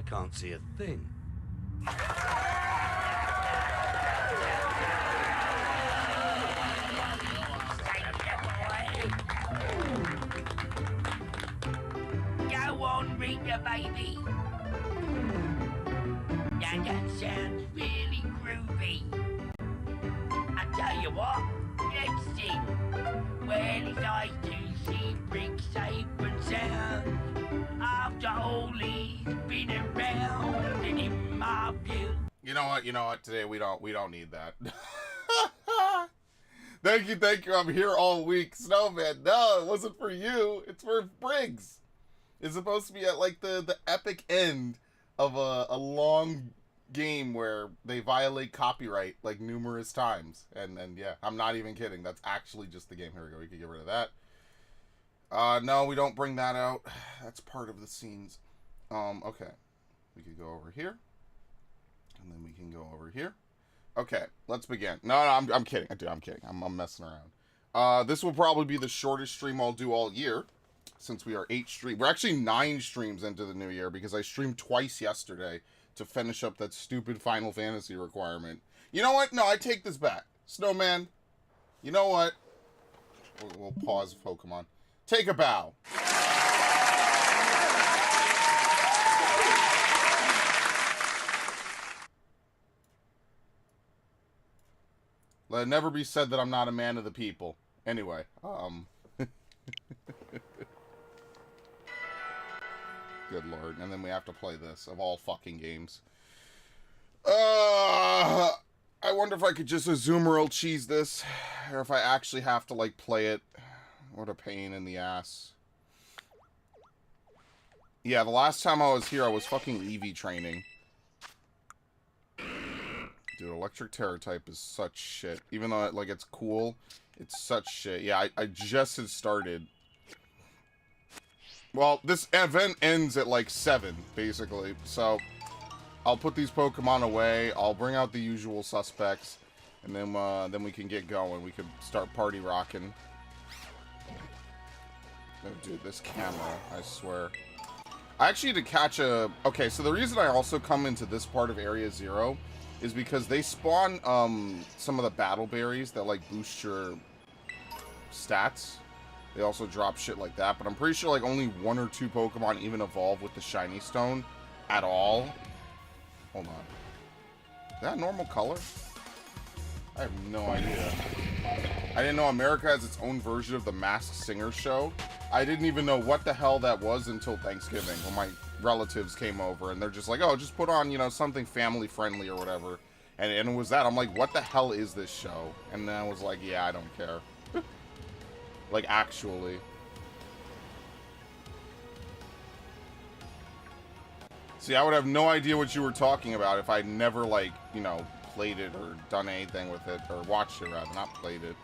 I can't see a thing. Go on, Rita, baby. Now that sounds really groovy. I tell you what, let's sing. Well, it's nice to see Brick safe and sound. After all he's been around, and in my view. You know what? Today we don't need that. Thank you. I'm here all week. Snowman, no, it wasn't for you. It's for Briggs. It's supposed to be at like the epic end of a long game where they violate copyright like numerous times. And yeah, I'm not even kidding. That's actually just the game. Here we go. We can get rid of that. No, we don't bring that out. That's part of the scenes. Okay. We could go over here. And then we can go over here. Okay, let's begin. No, I'm kidding. I'm kidding. I'm messing around. This will probably be the shortest stream I'll do all year, since we are 8 streams. We're actually 9 streams into the new year, because I streamed twice yesterday to finish up that stupid Final Fantasy requirement. You know what? No, I take this back. Snowman, you know what? We'll pause Pokemon. Take a bow. Let it never be said that I'm not a man of the people. Anyway, Good lord. And then we have to play this, of all fucking games. I wonder if I could just Azumarill cheese this, or if I actually have to, like, play it. What a pain in the ass. Yeah, the last time I was here, I was fucking Eevee training. Dude, Electric Terror type is such shit. Even though, like, it's cool, it's such shit. Yeah, I just had started. Well, this event ends at, like, 7, basically. So, I'll put these Pokemon away. I'll bring out the usual suspects. And then we can get going. We could start party rocking. Oh, dude, this camera, I swear. I actually need to catch a... Okay, so the reason I also come into this part of Area 0... is because they spawn some of the battle berries that like boost your stats. They also drop shit like that, but I'm pretty sure like only 1 or 2 Pokemon even evolve with the shiny stone at all. Hold on. Is that normal color? I have no idea. I didn't know America has its own version of the Masked Singer show. I didn't even know what the hell that was until Thanksgiving when my relatives came over and they're just like, oh, just put on, you know, something family friendly or whatever. And it was that. I'm like, what the hell is this show? And then I was like, yeah, I don't care. Like, actually. See, I would have no idea what you were talking about if I'd never, like, you know, played it or done anything with it, or watched it rather, not played it.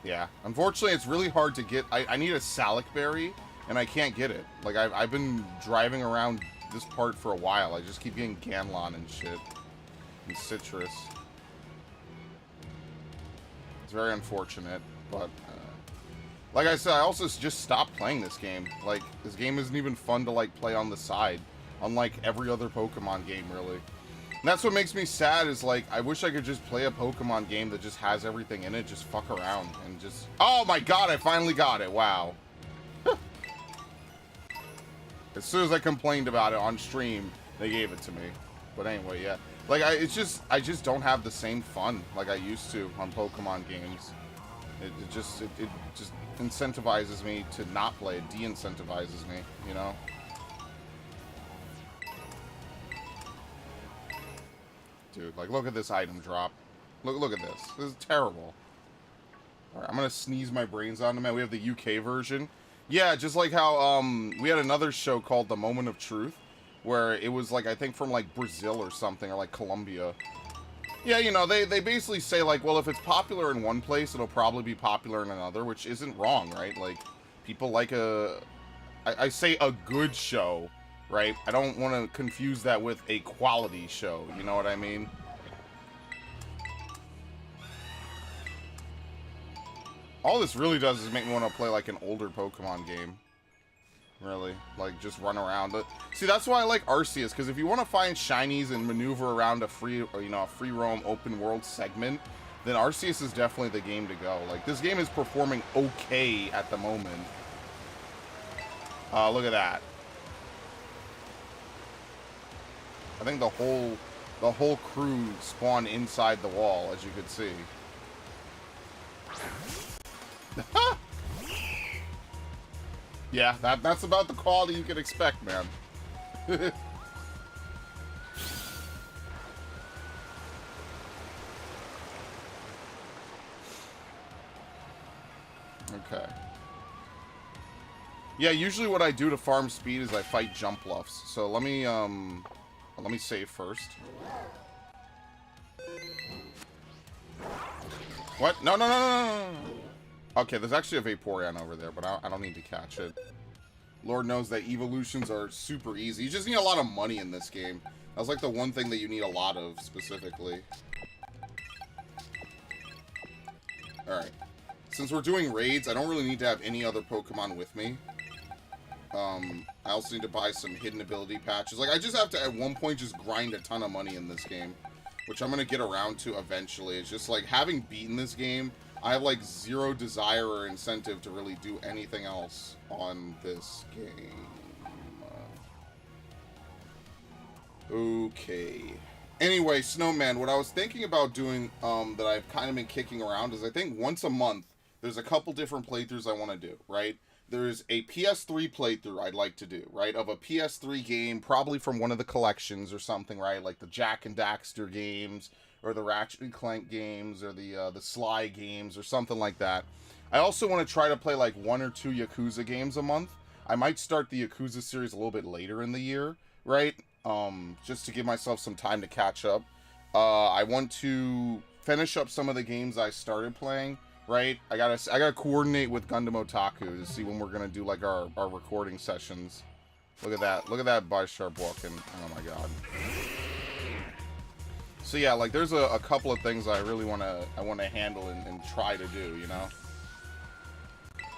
Yeah. Unfortunately, it's really hard to get. I need a Salic Berry, and I can't get it. Like, I've been driving around this part for a while. I just keep getting Ganlon and shit. And Citrus. It's very unfortunate, but... like I said, I also just stopped playing this game. Like, this game isn't even fun to, like, play on the side. Unlike every other Pokemon game, really. And that's what makes me sad, is, like, I wish I could just play a Pokemon game that just has everything in it. Just fuck around and just... Oh my god, I finally got it. Wow. As soon as I complained about it on stream, they gave it to me. But anyway, yeah. Like, I just don't have the same fun like I used to on Pokemon games. It just incentivizes me to not play. It de-incentivizes me, you know? Dude, like, look at this item drop. Look at this. This is terrible. Alright, I'm gonna sneeze my brains on them. We have the UK version. Yeah, just like how, we had another show called The Moment of Truth, where it was, like, I think from, like, Brazil or something, or, like, Colombia. Yeah, you know, they basically say, like, well, if it's popular in one place, it'll probably be popular in another, which isn't wrong, right? Like, people like I say a good show, right? I don't want to confuse that with a quality show, you know what I mean? All this really does is make me want to play, like, an older Pokemon game. really. Like, just run around. See, that's why I like Arceus, because if you want to find shinies and maneuver around a free, or, you know, a free roam open world segment, then Arceus is definitely the game to go. Like, this game is performing okay at the moment. Look at that. I think the whole crew spawned inside the wall, as you could see. Yeah, that's about the quality you can expect, man. Okay. Yeah, usually what I do to farm speed is I fight jump bluffs. So let me save first. What? No, no, no, no, no, no. Okay, there's actually a Vaporeon over there, but I don't need to catch it. Lord knows that evolutions are super easy. You just need a lot of money in this game. That's like the one thing that you need a lot of, specifically. Alright. Since we're doing raids, I don't really need to have any other Pokemon with me. I also need to buy some hidden ability patches. Like, I just have to, at one point, just grind a ton of money in this game. Which I'm going to get around to eventually. It's just, like, having beaten this game, I have, like, zero desire or incentive to really do anything else on this game. Okay. Anyway, Snowman, what I was thinking about doing, that I've kind of been kicking around is I think once a month, there's a couple different playthroughs I want to do, right? There's a PS3 playthrough I'd like to do, right? Of a PS3 game, probably from one of the collections or something, right? Like the Jak and Daxter games, or the Ratchet and Clank games, or the Sly games, or something like that. I also want to try to play like 1 or 2 Yakuza games a month. I might start the Yakuza series a little bit later in the year, right? Just to give myself some time to catch up. I want to finish up some of the games I started playing. Right, I gotta coordinate with Gundam Otaku to see when we're gonna do like our recording sessions. Look at that Bisharp walking. Oh my god. So yeah, like there's a couple of things I really wanna handle and try to do, you know.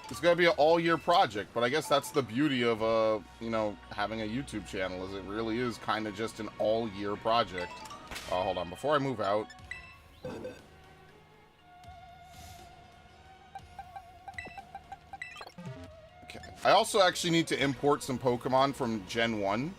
It's gonna be an all-year project, but I guess that's the beauty of you know, having a YouTube channel, is it really is kind of just an all-year project. Hold on, before I move out. I also actually need to import some Pokemon from Gen 1.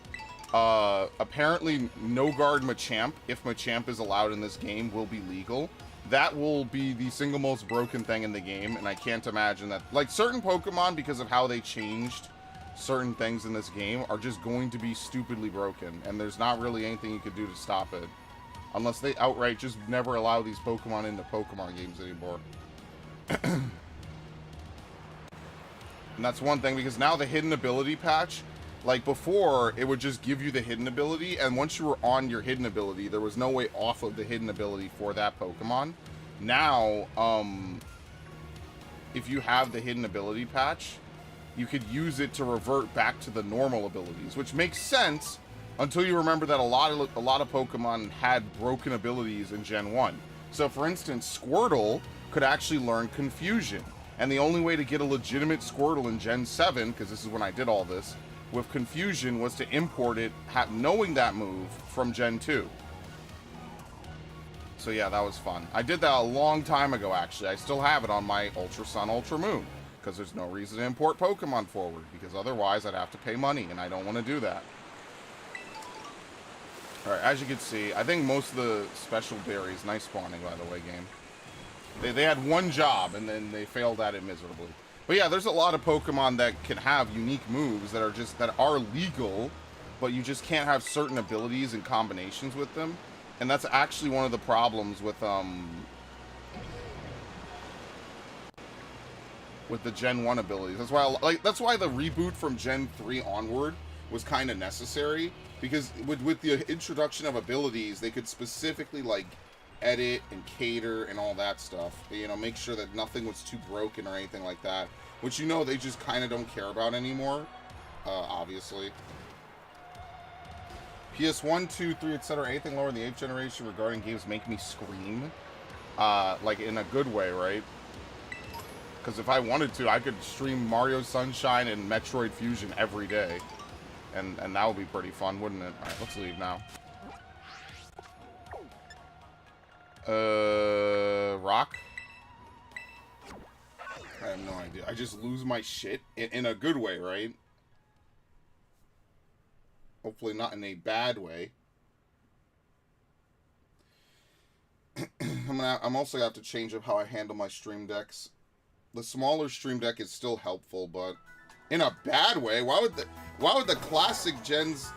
Apparently, No-Guard Machamp, if Machamp is allowed in this game, will be legal. That will be the single most broken thing in the game, and I can't imagine that... Like, certain Pokemon, because of how they changed certain things in this game, are just going to be stupidly broken, and there's not really anything you could do to stop it. Unless they outright just never allow these Pokemon into Pokemon games anymore. And that's one thing, because now the hidden ability patch, like before, it would just give you the hidden ability, and once you were on your hidden ability, there was no way off of the hidden ability for that Pokemon. Now, if you have the hidden ability patch, you could use it to revert back to the normal abilities, which makes sense until you remember that a lot of Pokemon had broken abilities in Gen 1. So, for instance, Squirtle could actually learn Confusion. And the only way to get a legitimate Squirtle in Gen 7, because this is when I did all this, with Confusion, was to import it, knowing that move, from Gen 2. So yeah, that was fun. I did that a long time ago, actually. I still have it on my Ultra Sun, Ultra Moon, because there's no reason to import Pokemon forward, because otherwise I'd have to pay money, and I don't want to do that. Alright, as you can see, I think most of the special berries, nice spawning, by the way, game. They had one job, and then they failed at it miserably. But yeah, there's a lot of Pokemon that can have unique moves that are legal, but you just can't have certain abilities and combinations with them. And that's actually one of the problems with the Gen 1 abilities. That's why the reboot from Gen 3 onward was kind of necessary, because with the introduction of abilities, they could specifically like edit and cater and all that stuff, you know, make sure that nothing was too broken or anything like that, which, you know, they just kind of don't care about anymore, obviously. PS1, 2, 3, etc., anything lower than the 8th generation regarding games make me scream, like in a good way, right? Because if I wanted to, I could stream Mario Sunshine and Metroid Fusion every day. And that would be pretty fun, wouldn't it? Alright, let's leave now. Rock? I have no idea. I just lose my shit in a good way, right? Hopefully not in a bad way. I'm also gonna have to change up how I handle my stream decks. The smaller stream deck is still helpful, but in a bad way. Why would the classic gens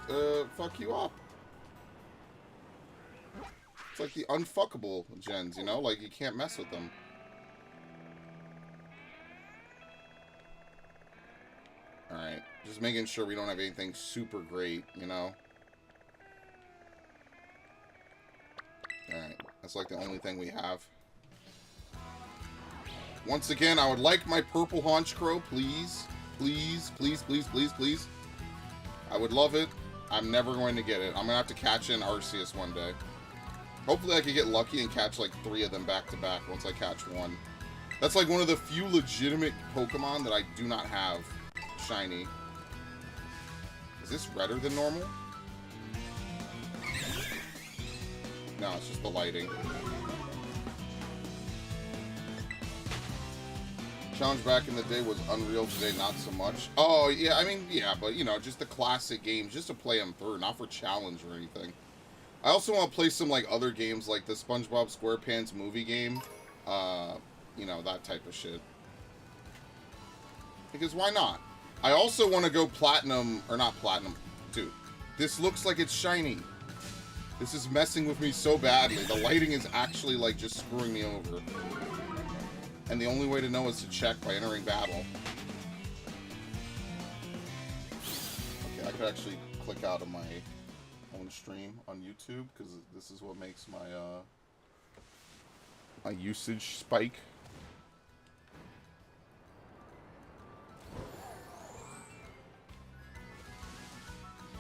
fuck you up? It's like the unfuckable gens, you know? Like, you can't mess with them. Alright. Just making sure we don't have anything super great, you know? Alright. That's like the only thing we have. Once again, I would like my purple haunch crow, please. Please, please, please, please, please. I would love it. I'm never going to get it. I'm going to have to catch an Arceus one day. Hopefully I can get lucky and catch like 3 of them back to back once I catch one. That's like one of the few legitimate Pokemon that I do not have shiny. Is this redder than normal? No, it's just the lighting. Challenge back in the day was Unreal, today not so much. Oh, yeah, I mean, yeah, but, you know, just the classic games, just to play them through, not for challenge or anything. I also want to play some, like, other games, like the SpongeBob SquarePants movie game. You know, that type of shit. Because why not? I also want to go platinum, or not platinum. Dude, this looks like it's shiny. This is messing with me so badly. The lighting is actually, like, just screwing me over. And the only way to know is to check by entering battle. Okay, I could actually click out of my own stream on YouTube, because this is what makes my, my usage spike.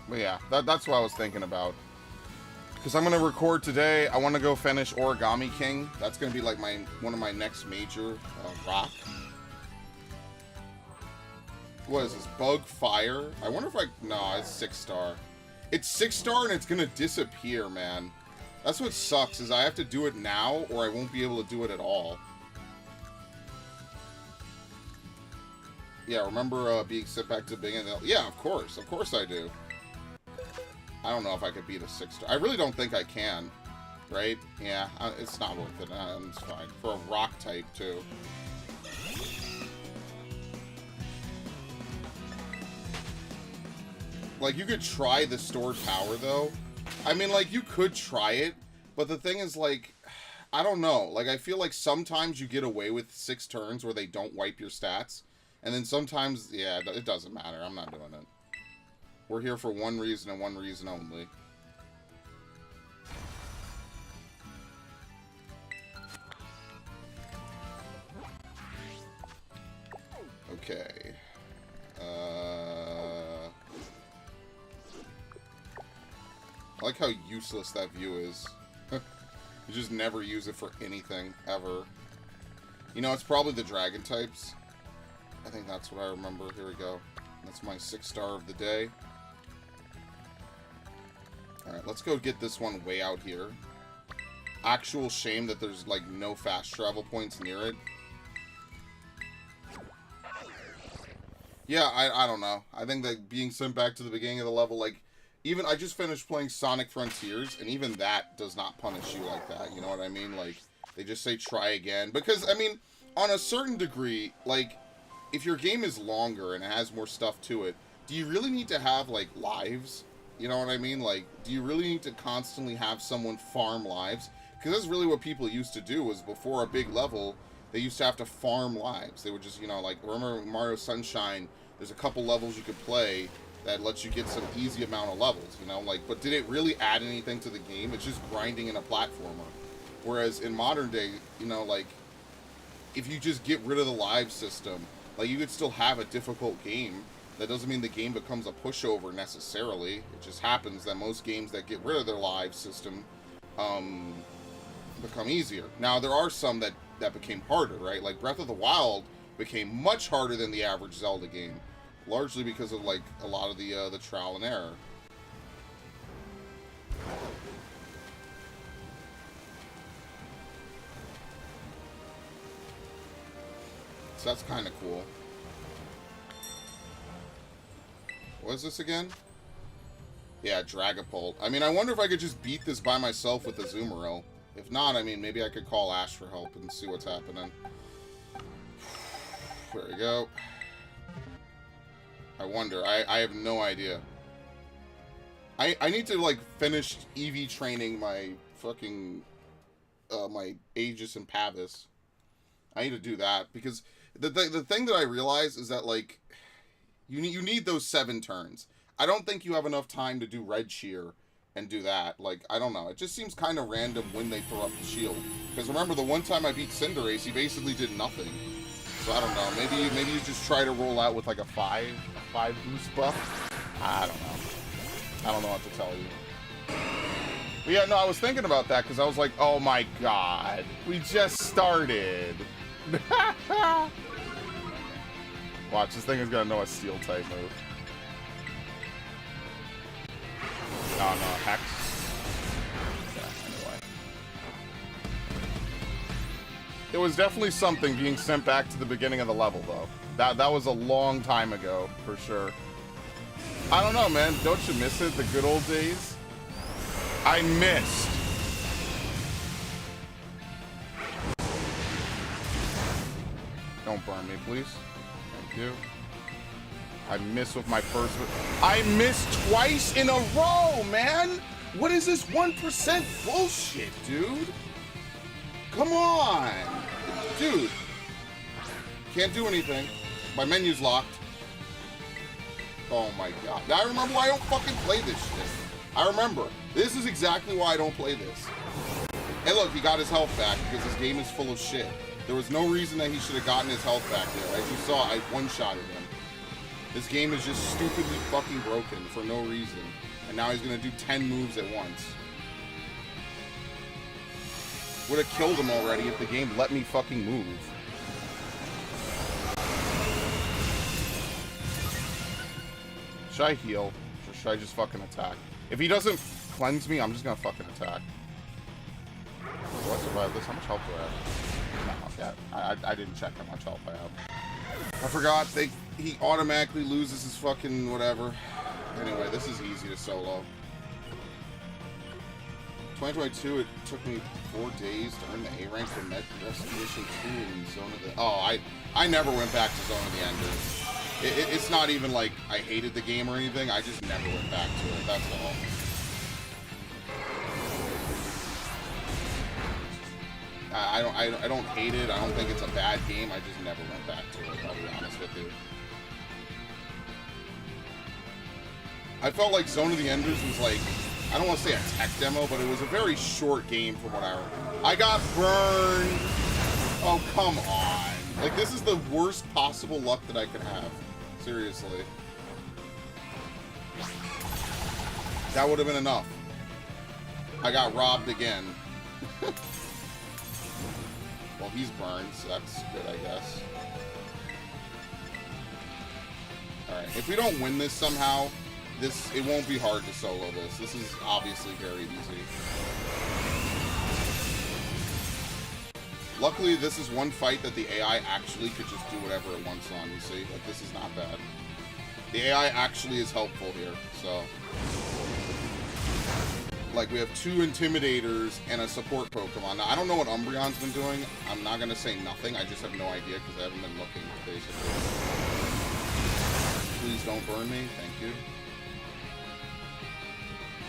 But yeah, that's what I was thinking about. Because I'm going to record today. I want to go finish Origami King. That's going to be like one of my next major rock. What is this? Bug Fire? I wonder if no, it's 6-star. It's 6-star and it's going to disappear, man. That's what sucks, is I have to do it now or I won't be able to do it at all. Yeah, remember being sent back to the beginning? Yeah, of course I do. I don't know if I could beat a 6-star. I really don't think I can. Right? Yeah, it's not worth it. It's fine. For a rock type, too. Like, you could try the stored power, though. I mean, like, you could try it. But the thing is, like, I don't know. Like, I feel like sometimes you get away with 6 turns where they don't wipe your stats. And then sometimes, yeah, it doesn't matter. I'm not doing it. We're here for one reason and one reason only. Okay. I like how useless that view is. You just never use it for anything, ever. You know, it's probably the dragon types. I think that's what I remember. Here we go. That's my 6-star of the day. Alright, let's go get this one way out here. Actual shame that there's, like, no fast travel points near it. Yeah, I don't know. I think that being sent back to the beginning of the level, like, even, I just finished playing Sonic Frontiers, and even that does not punish you like that, you know what I mean? Like, they just say try again. Because, I mean, on a certain degree, like, if your game is longer and it has more stuff to it, do you really need to have, like, lives? You know what I mean? Like, do you really need to constantly have someone farm lives? Because that's really what people used to do, was before a big level, they used to have to farm lives. They would just, you know, like, remember Mario Sunshine, there's a couple levels you could play that lets you get some easy amount of levels, you know? Like, but did it really add anything to the game? It's just grinding in a platformer. Whereas in modern day, you know, like, if you just get rid of the live system, like, you could still have a difficult game. That doesn't mean the game becomes a pushover necessarily. It just happens that most games that get rid of their live system become easier. Now, there are some that became harder, right? Like Breath of the Wild became much harder than the average Zelda game, largely because of like a lot of the trial and error. So that's kind of cool. What is this again? Yeah, Dragapult. I mean, I wonder if I could just beat this by myself with Azumarill. If not, I mean, maybe I could call Ash for help and see what's happening. There we go. I wonder. I have no idea. I need to, like, finish EV training my fucking... my Aegis and Pavis. I need to do that, because the thing that I realize is that, like, you need those 7 turns. I don't think you have enough time to do Red Shear and do that. Like, I don't know. It just seems kind of random when they throw up the shield. Because remember, the one time I beat Cinderace, he basically did nothing. So I don't know. Maybe you just try to roll out with like a 5 boost buff. I don't know. I don't know what to tell you. But yeah, no, I was thinking about that because I was like, oh my god, we just started. Watch, this thing is gonna know a steel type move. Oh no, Hex. Yeah, anyway. It was definitely something being sent back to the beginning of the level, though. That was a long time ago, for sure. I don't know, man. Don't you miss it? The good old days? I missed. Don't burn me, please. Thank you. I missed with my first... I missed twice in a row, man! What is this 1% bullshit, dude? Come on! Dude. Can't do anything. My menu's locked. Oh my god. Now I remember why I don't fucking play this shit. I remember. This is exactly why I don't play this. And look, he got his health back because this game is full of shit. There was no reason that he should have gotten his health back there. As you saw, I one-shotted him. This game is just stupidly fucking broken for no reason. And now he's gonna do 10 moves at once. Would have killed him already if the game let me fucking move. Should I heal? Or should I just fucking attack? If he doesn't cleanse me, I'm just gonna fucking attack. Do I survive this? How much health do I have? No, yeah, I didn't check how much health I have. I forgot he automatically loses his fucking whatever. Anyway, this is easy to solo. 2022, it took me 4 days to earn the A rank for Met Rescue 2 in Zone of the... Oh, I never went back to Zone of the Enders. It's not even like I hated the game or anything, I just never went back to it, that's all. I don't hate it, I don't think it's a bad game, I just never went back to it, I'll be honest with you. I felt like Zone of the Enders was like, I don't want to say a tech demo, but it was a very short game from what I remember. I got burned! Oh, come on. Like, this is the worst possible luck that I could have. Seriously. That would have been enough. I got robbed again. Well, he's burned, so that's good, I guess. Alright, if we don't win this somehow, it won't be hard to solo this. This is obviously very easy. Luckily, this is one fight that the AI actually could just do whatever it wants on, you see? Like, this is not bad. The AI actually is helpful here, so... Like, we have 2 Intimidators and a support Pokemon. Now, I don't know what Umbreon's been doing. I'm not gonna say nothing. I just have no idea, because I haven't been looking, basically. Please don't burn me. Thank you.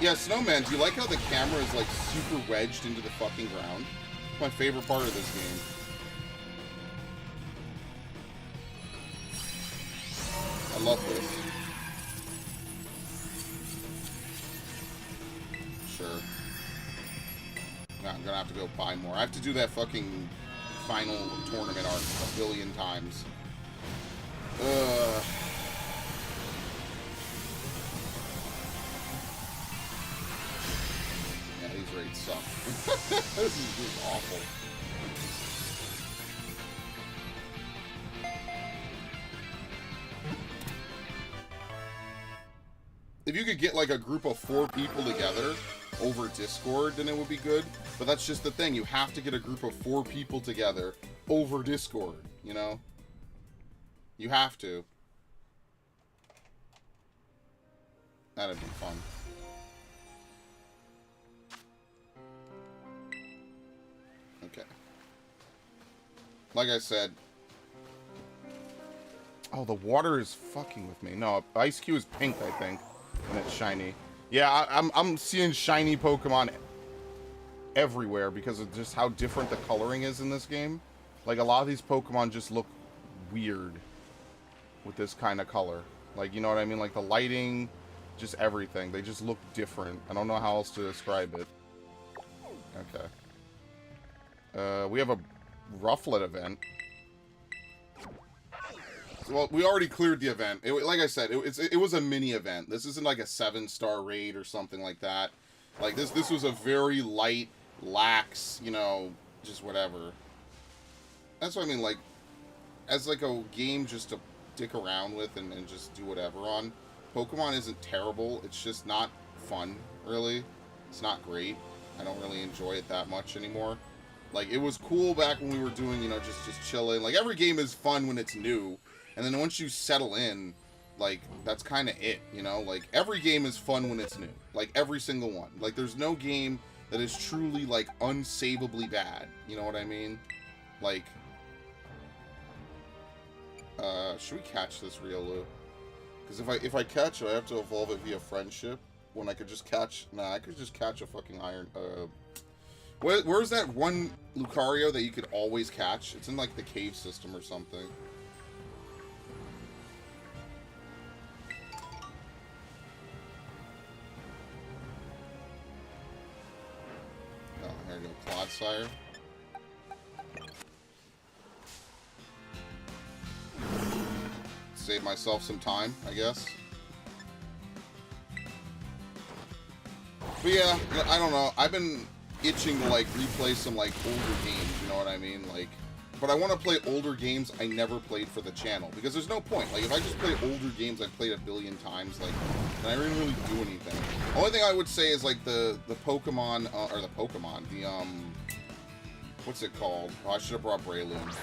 Yeah, Snowman, do you like how the camera is, like, super wedged into the fucking ground? It's my favorite part of this game. I love this. Sure. Yeah, I'm gonna have to go buy more. I have to do that fucking final tournament arc a billion times. Ugh. These raids suck. This is just awful. if you could get like a group of 4 people together over Discord, then it would be good. But that's just the thing. You have to get a group of 4 people together over Discord, you know? You have to. That'd be fun. Okay. Like I said... Oh, the water is fucking with me. No, Ice Cube is pink, I think, and it's shiny. Yeah, I'm seeing shiny Pokemon everywhere because of just how different the coloring is in this game. Like, a lot of these Pokemon just look weird with this kind of color. Like, you know what I mean? Like, the lighting, just everything. They just look different. I don't know how else to describe it. Okay. We have a Rufflet event. Well, we already cleared the event. Like I said, it was a mini event. This isn't like a 7-star raid or something like that. Like, this was a very light, lax, you know, just whatever. That's what I mean, like, as like a game just to dick around with and just do whatever on. Pokemon isn't terrible. It's just not fun, really. It's not great. I don't really enjoy it that much anymore. Like, it was cool back when we were doing, you know, just chilling. Like, every game is fun when it's new. And then once you settle in, like, that's kind of it, you know? Like, every game is fun when it's new. Like, every single one. Like, there's no game that is truly, like, unsavably bad. You know what I mean? Like, should we catch this Riolu? Because if I catch it, I have to evolve it via friendship. When I could just catch... Nah, I could just catch a fucking iron... Where's that one Lucario that you could always catch? It's in, like, the cave system or something. Oh, here we go. Clodsire. Save myself some time, I guess. But yeah, I don't know. I've been itching to, like, replay some, like, older games, you know what I mean? Like, but I want to play older games I never played for the channel, because there's no point. Like, if I just play older games I've played a billion times, like, then I didn't really do anything. Only thing I would say is, like, the Pokemon, or the Pokemon, the, what's it called? Oh, I should have brought Breloom.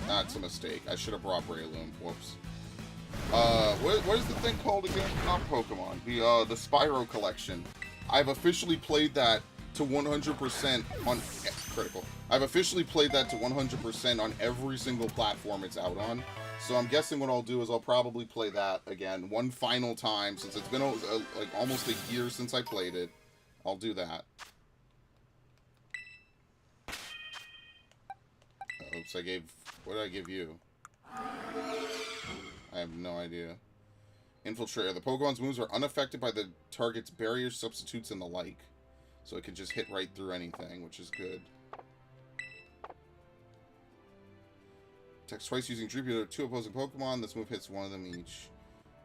That's a mistake. I should have brought Breloom. Whoops. What is the thing called again? Not Pokemon. The Spyro Collection. I've officially played that to 100% on... Critical. I've officially played that to 100% on every single platform it's out on. So I'm guessing what I'll do is I'll probably play that again one final time, since it's been like almost a year since I played it. I'll do that. Oops, I gave... What did I give you? I have no idea. Infiltrator. The Pokemon's moves are unaffected by the target's barrier substitutes and the like. So it can just hit right through anything, which is good. Attacks twice using Dreepy to 2 opposing Pokemon. This move hits one of them each.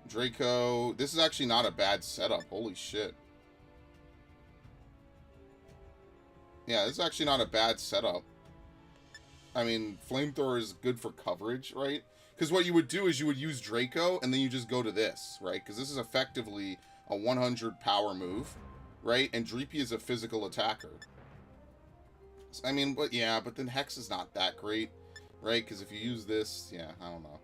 Draco. This is actually not a bad setup. Holy shit. Yeah, this is actually not a bad setup. I mean, Flamethrower is good for coverage, right? Because what you would do is you would use Draco, and then you just go to this, right? Because this is effectively a 100 power move, right? And Dreepy is a physical attacker. I mean, but yeah, but then Hex is not that great, right? Because if you use this, yeah, I don't know.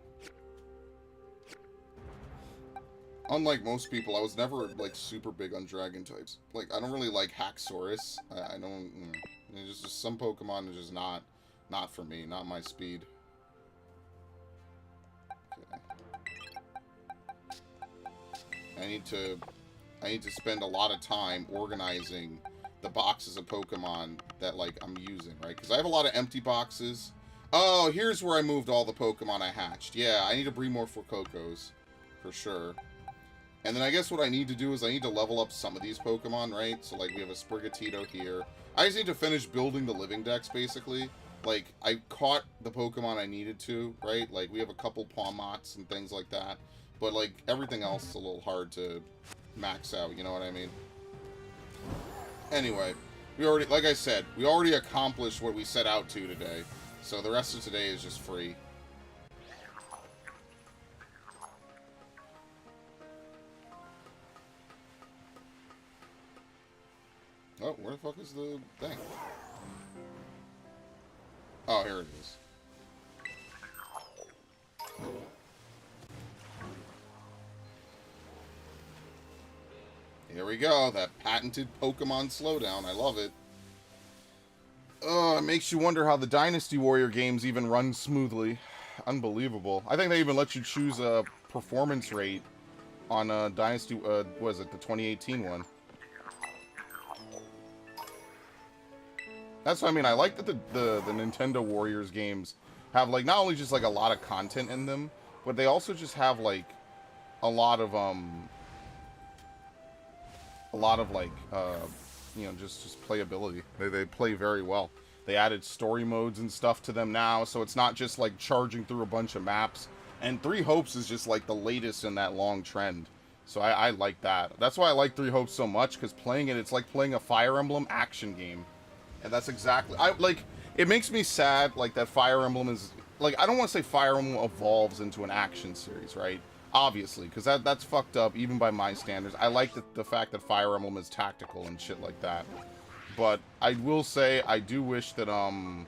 Unlike most people, I was never, like, super big on Dragon types. Like, I don't really like Haxorus. I don't... There's just some Pokemon are just not for me, not my speed. I need to spend a lot of time organizing the boxes of Pokemon that, like, I'm using, right? Because I have a lot of empty boxes. Oh, here's where I moved all the Pokemon I hatched. Yeah, I need to breed more Fuecoco's, for sure. And then I guess what I need to do is I need to level up some of these Pokemon, right? So, like, we have a Sprigatito here. I just need to finish building the living decks, basically. Like, I caught the Pokemon I needed to, right? Like, we have a couple Pawmots and things like that. But, like, everything else is a little hard to max out, you know what I mean? Anyway, we already, like I said, we already accomplished what we set out to today. So the rest of today is just free. Oh, where the fuck is the thing? Oh, here it is. Here we go, that patented Pokemon slowdown. I love it. It makes you wonder how the Dynasty Warrior games even run smoothly. Unbelievable. I think they even let you choose a performance rate on Dynasty, what is it, the 2018 one. That's what I mean. I like that the Nintendo Warriors games have, like, not only just, like, a lot of content in them, but they also just have, like, a lot of, like, you know, just playability. They play very well. They added story modes and stuff to them now, so it's not just, like, charging through a bunch of maps. And Three Hopes is just, like, the latest in that long trend. So I like that. That's why I like Three Hopes so much, because playing it, it's like playing a Fire Emblem action game. And that's exactly... it makes me sad, like, that Fire Emblem is... Like, I don't want to say Fire Emblem evolves into an action series, right? Obviously, because that's fucked up, even by my standards. I like the fact that Fire Emblem is tactical and shit like that. But I will say, I do wish that, the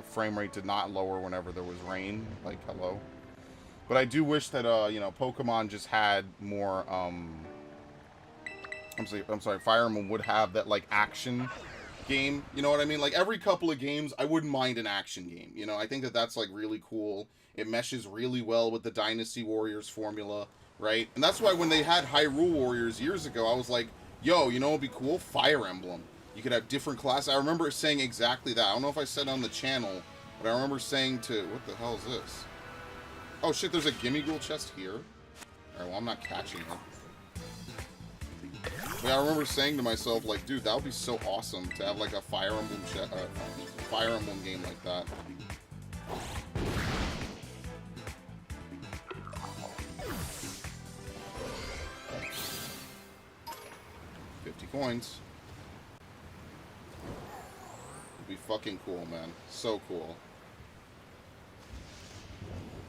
frame rate did not lower whenever there was rain. Like, hello. But I do wish that, you know, Pokemon just had more, I'm sorry, Fire Emblem would have that, like, action game. You know what I mean? Like, every couple of games, I wouldn't mind an action game. You know, I think that that's, like, really cool. It meshes really well with the Dynasty Warriors formula, right? And that's why when they had Hyrule Warriors years ago, I was like, yo, you know what would be cool? Fire Emblem. You could have different classes. I remember saying exactly that. I don't know if I said it on the channel, but I remember saying to... What the hell is this? Oh, shit, there's a Gimmighoul chest here. Alright, well, I'm not catching it. But I remember saying to myself, like, dude, that would be so awesome to have, like, a Fire Emblem game like that. 50 coins. It'd be fucking cool, man. So cool.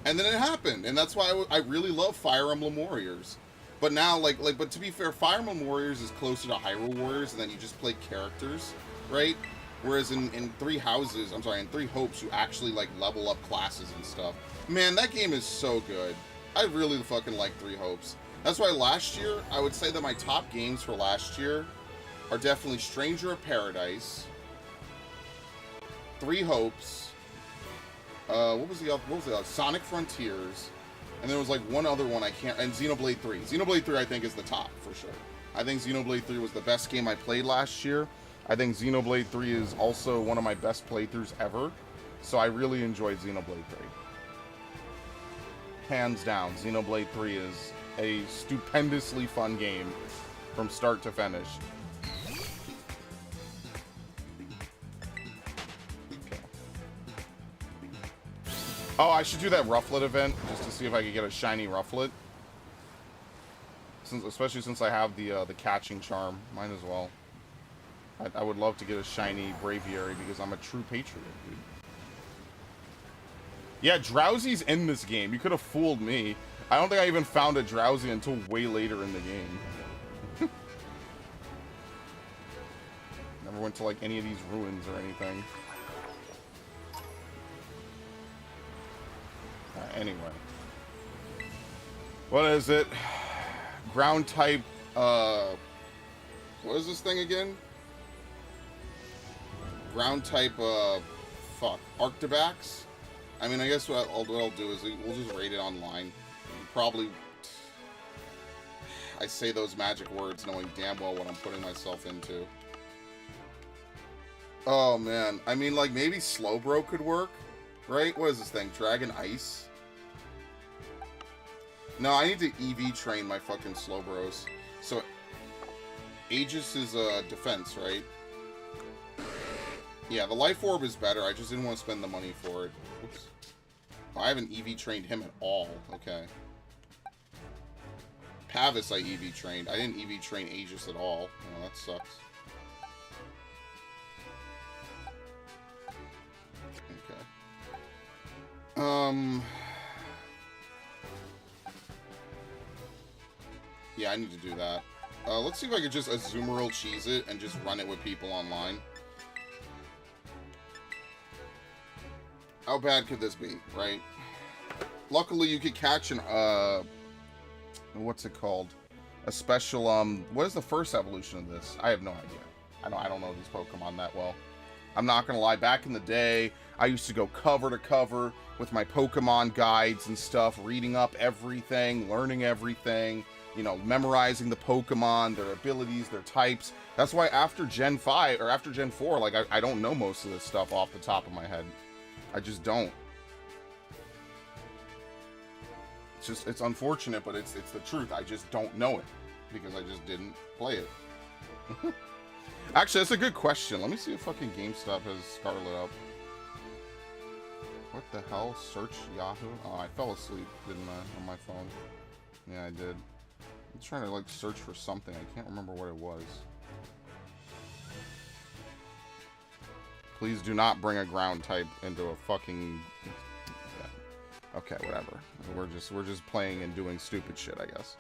And then it happened, and that's why I really love Fire Emblem Warriors. But now, but to be fair, Fire Emblem Warriors is closer to Hyrule Warriors, and then you just play characters, right? Whereas in Three Hopes, you actually, like, level up classes and stuff. Man, that game is so good. I really fucking like Three Hopes. That's why last year, I would say that my top games for last year are definitely Stranger of Paradise, Three Hopes, what was the other? Sonic Frontiers, and there was, like, one other one I can't... And Xenoblade 3. Xenoblade 3, I think, is the top, for sure. I think Xenoblade 3 was the best game I played last year. I think Xenoblade 3 is also one of my best playthroughs ever. So I really enjoyed Xenoblade 3. Hands down, Xenoblade 3 is a stupendously fun game from start to finish. Oh, I should do that Rufflet event just to see if I could get a shiny Rufflet. Especially since I have the catching charm. Might as well. I would love to get a shiny Braviary because I'm a true patriot, dude. Yeah, Drowsy's in this game. You could have fooled me. I don't think I even found a Drowsy until way later in the game. Never went to, like, any of these ruins or anything. Anyway. What is it? Ground type, what is this thing again? Ground type, Arctibax? I mean, I guess what I'll do is we'll just raid it online. Probably... I say those magic words knowing damn well what I'm putting myself into. Oh, man. I mean, like, maybe Slowbro could work, right? What is this thing? Dragon Ice? No, I need to EV train my fucking Slowbros. So, Aegis is defense, right? Yeah, the Life Orb is better. I just didn't want to spend the money for it. Oops. I haven't EV trained him at all. Okay. Pavis I EV trained. I didn't EV train Aegis at all. Oh, that sucks. Okay. Yeah, I need to do that. Let's see if I could just Azumarill cheese it and just run it with people online. How bad could this be, right? Luckily, you could catch an, what's it called? A special, what is the first evolution of this? I have no idea. I don't know these Pokemon that well. I'm not gonna lie, back in the day, I used to go cover to cover with my Pokemon guides and stuff, reading up everything, learning everything, you know, memorizing the Pokemon, their abilities, their types. That's why after Gen 5, or after Gen 4, like, I don't know most of this stuff off the top of my head. I just don't. It's unfortunate, but it's the truth. I just don't know it because I just didn't play it. Actually, that's a good question. Let me see if fucking GameStop has Scarlet up. What the hell? Search Yahoo? Oh, I fell asleep, didn't I, on my phone? Yeah, I did. I'm trying to, like, search for something. I can't remember what it was. Please do not bring a ground type into a fucking... Okay, whatever. We're just playing and doing stupid shit, I guess.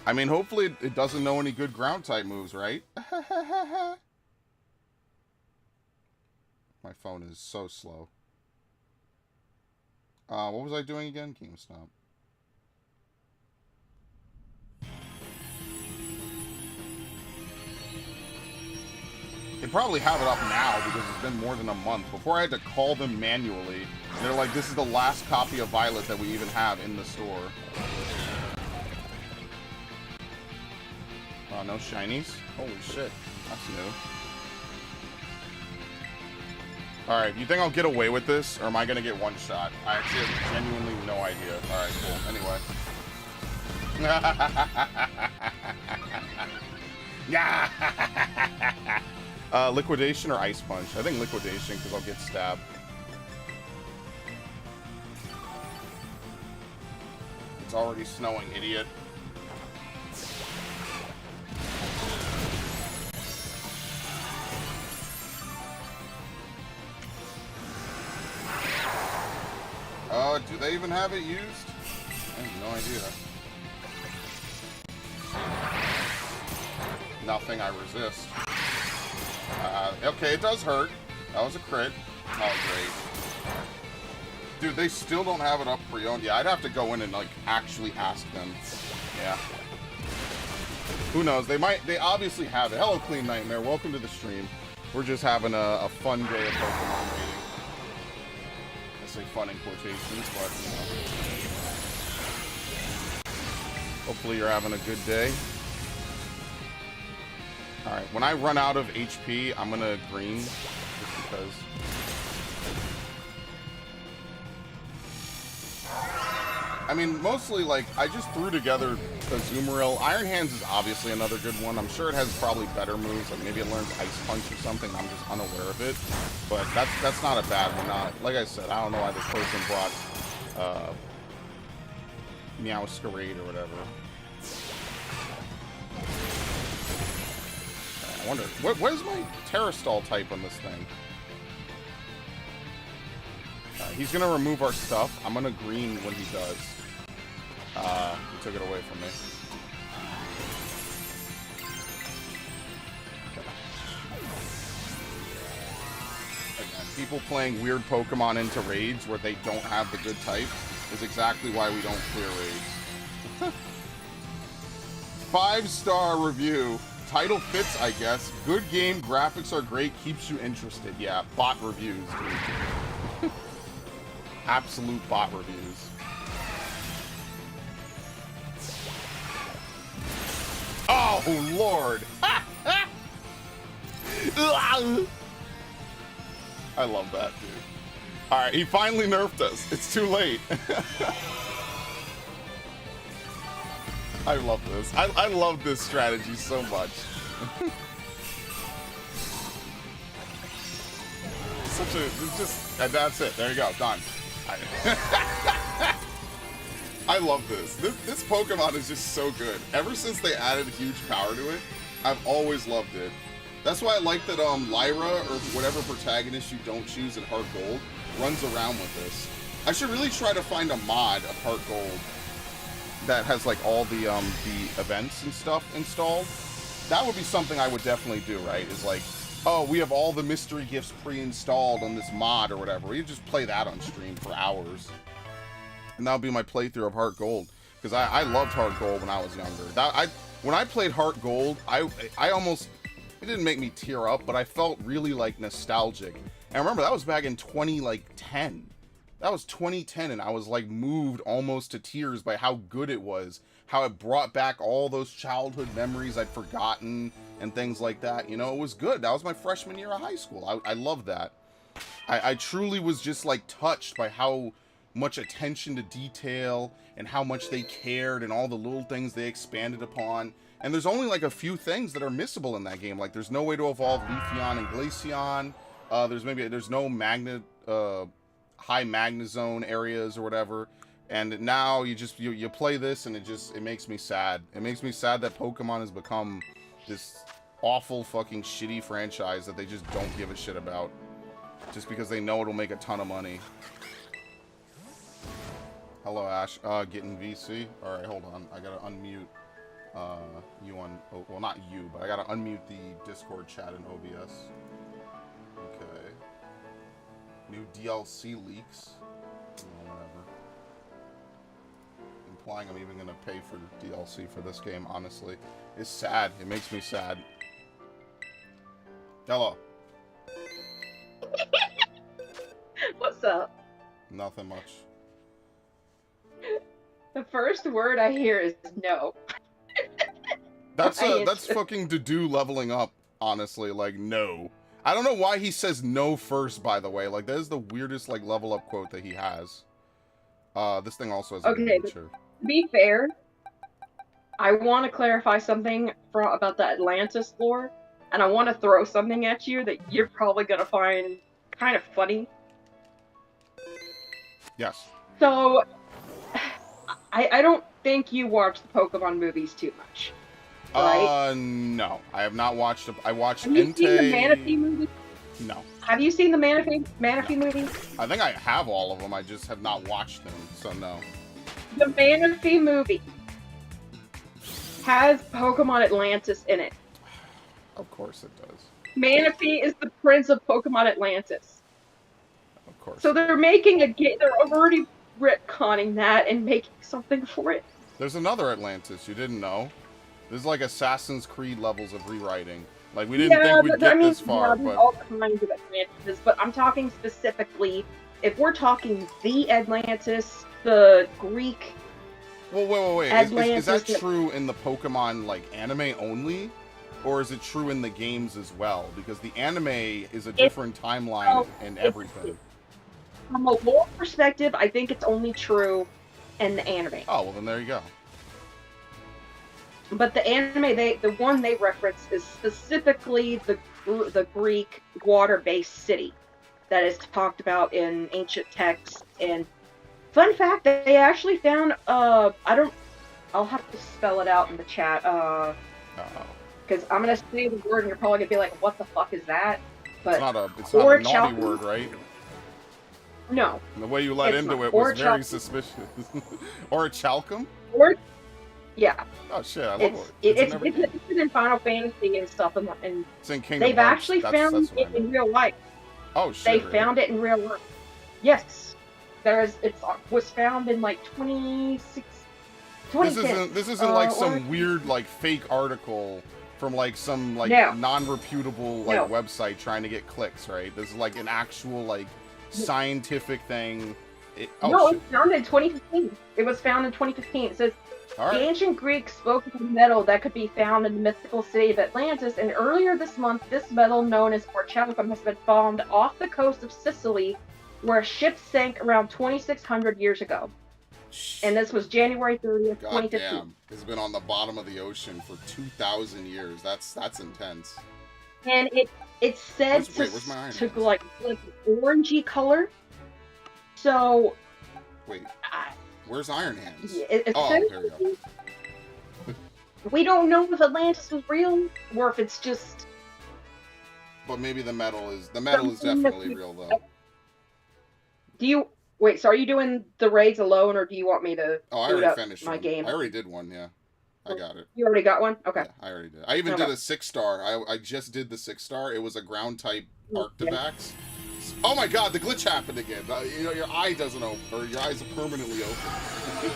I mean, hopefully it doesn't know any good ground type moves, right? My phone is so slow. What was I doing again? GameStop. They probably have it up now because it's been more than a month. Before I had to call them manually. They're like, this is the last copy of Violet that we even have in the store. Oh, no shinies? Holy shit. That's new. Alright, you think I'll get away with this? Or am I gonna get one shot? I actually have genuinely no idea. Alright, cool. Anyway. Liquidation or Ice Punch? I think Liquidation, because I'll get stabbed. It's already snowing, idiot. Do they even have it used? I have no idea. Nothing, I resist. Okay, it does hurt. That was a crit. Oh, great. Dude, they still don't have it up pre-owned. Yeah, I'd have to go in and, like, actually ask them. Yeah. Who knows? They obviously have it. Hello, Clean Nightmare. Welcome to the stream. We're just having a fun day of Pokemon reading. I say fun in quotations, but, you know. Hopefully you're having a good day. Alright, when I run out of HP, I'm gonna green, just because. I mean, mostly, like, I just threw together the Azumarill. Iron Hands is obviously another good one. I'm sure it has probably better moves, like maybe it learns Ice Punch or something. I'm just unaware of it. But that's not a bad one. Like I said, I don't know why this person brought Meowscarade or whatever. I wonder, what is my Terrastall type on this thing? He's gonna remove our stuff. I'm gonna green when he does. He took it away from me. Okay. Again, people playing weird Pokemon into raids where they don't have the good type is exactly why we don't clear raids. 5-star review. Title fits, I guess. Good game, graphics are great, keeps you interested. Yeah, bot reviews, dude. Absolute bot reviews. Oh, Lord. I love that, dude. All right, he finally nerfed us. It's too late. I love this. I love this strategy so much. It's just, and that's it. There you go, done. I love this. This Pokemon is just so good. Ever since they added huge power to it, I've always loved it. That's why I like that Lyra, or whatever protagonist you don't choose in Heart Gold, runs around with this. I should really try to find a mod of Heart Gold that has like all the events and stuff installed, that would be something I would definitely do, right? Is like, oh, we have all the mystery gifts pre-installed on this mod or whatever. You just play that on stream for hours. And that'll be my playthrough of Heart Gold. Because I loved Heart Gold when I was younger. When I played Heart Gold, I almost, it didn't make me tear up, but I felt really like nostalgic. And remember, that was back in 2010. That was 2010, and I was like moved almost to tears by how good it was. How it brought back all those childhood memories I'd forgotten and things like that. You know, it was good. That was my freshman year of high school. I loved that. I truly was just like touched by how much attention to detail and how much they cared and all the little things they expanded upon. And there's only like a few things that are missable in that game. Like there's no way to evolve Leafeon and Glaceon. There's no magnet, high magna zone areas or whatever. And now you play this and it makes me sad. It makes me sad that Pokemon has become this awful fucking shitty franchise that they just don't give a shit about. Just because they know it'll make a ton of money. Hello, Ash. Getting VC. Alright, hold on. I gotta unmute you on... Oh, well, not you, but I gotta unmute the Discord chat in OBS. Okay. New DLC leaks. Oh, whatever. Implying I'm even gonna pay for DLC for this game, honestly. It's sad. It makes me sad. Hello. What's up? Nothing much. The first word I hear is no. That's fucking Dedue leveling up, honestly. Like, no. I don't know why he says no first, by the way. Like, that is the weirdest, like, level up quote that he has. This thing also has a picture. To be fair, I want to clarify something about the Atlantis lore, and I want to throw something at you that you're probably going to find kind of funny. Yes. So, I don't think you watch the Pokemon movies too much, right? No. I have not watched... I watched Have you seen the Manaphy movie? No. Have you seen the Manaphy movie? I think I have all of them. I just have not watched them, so no. The Manaphy movie has Pokemon Atlantis in it. Of course it does. Manaphy is the prince of Pokemon Atlantis. Of course. So they're making a game. They're already retconning that and making something for it. There's another Atlantis. You didn't know. There's like Assassin's Creed levels of rewriting. Like, we didn't think we'd get this far, but... all kinds of Atlantis, but I'm talking specifically, if we're talking the Atlantis, the Greek... Well, wait. Is that true in the Pokemon, like, anime only? Or is it true in the games as well? Because the anime is a different timeline and everything. From a lore perspective, I think it's only true in the anime. Oh, well then there you go. But the anime, the one they reference is specifically the Greek water-based city that is talked about in ancient texts. And fun fact, they actually found I'll have to spell it out in the chat. Because I'm gonna say the word and you're probably gonna be like, "What the fuck is that?" But it's not a naughty word, right? No. And the way you let into it was very suspicious. Orichalcum? Yeah. Oh shit, I love it. It's in Final Fantasy and stuff, and it's in Kingdom they've Hearts. actually found it in real life. Oh shit. They found it in real life. Yes. It was found in like 2010. This isn't like some weird like fake article from like some like non-reputable like website trying to get clicks, right? This is like an actual like scientific thing. It was found in 2015. It was found in 2015. It says right. The ancient Greeks spoke of a metal that could be found in the mythical city of Atlantis, and earlier this month, this metal, known as orichalcum, has been found off the coast of Sicily, where a ship sank around 2,600 years ago. And this was January 30th, 2015. Damn. It's been on the bottom of the ocean for 2,000 years. That's intense. And it's said to like an orangey color. So. Wait. Where's Iron Hands? Here we go. We don't know if Atlantis was real or if it's just. But maybe the metal is definitely real though. Wait, so are you doing the raids alone, or do you want me to Oh, I boot already up finished my one. game? I already did one, yeah. I got it. You already got one? Okay. Yeah, I already did. I even did a 6-star. I just did the 6-star. It was a ground type Arctivax. Oh my god, the glitch happened again. You know, your eye doesn't open, or your eyes are permanently open.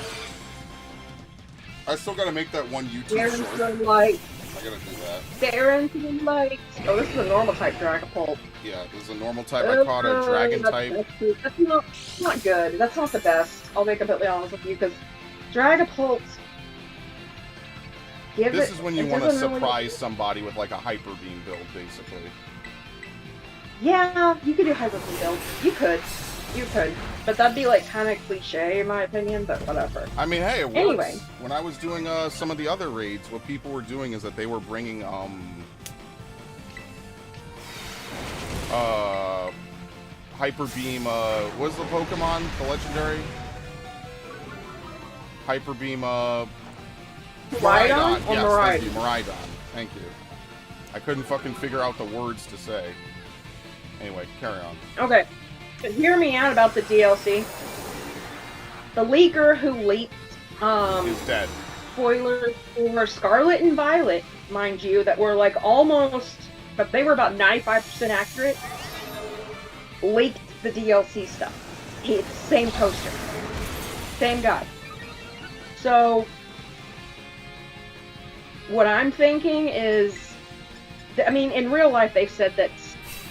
I still gotta make that one YouTube short. Light. I gotta do that. Stare into the light. Oh, this is a normal type Dragapult. Yeah, this is a normal type. I caught a dragon type. That's not good. That's not the best. I'll be completely honest with you, because Dragapult. This is when you want to surprise somebody with like a Hyper Beam build, basically. Yeah, you could do Hyper Beam build. You could. But that'd be like kind of cliche in my opinion, but whatever. I mean, hey, it works. Anyway. When I was doing some of the other raids, what people were doing is that they were bringing Hyper Beam, what's the Pokemon? The legendary? Hyper Beam, Miraidon? Or yes, Miraidon? thank you, Miraidon. Thank you. I couldn't fucking figure out the words to say. Anyway, carry on. Okay. But hear me out about the DLC. The leaker who leaked, Is dead. spoilers for Scarlet and Violet, mind you, that were like almost, but they were about 95% accurate, leaked the DLC stuff. It's the same poster. Same guy. So, what I'm thinking is, I mean, in real life they said that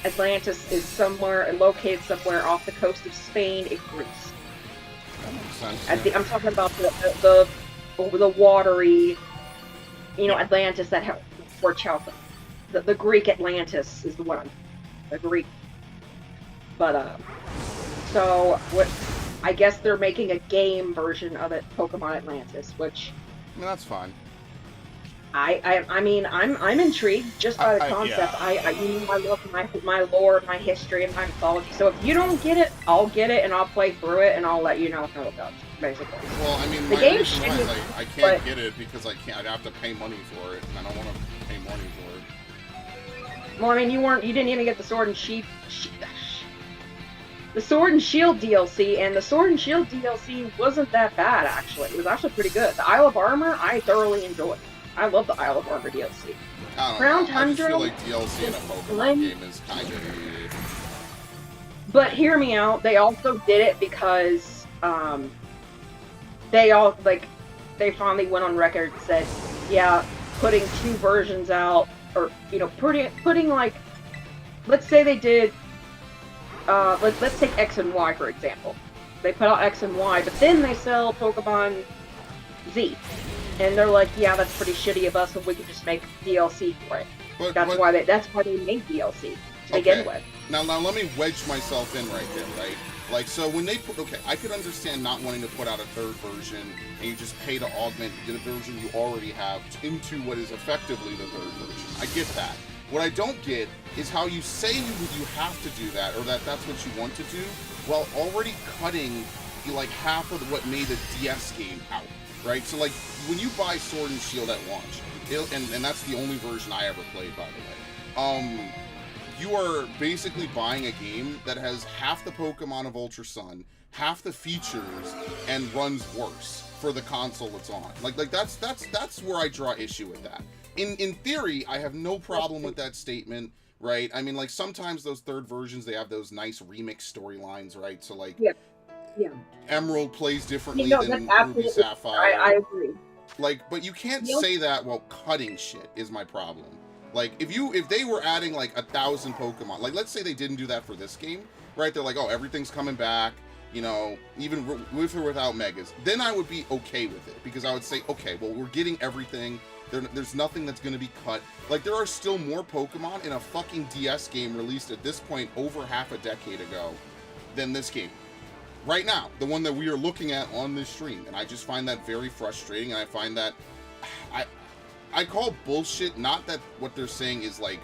Atlantis is somewhere, located somewhere off the coast of Spain and Greece. That makes sense. Yeah. I'm talking about the watery, Atlantis that for Chalfa. The Greek Atlantis is the one. The Greek. But so what? I guess they're making a game version of it, Pokemon Atlantis, which. I mean, that's fine. I mean, I'm intrigued just by the concept. Yeah. I love my lore, my history, and my mythology. So if you don't get it, I'll get it and I'll play through it and I'll let you know how it goes. Basically. Well, I mean, the my reason why is I can't get it because I can't. I'd have to pay money for it, and I don't want to pay money for it. Well, I mean, you didn't even get the Sword and Shield. The Sword and Shield DLC, and the Sword and Shield DLC wasn't that bad actually. It was actually pretty good. The Isle of Armor, I thoroughly enjoyed. I love the Isle of Armor DLC. Crown Tundra. I just feel like DLC in a Pokemon game is kind of. But hear me out. They also did it because they finally went on record and said, yeah, putting two versions out, or putting like, let's say they did. Let's take X and Y for example. They put out X and Y, but then they sell Pokemon Z. And they're like, yeah, that's pretty shitty of us if we could just make DLC for it. That's why they made DLC to begin with. Now let me wedge myself in right there, right? Like, so when they put, I could understand not wanting to put out a third version and you just pay to augment the version you already have into what is effectively the third version. I get that. What I don't get is how you say you have to do that, or that's what you want to do, while already cutting like half of what made a DS game out. Right, so like when you buy Sword and Shield at launch, and that's the only version I ever played, by the way. You are basically buying a game that has half the Pokemon of Ultra Sun, half the features, and runs worse for the console it's on. Like that's where I draw issue with that. In theory, I have no problem with that statement, right? I mean, like sometimes those third versions they have those nice remix storylines, right? So like. Yeah. Yeah. Emerald plays differently than Ruby Sapphire. I agree. Like, but you can't say that while cutting shit is my problem. Like, if they were adding like 1,000 Pokemon, like let's say they didn't do that for this game, right? They're like, oh, everything's coming back, even with or without Megas. Then I would be okay with it because I would say, okay, well, we're getting everything. There's nothing that's going to be cut. Like, there are still more Pokemon in a fucking DS game released at this point over half a decade ago than this game. Right now, the one that we are looking at on this stream, and I just find that very frustrating, and I find that I call bullshit, not that what they're saying is like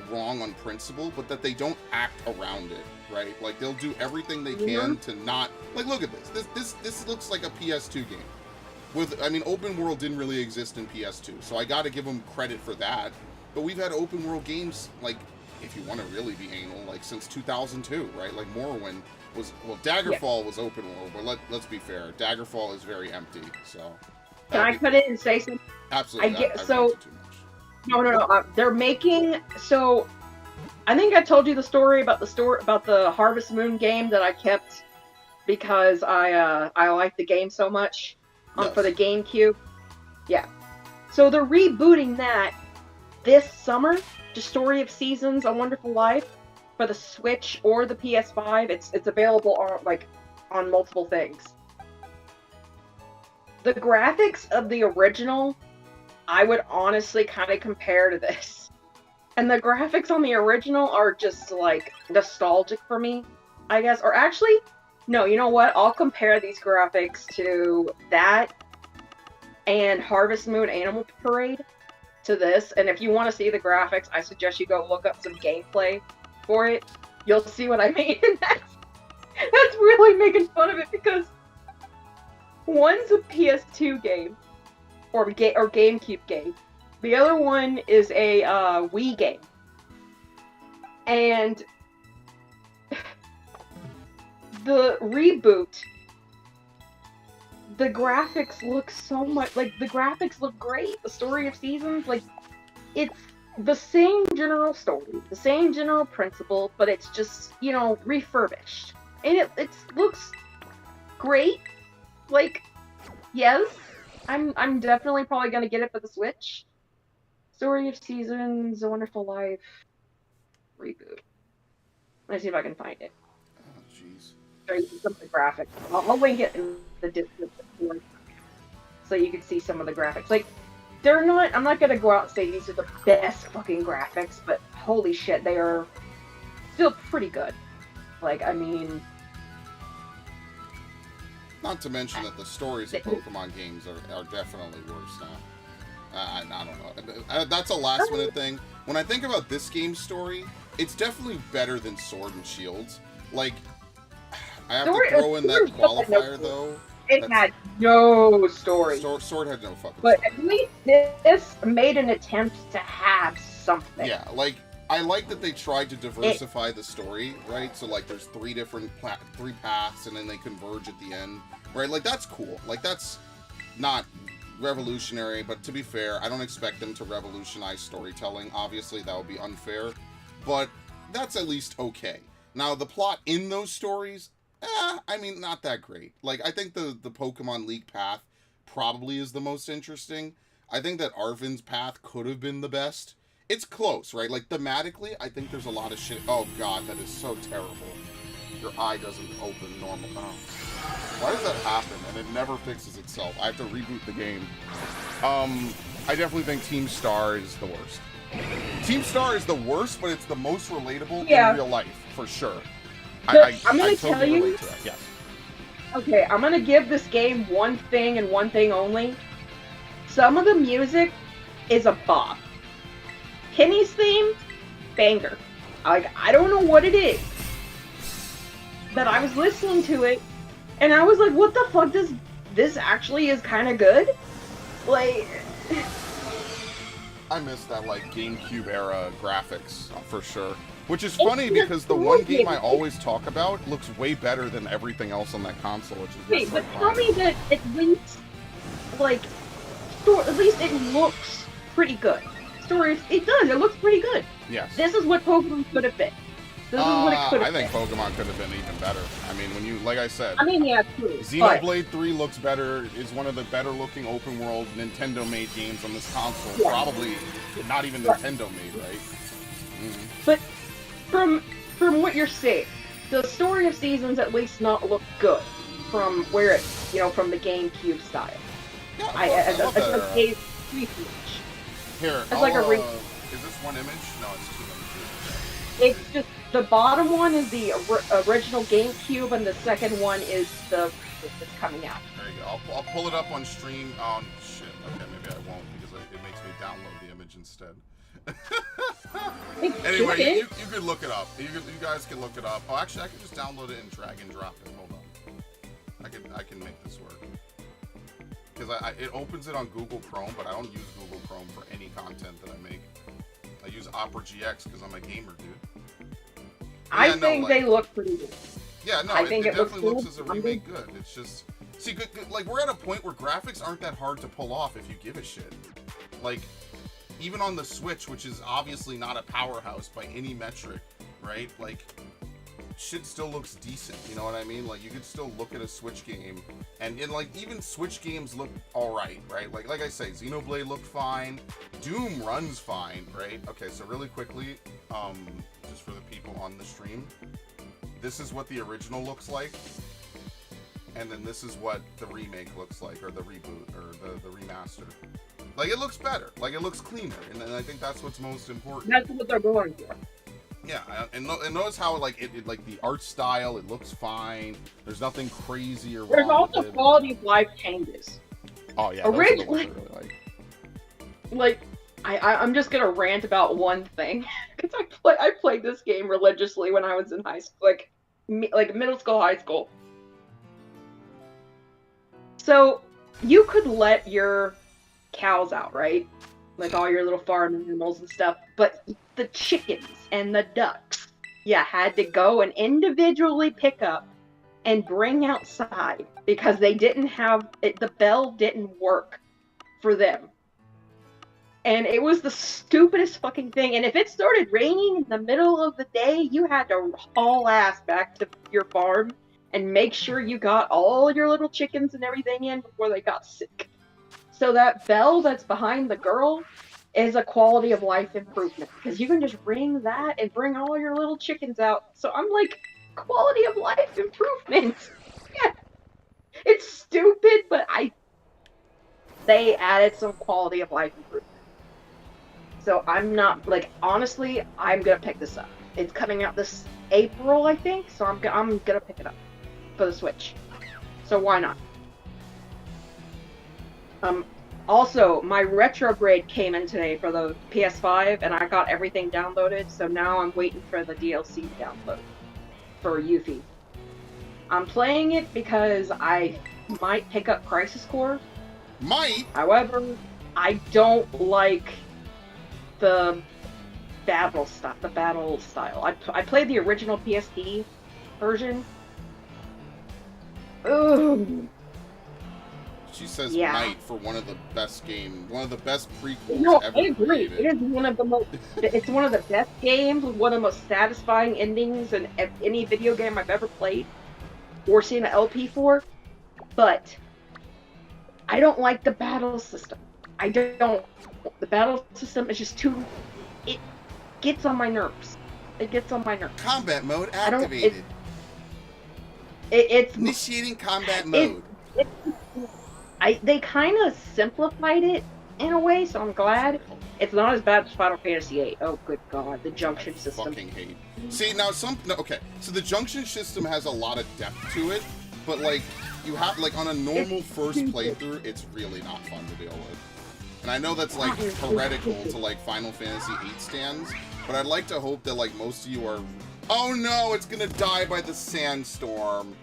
wrong on principle, but that they don't act around it, right? Like they'll do everything they can to not, like, look at this looks like a PS2 game. Open world didn't really exist in PS2, so I gotta give them credit for that, but we've had open world games like if you want to really be anal, like since 2002, right? Like Morrowind was, well, Daggerfall was open world, but let's be fair, Daggerfall is very empty. So can I cut in and say something? Absolutely. I get I so. too much. No. They're making so. I think I told you the story about the Harvest Moon game that I kept because I like the game so much for the GameCube. Yeah. So they're rebooting that this summer. The Story of Seasons: A Wonderful Life for the Switch or the PS5. It's available on multiple things. The graphics of the original, I would honestly kind of compare to this. And the graphics on the original are just, like, nostalgic for me, I guess. Or actually, no, you know what? I'll compare these graphics to that and Harvest Moon Animal Parade to this. And if you want to see the graphics, I suggest you go look up some gameplay for it. You'll see what I mean. That's really making fun of it because one's a PS2 game or GameCube game. The other one is a Wii game. And the reboot, the graphics look so much like the graphics look great. The Story of Seasons, like, it's the same general story, the same general principle, but it's just, refurbished. And it looks great. Like, yes, I'm definitely probably gonna get it for the Switch. Story of Seasons, A Wonderful Life reboot. Let me see if I can find it. Oh, jeez. Show you some of the graphics. I'll link it in the description so you can see some of the graphics. Like, they're not. I'm not gonna go out and say these are the best fucking graphics, but holy shit, they are still pretty good. Like, I mean. Not to mention that the stories of Pokemon games are definitely worse now. I don't know. That's a last minute thing. When I think about this game's story, it's definitely better than Sword and Shields. Like, I have to throw in that qualifier though. It had no story. Sword had no fucking story. But at least this made an attempt to have something. Yeah, like, I like that they tried to diversify the story, right? So, like, there's three paths, and then they converge at the end, right? Like, that's cool. Like, that's not revolutionary, but to be fair, I don't expect them to revolutionize storytelling. Obviously, that would be unfair, but that's at least okay. Now, the plot in those stories, I mean, not that great. Like, I think the Pokemon League path probably is the most interesting. I think that Arven's path could have been the best. It's close, right? Like, thematically, I think there's a lot of shit. Oh, God, that is so terrible. Your eye doesn't open normal. Oh. Why does that happen? And it never fixes itself. I have to reboot the game. I definitely think Team Star is the worst. Team Star is the worst, but it's the most relatable in real life, for sure. I'm going to totally tell you. Relate to that. Yes. Okay, I'm going to give this game one thing and one thing only. Some of the music is a bop. Kenny's theme, banger. Like, I don't know what it is, but I was listening to it, and I was like, what the fuck, this actually is kind of good? Like... I miss that, like, GameCube era graphics, for sure. Which is funny, because the one game I always talk about looks way better than everything else on that console, which is wait, but tell me that at least, like, at least it looks pretty good. Stories, it does. It looks pretty good. Yes. This is what Pokemon could have been. This is what it could have been. I think Pokemon could have been even better. I mean, when you, like I said, I mean, yeah, true. Xenoblade 3 looks better. Is one of the better looking open world Nintendo-made games on this console. Yeah. Probably not even Nintendo-made, right? Mm-hmm. But from what you're saying, the Story of Seasons at least not look good from where it, from the GameCube style. Yeah, I love that. Here, it's like is this one image? No, it's two images. It's just, the bottom one is the original GameCube, and the second one is the that's coming out. There you go. I'll pull it up on stream. Oh, shit. Okay, maybe I won't, because it makes me download the image instead. Anyway, you could look it up. You guys can look it up. Oh, actually, I can just download it and drag and drop it. Hold on. I can make this work. Because it opens it on Google Chrome, but I don't use Google Chrome for any content that I make. I use Opera GX because I'm a gamer, dude. I Yeah, no, think like- they look pretty good. Yeah, no, I think it it looks definitely looks good. as a remake good. It's just see, good, like we're at a point where graphics aren't that hard to pull off if you give a shit. Like even on the Switch, which is obviously not a powerhouse by any metric, right? Like shit still looks decent. You know what I mean? Like you could still look at a Switch game, and like even Switch games look all right, right? Like I say, Xenoblade looked fine, Doom runs fine, right? Okay, so really quickly, just for the people on the stream. This is what the original looks like, and then this is what the remake looks like, or the reboot, or the remaster. Like, it looks better. Like, it looks cleaner, and I think that's what's most important. That's what they're going for. Yeah, and notice how, like, like, the art style, it looks fine. There's nothing crazy or wrong There's also with it. quality of life changes. Oh, yeah, those are the ones I Originally- really like. Like, I'm just gonna rant about one thing because I played this game religiously when I was in high school, like middle school, high school. So you could let your cows out, right? Like all your little farm animals and stuff, but the chickens and the ducks, you had to go and individually pick up and bring outside because they didn't have it, the bell didn't work for them. And it was the stupidest fucking thing. And if it started raining in the middle of the day, you had to haul ass back to your farm and make sure you got all your little chickens and everything in before they got sick. So that bell that's behind the girl is a quality of life improvement because you can just ring that and bring all your little chickens out. So I'm like, quality of life improvement. Yeah. It's stupid, but they added some quality of life improvement. So I'm not, like, honestly, I'm gonna pick this up. It's coming out this April, I think, so I'm gonna pick it up for the Switch. So why not? Also, my retrograde came in today for the PS5, and I got everything downloaded, so now I'm waiting for the DLC to download for Yuffie. I'm playing it because I might pick up Crisis Core. Might? However, I don't like the battle style. I played the original PSP version. Ooh. She says Yeah. might for one of the best prequels No, ever I agree. created. It is one of the most. It's one of the best games with one of the most satisfying endings in any video game I've ever played or seen an LP for. But I don't like the battle system. I don't. The battle system is just too. It gets on my nerves. It gets on my nerves. Combat mode I don't- activated. It's Initiating combat mode. they kind of simplified it in a way, so I'm glad. It's not as bad as Final Fantasy VIII. Oh, good God, the junction I system. fucking hate. See, now okay, so the junction system has a lot of depth to it, but like, you have, like, on a normal first playthrough, it's really not fun to deal with. And I know that's, like, heretical to, like, Final Fantasy VIII stands, but I'd like to hope that, like, most of you are... Oh no, it's gonna die by the sandstorm.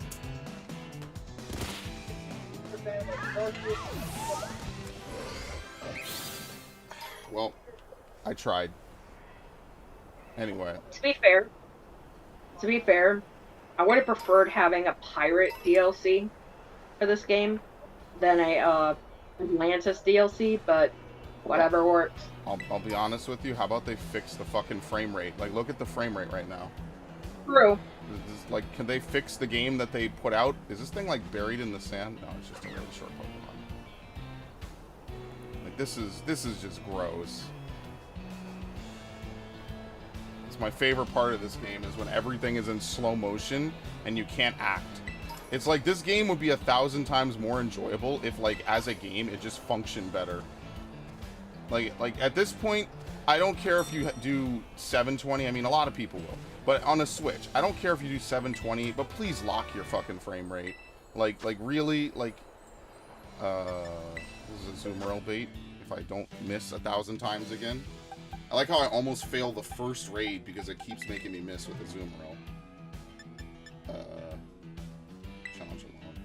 Well, I tried. Anyway. To be fair, I would have preferred having a pirate DLC for this game than a Atlantis DLC, but whatever works. I'll be honest with you, how about they fix the fucking frame rate? Like, look at the frame rate right now. True. Like, can they fix the game that they put out? Is this thing, like, buried in the sand? No, it's just a really short Pokemon. Like, this is just gross. It's my favorite part of this game is when everything is in slow motion and you can't act. It's like, this game would be 1,000 times more enjoyable if, like, as a game, it just functioned better. Like at this point, I don't care if you do 720. I mean, a lot of people will. But on a Switch, I don't care if you do 720, but please lock your fucking frame rate. Like really, like, this is a zoom rail bait. If I don't miss 1,000 times again. I like how I almost failed the first raid because it keeps making me miss with the zoom rail. Challenge alone.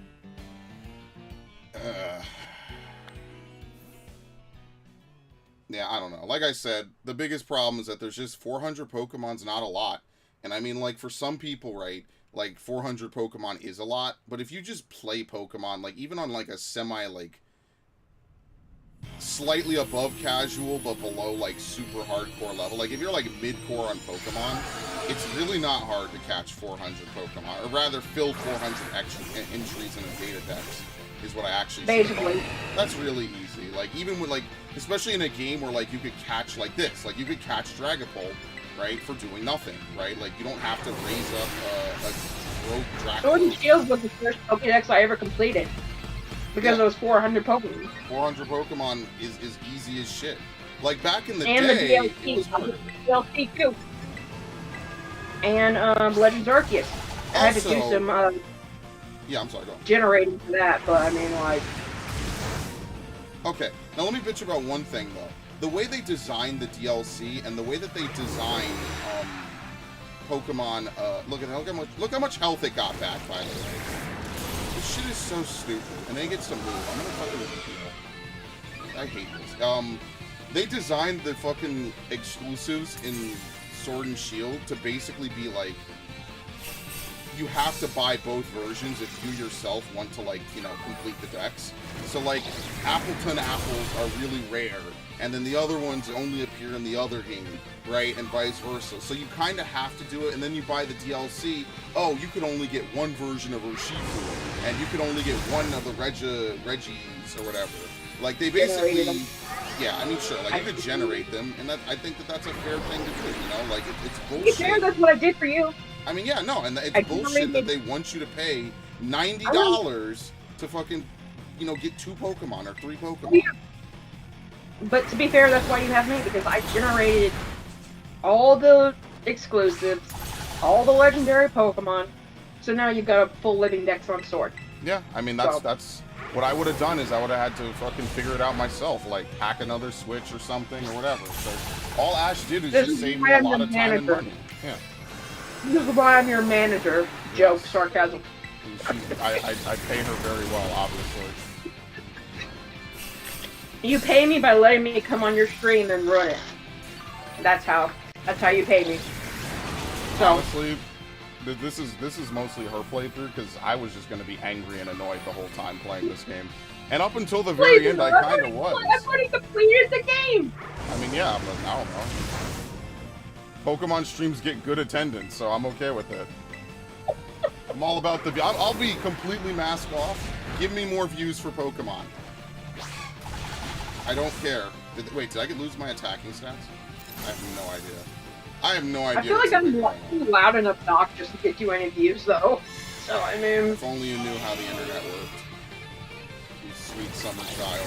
Yeah, I don't know. Like I said, the biggest problem is that there's just 400 Pokemon's not a lot. And I mean, like, for some people, right, like, 400 Pokemon is a lot. But if you just play Pokemon, like, even on, like, a semi, like, slightly above casual, but below, like, super hardcore level, like, if you're, like, mid-core on Pokemon, it's really not hard to catch 400 Pokemon. Or rather, fill 400 extra entries in a data dex, is what I actually say. Basically. That's really easy. Like, even with, like, especially in a game where, like, you could catch, like, this. Like, you could catch Dragapult, right, for doing nothing, right? Like, you don't have to raise up a rogue Dracula. Sword and Shield was the first Pokédex I ever completed. Because Yeah. it was 400 Pokemon. 400 Pokemon is easy as shit. Like, back in the And day, the it DLC. was hard. DLC too. And Legends Arceus. I had to do Also- some Yeah, I'm sorry, go on. generating for that, but I mean, like, Okay, now let me bitch about one thing, though. The way they designed the DLC and the way that they designed Pokemon, look how much health it got back, by the way. This shit is so stupid. And they get some move. I'm gonna fucking I hate this. They designed the fucking exclusives in Sword and Shield to basically be like, you have to buy both versions if you yourself want to, like, you know, complete the decks. So, like, Appleton apples are really rare, and then the other ones only appear in the other game, right? And vice versa. So you kind of have to do it, and then you buy the DLC. Oh, you could only get one version of Urshifu, and you could only get one of the Reggies or whatever. Like, they basically... Yeah, I mean, sure, like, you could generate them, and that, I think that that's a fair thing to do, you know? Like, it's bullshit. fair, that's what I did for you. I mean, yeah, no, and I it's bullshit that they want you to pay $90 to fucking, you know, get 2 Pokemon or 3 Pokemon. Yeah. But to be fair, that's why you have me, because I generated all the exclusives, all the legendary Pokemon, so now you've got a full living dex on Sword. Yeah, I mean, that's what I would have done is I would have had to fucking figure it out myself, like hack another Switch or something or whatever. So all Ash did is This just is save why me a I'm lot the of time and manager. money. Yeah. This is why I'm your manager. Joke, sarcasm. I pay her very well, obviously. You pay me by letting me come on your stream and run it. That's how you pay me. So, Honestly, this is mostly her playthrough because I was just going to be angry and annoyed the whole time playing this game. And up until the very end, I kind of was. I've already completed the game! I mean, yeah, but I don't know. Pokemon streams get good attendance, so I'm okay with it. I'm all about the... I'll be completely mask off. Give me more views for Pokemon. I don't care. Wait, did I lose my attacking stats? I have no idea. I have no idea. I feel like I'm loud and obnoxious to get you any views, though. So, I mean... If only you knew how the internet worked. You sweet summer child.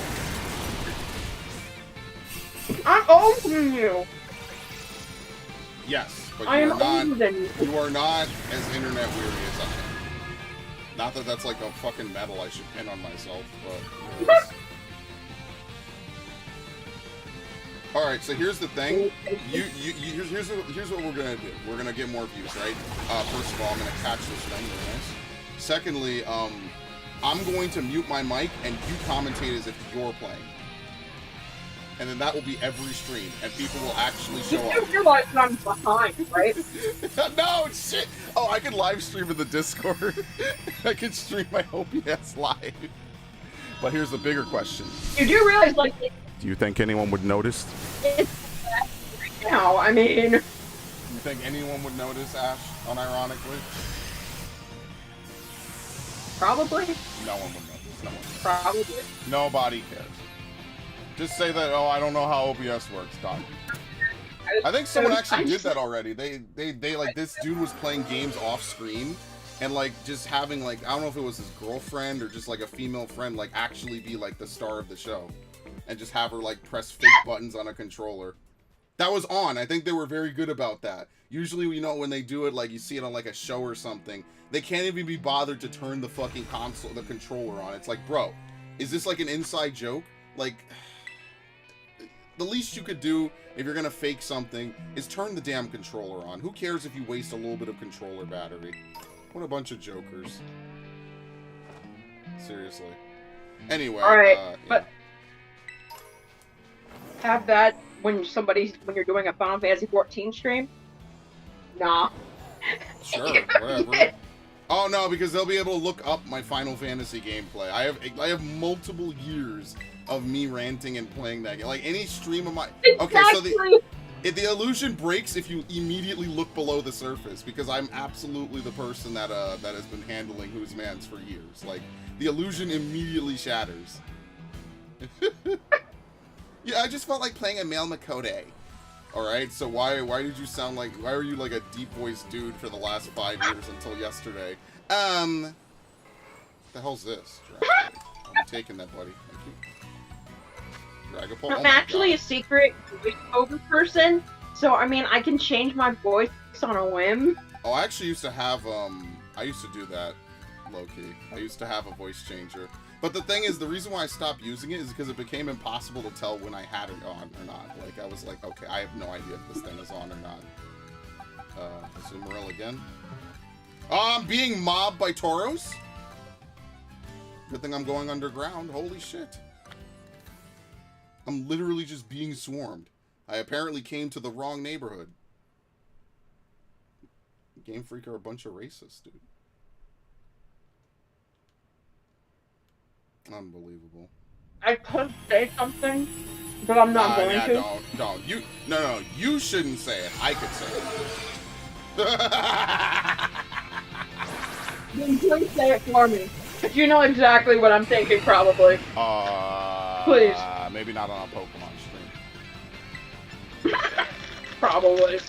I'm older than you! Yes, but I you am are not... older than you. You are not as internet weary as I am. Not that that's like a fucking medal I should pin on myself, but... Yes. Alright, so here's the thing. Here's what we're gonna do. We're gonna get more views, right? First of all, I'm gonna catch this thing, very nice. Secondly, I'm going to mute my mic and you commentate as if you're playing. And then that will be every stream, and people will actually show up. You realize that I'm behind, right? No, shit! Oh, I can live stream in the Discord. I can stream my OBS live. But here's the bigger question. You do realize, like, Do you think anyone would notice? it's right now, I mean... You think anyone would notice, Ash, unironically? Probably. No one would notice. No one. Probably. Nobody cares. Just say that, oh, I don't know how OBS works, done. I think someone actually did that already. They like, this dude was playing games off screen and like just having like, I don't know if it was his girlfriend or just like a female friend like actually be like the star of the show and just have her like press fake buttons on a controller. That was on. I think they were very good about that. Usually, you know, when they do it, like you see it on like a show or something, they can't even be bothered to turn the fucking console, the controller on. It's like, bro, is this like an inside joke? Like, the least you could do if you're gonna fake something is turn the damn controller on. Who cares if you waste a little bit of controller battery? What a bunch of jokers. Seriously. Anyway, Alright, yeah. but... have that when you're doing a Final Fantasy 14 stream? Nah. Sure, whatever. Oh no, because they'll be able to look up my Final Fantasy gameplay. I have multiple years of me ranting and playing that game. Like any stream of my okay, so the illusion breaks if you immediately look below the surface, because I'm absolutely the person that has been handling Who's Mans for years. Like the illusion immediately shatters. Yeah, I just felt like playing a male Makode. Alright, so why did you sound like, why were you like a deep voiced dude for the last 5 years until yesterday? The hell's this? I'm taking that, buddy. Thank you. Dragapult. I'm actually a secret voiceover person, so I mean I can change my voice on a whim. Oh, I actually used to have, I used to do that, low-key. I used to have a voice changer. But the thing is, the reason why I stopped using it is because it became impossible to tell when I had it on or not. Like, I was like, okay, I have no idea if this thing is on or not. Azumarill again. Oh, I'm being mobbed by Tauros? Good thing I'm going underground. Holy shit. I'm literally just being swarmed. I apparently came to the wrong neighborhood. Game Freak are a bunch of racists, dude. Unbelievable. I could say something, but I'm not going to. Don't. No, you shouldn't say it. I could say it. Then please say it for me. You know exactly what I'm thinking, probably. Please. Maybe not on a Pokemon stream. Probably.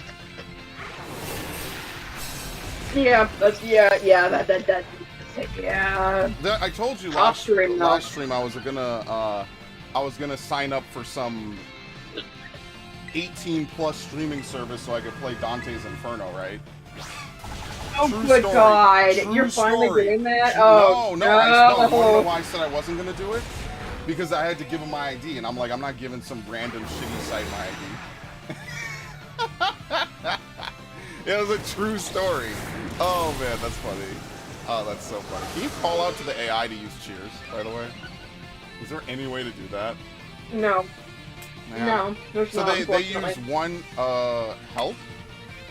Yeah, that. Yeah. I told you last stream I was gonna sign up for some 18+ streaming service so I could play Dante's Inferno, right? Oh, True good story. God! True You're finally story. doing that? No. No. I wanna know why I said I wasn't gonna do it? Because I had to give him my ID, and I'm like, I'm not giving some random shitty site my ID. It was a true story. Oh man, that's funny. Oh, that's so funny. Can you call out to the AI to use cheers, by the way? Is there any way to do that? No. Man. No, there's so not. they use one, help?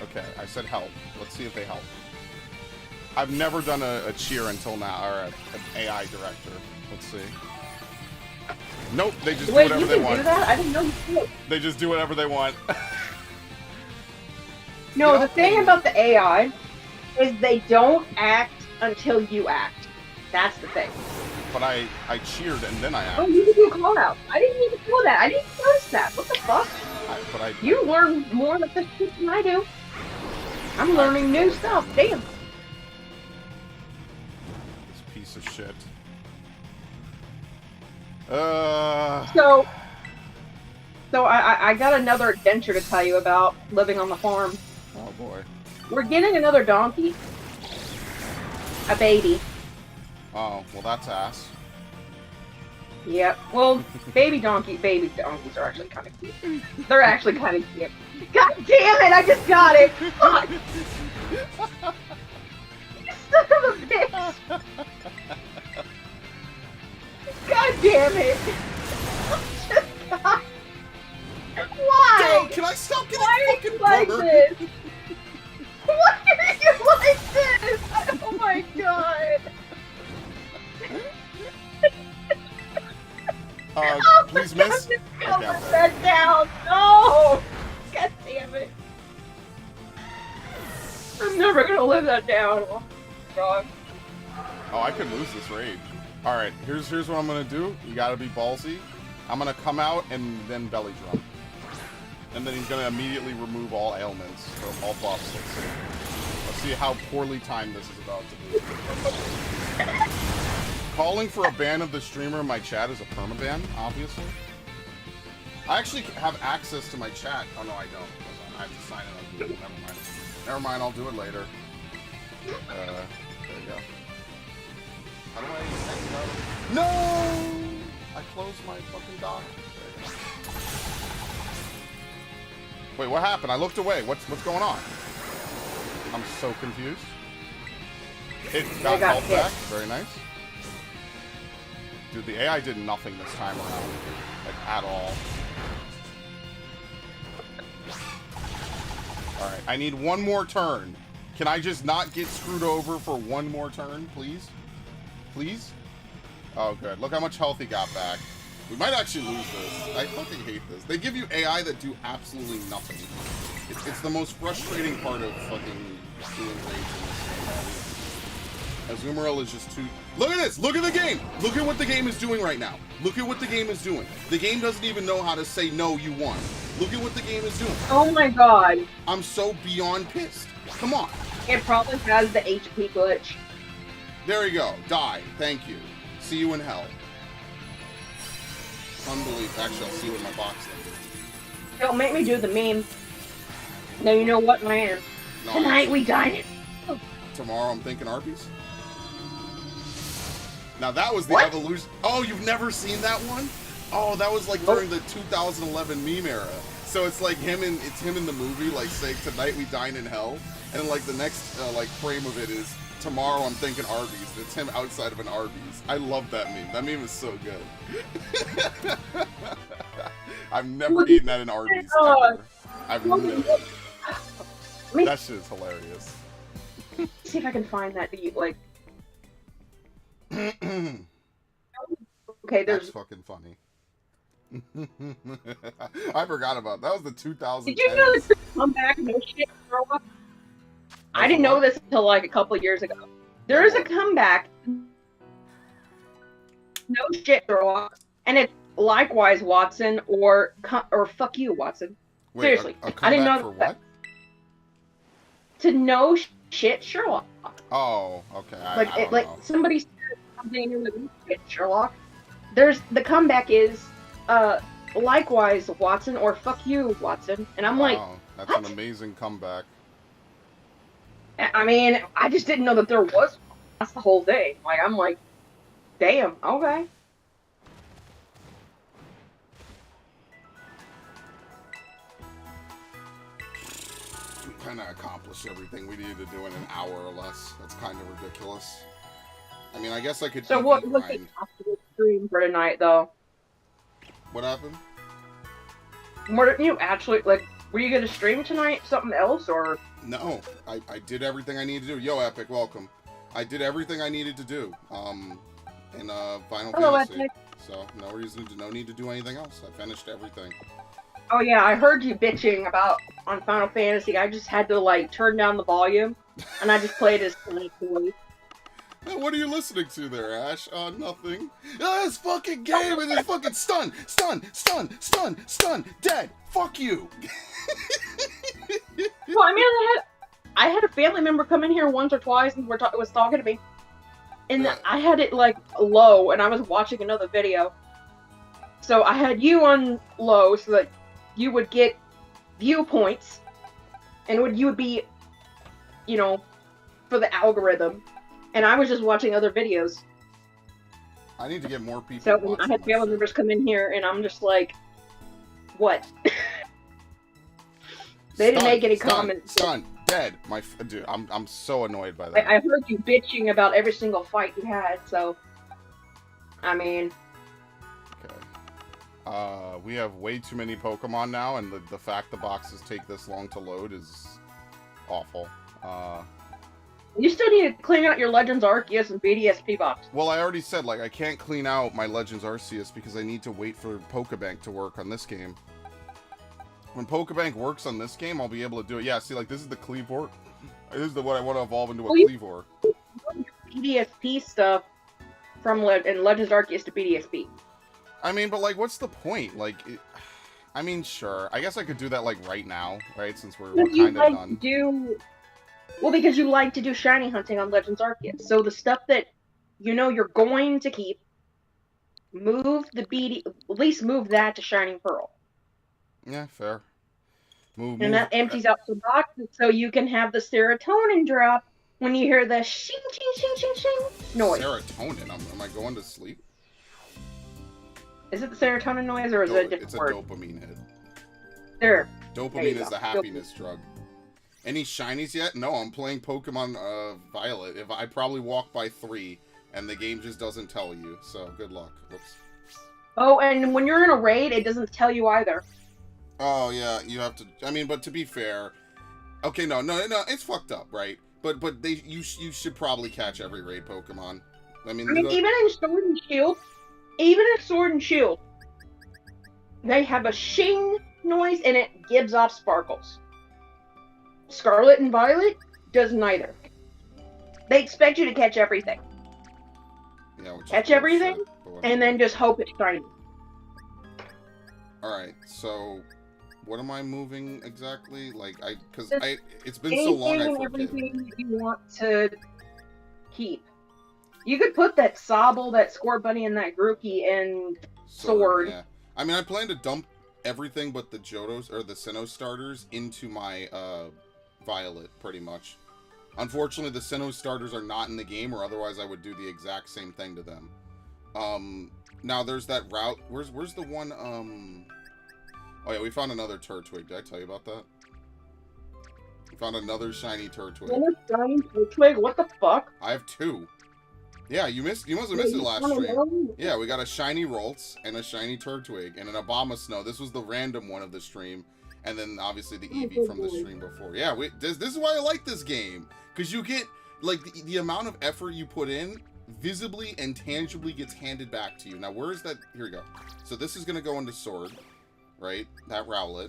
Okay, I said help. Let's see if they help. I've never done a cheer until now, or an AI director. Let's see. Nope, they just do whatever they want. Do that? I didn't know you could. They just do whatever they want. No, the thing about the AI is they don't act until you act. That's the thing. But I cheered and then I acted. Oh, you can do a call out. I didn't even know that. I didn't notice that. What the fuck? You learn more of this shit than I do. I'm learning new stuff. Damn. This piece of shit. So I got another adventure to tell you about living on the farm. Oh boy. We're getting another donkey. A baby. Oh, well that's ass. Yep. Well, baby donkeys are actually kind of cute. They're actually kind of cute. God damn it! I just got it. Fuck. You son of a bitch. God damn it. Why? Dude, can I stop getting fucking like burned? this? Why are you like this? Oh my god. Please miss. Put that down. No. God damn it. I'm never gonna live that down. Oh god. Oh, I could lose this raid. All right, here's what I'm gonna do. You gotta be ballsy. I'm gonna come out and then belly drum. And then he's gonna immediately remove all ailments, or all buffs, let's see. Let's see how poorly timed this is about to be. Calling for a ban of the streamer in my chat is a permaban, obviously. I actually have access to my chat. Oh no, I don't. I have to sign in. Never mind. Never mind, I'll do it later. There you go. How do I exit out? No! I closed my fucking dock. Wait, what happened? I looked away. What's going on? I'm so confused. It got health back. Very nice. Dude, the AI did nothing this time around. Like, at all. Alright, I need one more turn. Can I just not get screwed over for one more turn, please? Please? Oh, good. Look how much health he got back. We might actually lose this. I fucking hate this. They give you AI that do absolutely nothing. It's the most frustrating part of fucking doing raids in this game. Azumarill is just too... Look at this! Look at the game! Look at what the game is doing right now. Look at what the game is doing. The game doesn't even know how to say, no, you won. Look at what the game is doing. Oh my god. I'm so beyond pissed. Come on. It probably has the HP glitch. There you go. Die. Thank you. See you in hell. Unbelievable. Actually, I'll see you in my box then. Don't make me do the meme. Now you know what I am. No, Tonight we dine it. tomorrow I'm thinking Arby's. Now that was the What? evolution. Oh, you've never seen that one? Oh, that was like during the 2011 meme era. So it's like him in the movie, like saying tonight we dine in hell, and like the next like frame of it is tomorrow I'm thinking Arby's. And it's him outside of an Arby's. I love that meme. That meme is so good. I've never eaten at an Arby's ever. I've never. That shit is hilarious. See if I can find that. Like, okay, That's there's. fucking funny. I forgot about that. Was the 2010s. Did you know this could come back? No shit, throw up. I didn't know this until like a couple years ago. There is a comeback. No shit, throw up, and it's likewise Watson or fuck you, Watson. Wait, Seriously, a I didn't know comeback for that. what? To no shit, Sherlock. Oh, okay. Like I don't like know. somebody said something in the shit, Sherlock. There's the comeback is likewise Watson or fuck you, Watson, and I'm like, Wow, that's what? an amazing comeback. I mean, I just didn't know that there was. That's the whole thing. Like, I'm like, damn, okay. We kind of accomplished everything we needed to do in an hour or less. That's kind of ridiculous. I mean, I guess I could. So eat what's and the grind. possible stream for tonight, though? What happened? Were you actually like? Were you gonna stream tonight? Something else or? No, I did everything I needed to do. Yo, Epic, welcome. I did everything I needed to do. In Final Hello, Fantasy. Epic. So no need to do anything else. I finished everything. Oh yeah, I heard you bitching about on Final Fantasy. I just had to like turn down the volume, and I just played as Toy. What are you listening to there, Ash? Nothing. This fucking game and this fucking stun, dead. Fuck you. Well, I mean, I had a family member come in here once or twice and was talking to me, and Yeah. I had it like low, and I was watching another video. So I had you on low so that you would get viewpoints, and you would be, you know, for the algorithm. And I was just watching other videos. I need to get more people. So watching I had my family shit. members come in here, and I'm just like, what? They didn't make any comments. Stun, dead. Dude, I'm so annoyed by that. I heard you bitching about every single fight you had, so I mean, Okay. We have way too many Pokemon now, and the fact the boxes take this long to load is awful. you still need to clean out your Legends Arceus and BDSP box. Well, I already said, like, I can't clean out my Legends Arceus because I need to wait for Pokebank to work on this game. When Pokebank works on this game, I'll be able to do it. Yeah, see, like, this is the Cleavor. This is what I want to evolve into a Cleavor. BDSP stuff from Legends Arceus to BDSP. I mean, but, like, what's the point? Like, I mean, sure. I guess I could do that, like, right now, right? Since we're You kind of like done. to do well because you like to do shiny hunting on Legends Arceus. So the stuff that you know you're going to keep, move the at least move that to Shining Pearl. Yeah, fair. Move. And that empties out the boxes so you can have the serotonin drop when you hear the shing, shing, shing, shing, shing noise. Serotonin. Am I going to sleep? Is it the serotonin noise or is it a different It's a word? dopamine hit. There. Dopamine you is go. the happiness drug. Any shinies yet? No, I'm playing Pokemon Violet. If I probably walk by 3, and the game just doesn't tell you. So good luck. Whoops. Oh, and when you're in a raid, it doesn't tell you either. Oh yeah, you have to. I mean, but to be fair, Okay, no, it's fucked up, right? But you should probably catch every raid Pokemon. I mean, even in Sword and Shield, they have a shing noise and it gives off sparkles. Scarlet and Violet does neither. They expect you to catch everything. Yeah, catch everything, and then just hope it's shiny. Alright, so what am I moving exactly? Like, it's been so long I forget. Everything you want to keep. You could put that Sobble, that Scorbunny, and that Grookey in Sword. Yeah. I mean, I plan to dump everything but the Johtos, or the Sinnoh starters, into my, Violet, pretty much. Unfortunately, the Sinnoh starters are not in the game, or otherwise I would do the exact same thing to them. Now there's that route. Where's the one, Oh yeah, we found another Turtwig. Did I tell you about that? We found another shiny Turtwig. Another shiny Turtwig? What the fuck? I have 2. Yeah, you must have missed it last stream. Yeah, we got a shiny Ralts and a shiny Turtwig and an Abomasnow. This was the random one of the stream. And then, obviously, the Eevee from the stream before. Yeah, this is why I like this game. Because you get, like, the amount of effort you put in visibly and tangibly gets handed back to you. Now, where is that? Here we go. So this is going to go into Sword, right? That Rowlet.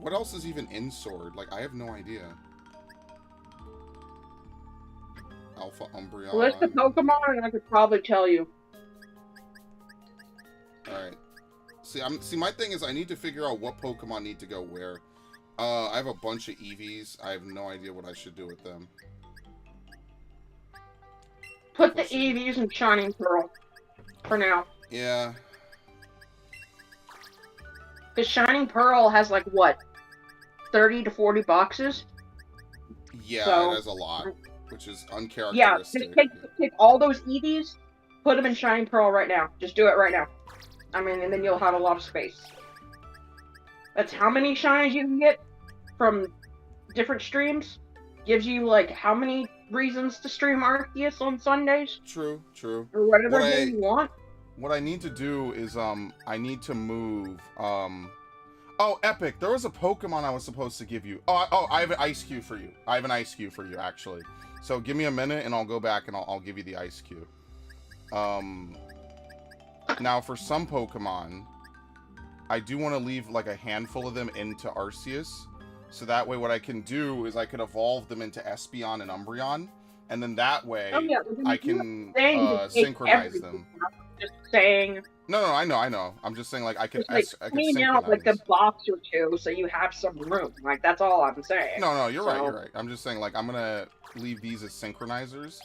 What else is even in Sword? Like, I have no idea. Alpha Umbreon. List of Pokemon, and I could probably tell you. Alright. See, my thing is I need to figure out what Pokemon need to go where. I have a bunch of Eevees. I have no idea what I should do with them. Put the Eevees in Shining Pearl. For now. Yeah. Because Shining Pearl has, like, what? 30 to 40 boxes? Yeah, so, it has a lot. Which is uncharacteristic. Yeah, just take all those Eevees, put them in Shining Pearl right now. Just do it right now. I mean, and then you'll have a lot of space. That's how many shinies you can get from different streams. Gives you, like, how many reasons to stream Arceus on Sundays. True. Or whatever you want. What I need to do is, I need to move, Oh, Epic, there was a Pokemon I was supposed to give you. Oh, I have an Ice Cube for you. Actually. So give me a minute, and I'll go back, and I'll give you the Ice Cube. Now, for some Pokemon, I do want to leave, like, a handful of them into Arceus. So that way, what I can do is I can evolve them into Espeon and Umbreon. And then that way, I can synchronize them. Just saying. No, I know. I'm just saying, like, I can clean out, like, a box or two so you have some room. Like, that's all I'm saying. No, you're right. I'm just saying, like, I'm gonna leave these as synchronizers.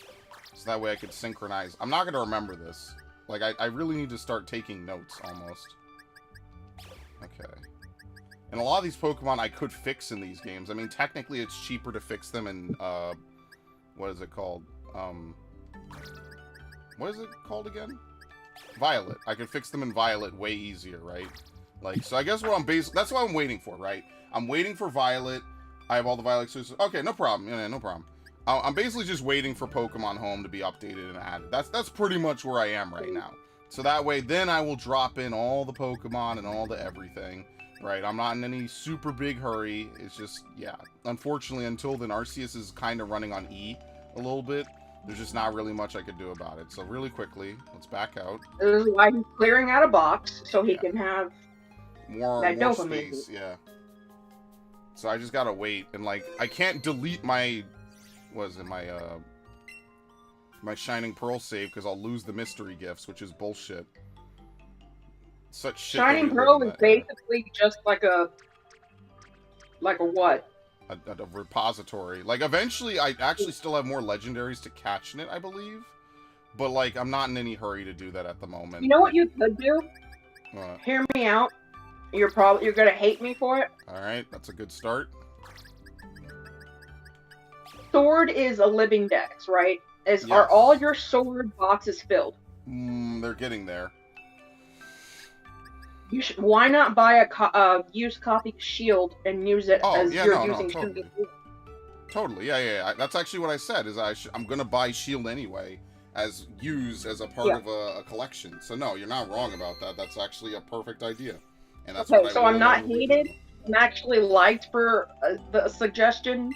So that way I could synchronize. I'm not gonna remember this. Like, I really need to start taking notes, almost. Okay. And a lot of these Pokemon I could fix in these games. I mean, technically it's cheaper to fix them in, what is it called? What is it called again? Violet. I could fix them in Violet way easier, right? Like, so I guess what that's what I'm waiting for, right? I'm waiting for Violet. I have all the Violet exclusives. Okay, no problem. Yeah, no problem. I'm basically just waiting for Pokemon Home to be updated and added. That's pretty much where I am right now. So that way, then I will drop in all the Pokemon and all the everything, right? I'm not in any super big hurry. It's just, yeah. Unfortunately, until then, Arceus is kind of running on E a little bit. There's just not really much I could do about it. So really quickly, let's back out. This is why he's clearing out a box, so he can have more space. Yeah. So I just gotta wait, and, like, I can't delete my, my Shining Pearl save because I'll lose the mystery gifts, which is bullshit. Such shit. Shining Pearl is basically just like a what? A repository. Like, eventually, I actually still have more legendaries to catch in it, I believe. But, like, I'm not in any hurry to do that at the moment. You know what you could do? What? Hear me out. You're gonna hate me for it. Alright, that's a good start. Sword is a living dex, right? Yes. Are all your Sword boxes filled? They're getting there. Why not buy a used copy Shield and use it as you're using Shield? Totally, yeah. That's actually what I said. Is I'm gonna buy Shield anyway, as a part of a collection. So no, you're not wrong about that. That's actually a perfect idea. And that's okay. So I'm not hated. I'm actually liked for the suggestion.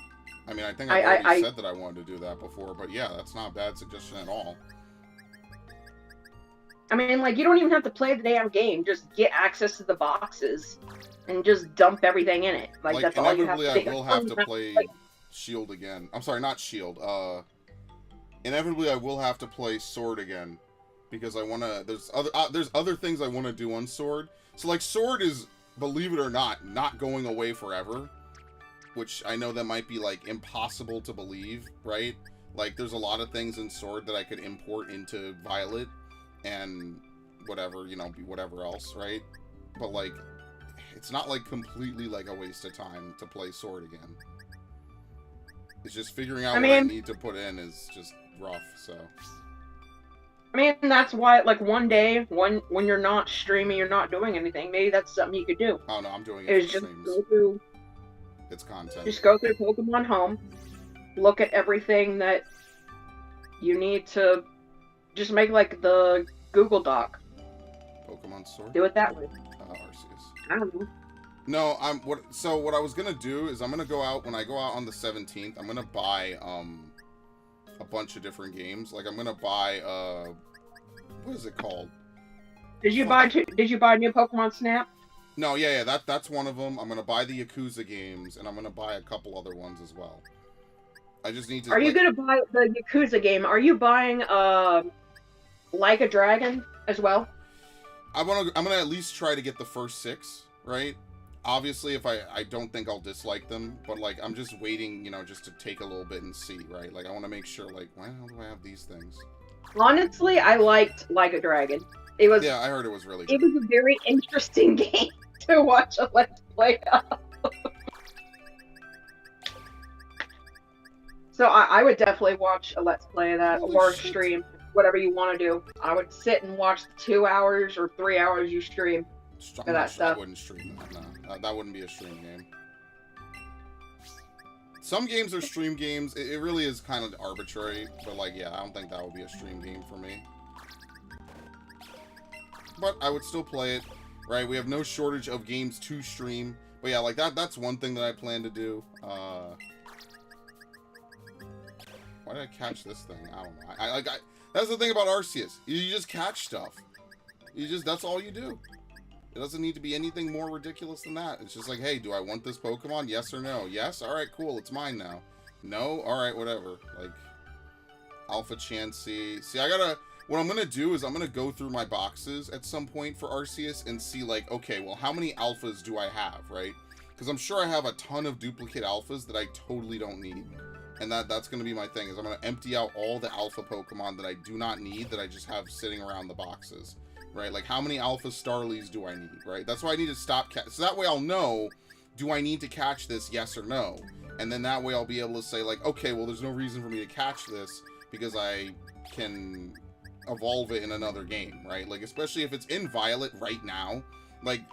I mean, I think I've already said that I wanted to do that before, but yeah, that's not a bad suggestion at all. I mean, like, you don't even have to play the damn game. Just get access to the boxes and just dump everything in it. Like that's all you have to do. Inevitably, I will have to play Shield again. I'm sorry, not Shield. Inevitably, I will have to play Sword again because I want to. There's other things I want to do on Sword. So like, Sword is, believe it or not going away forever. Which I know that might be like impossible to believe, right? Like, there's a lot of things in Sword that I could import into Violet and whatever, you know, whatever else, right? But like, it's not like completely like a waste of time to play Sword again. It's just figuring out what I need to put in is just rough, so. I mean, that's why, like, one day, when you're not streaming, you're not doing anything, maybe that's something you could do. Oh no, I'm doing it for streams. Go through... It's content. Just go through Pokemon Home, look at everything that you need to just make like the Google Doc. Pokemon Sword? Do it that way. Arceus. I don't know. No, what I was gonna do is I'm gonna go out when I go out on the 17th, I'm gonna buy a bunch of different games. Like I'm gonna buy what is it called? Did you buy new Pokemon Snap? No, yeah, that's one of them. I'm gonna buy the Yakuza games, and I'm gonna buy a couple other ones as well. I just need to. Are you gonna buy the Yakuza game? Are you buying Like a Dragon as well? I'm gonna at least try to get the first 6, right? Obviously, if I don't think I'll dislike them, but like I'm just waiting, you know, just to take a little bit and see, right? Like I want to make sure, like, why the hell do I have these things? Honestly, I liked Like a Dragon. It was. Yeah, I heard it was really good. It was a very interesting game to watch a Let's Play of. So I would definitely watch a Let's Play of that. Or stream, whatever you want to do. I would sit and watch the 2 hours or 3 hours you stream for that stuff. I wouldn't stream that, no. That wouldn't be a stream game. Some games are stream games. It really is kind of arbitrary, but like, yeah, I don't think that would be a stream game for me. But I would still play it, right? We have no shortage of games to stream. But yeah, like that's one thing that I plan to do. Why did I catch this thing? I don't know. That's the thing about Arceus. You just catch stuff. That's all you do. It doesn't need to be anything more ridiculous than that. It's just like, hey, do I want this Pokemon? Yes or no? Yes? Alright, cool. It's mine now. No? Alright, whatever. Like, Alpha Chansey. See, what I'm going to do is I'm going to go through my boxes at some point for Arceus and see, like, okay, well, how many alphas do I have, right? Because I'm sure I have a ton of duplicate alphas that I totally don't need. And that's going to be my thing, is I'm going to empty out all the alpha Pokemon that I do not need, that I just have sitting around the boxes, right? Like, how many alpha Starlies do I need, right? That's why I need to stop so that way I'll know, do I need to catch this, yes or no? And then that way I'll be able to say, like, okay, well, there's no reason for me to catch this, because I can evolve it in another game, right? Like, especially if it's in Violet right now, like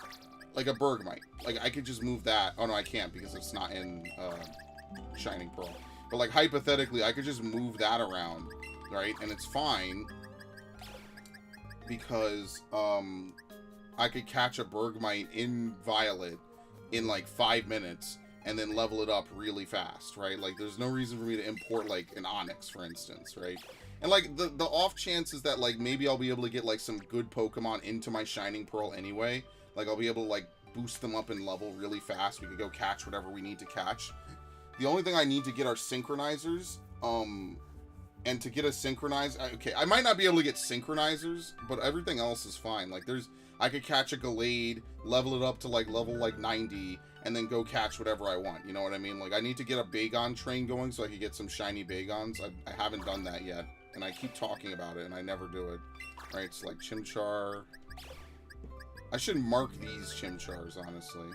a Bergmite. Like, I could just move that. Oh, no, I can't, because it's not in Shining Pearl. But, like, hypothetically, I could just move that around, right? And it's fine, because I could catch a Bergmite in Violet in, like, 5 minutes, and then level it up really fast, right? Like, there's no reason for me to import, like, an Onix, for instance, right? And, like, the off chances that, like, maybe I'll be able to get, like, some good Pokemon into my Shining Pearl anyway. Like, I'll be able to, like, boost them up in level really fast. We could go catch whatever we need to catch. The only thing I need to get are synchronizers. And to get a synchronizer... Okay, I might not be able to get synchronizers, but everything else is fine. Like, I could catch a Gallade, level it up to, like, level, like, 90, and then go catch whatever I want. You know what I mean? Like, I need to get a Bagon train going so I can get some shiny Bagons. I haven't done that yet. And I keep talking about it, and I never do it. Right, it's like Chimchar. I should mark these Chimchars, honestly.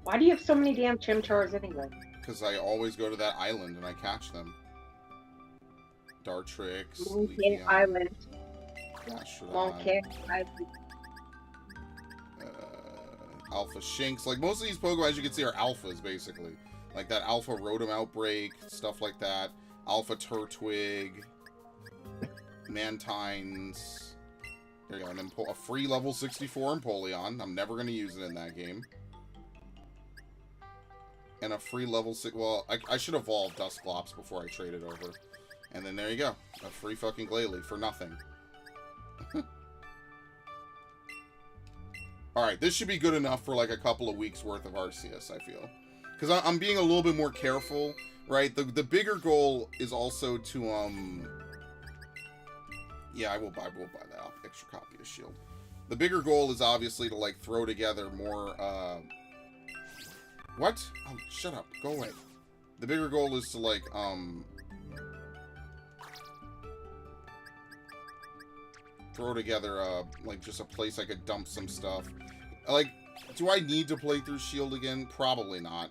Why do you have so many damn Chimchars anyway? Because I always go to that island and I catch them. Dartrix, Monkey Island. Gastrodon, Alpha Shinx. Like, most of these Pokemon, as you can see, are alphas, basically. Like that Alpha Rotom Outbreak, stuff like that. Alpha Turtwig, Mantines. There you go. And then a free level 64 Empoleon. I'm never going to use it in that game. And a free level 6... Well, I should evolve Dusclops before I trade it over. And then there you go. A free fucking Glalie for nothing. Alright, this should be good enough for like a couple of weeks worth of Arceus, I feel. Because I'm being a little bit more careful, right? The bigger goal is also to, yeah, I will buy that extra copy of Shield. The bigger goal is obviously to, like, throw together more, what? Oh, shut up. Go away. The bigger goal is to, like, throw together, like, just a place I could dump some stuff. Like, do I need to play through Shield again? Probably not.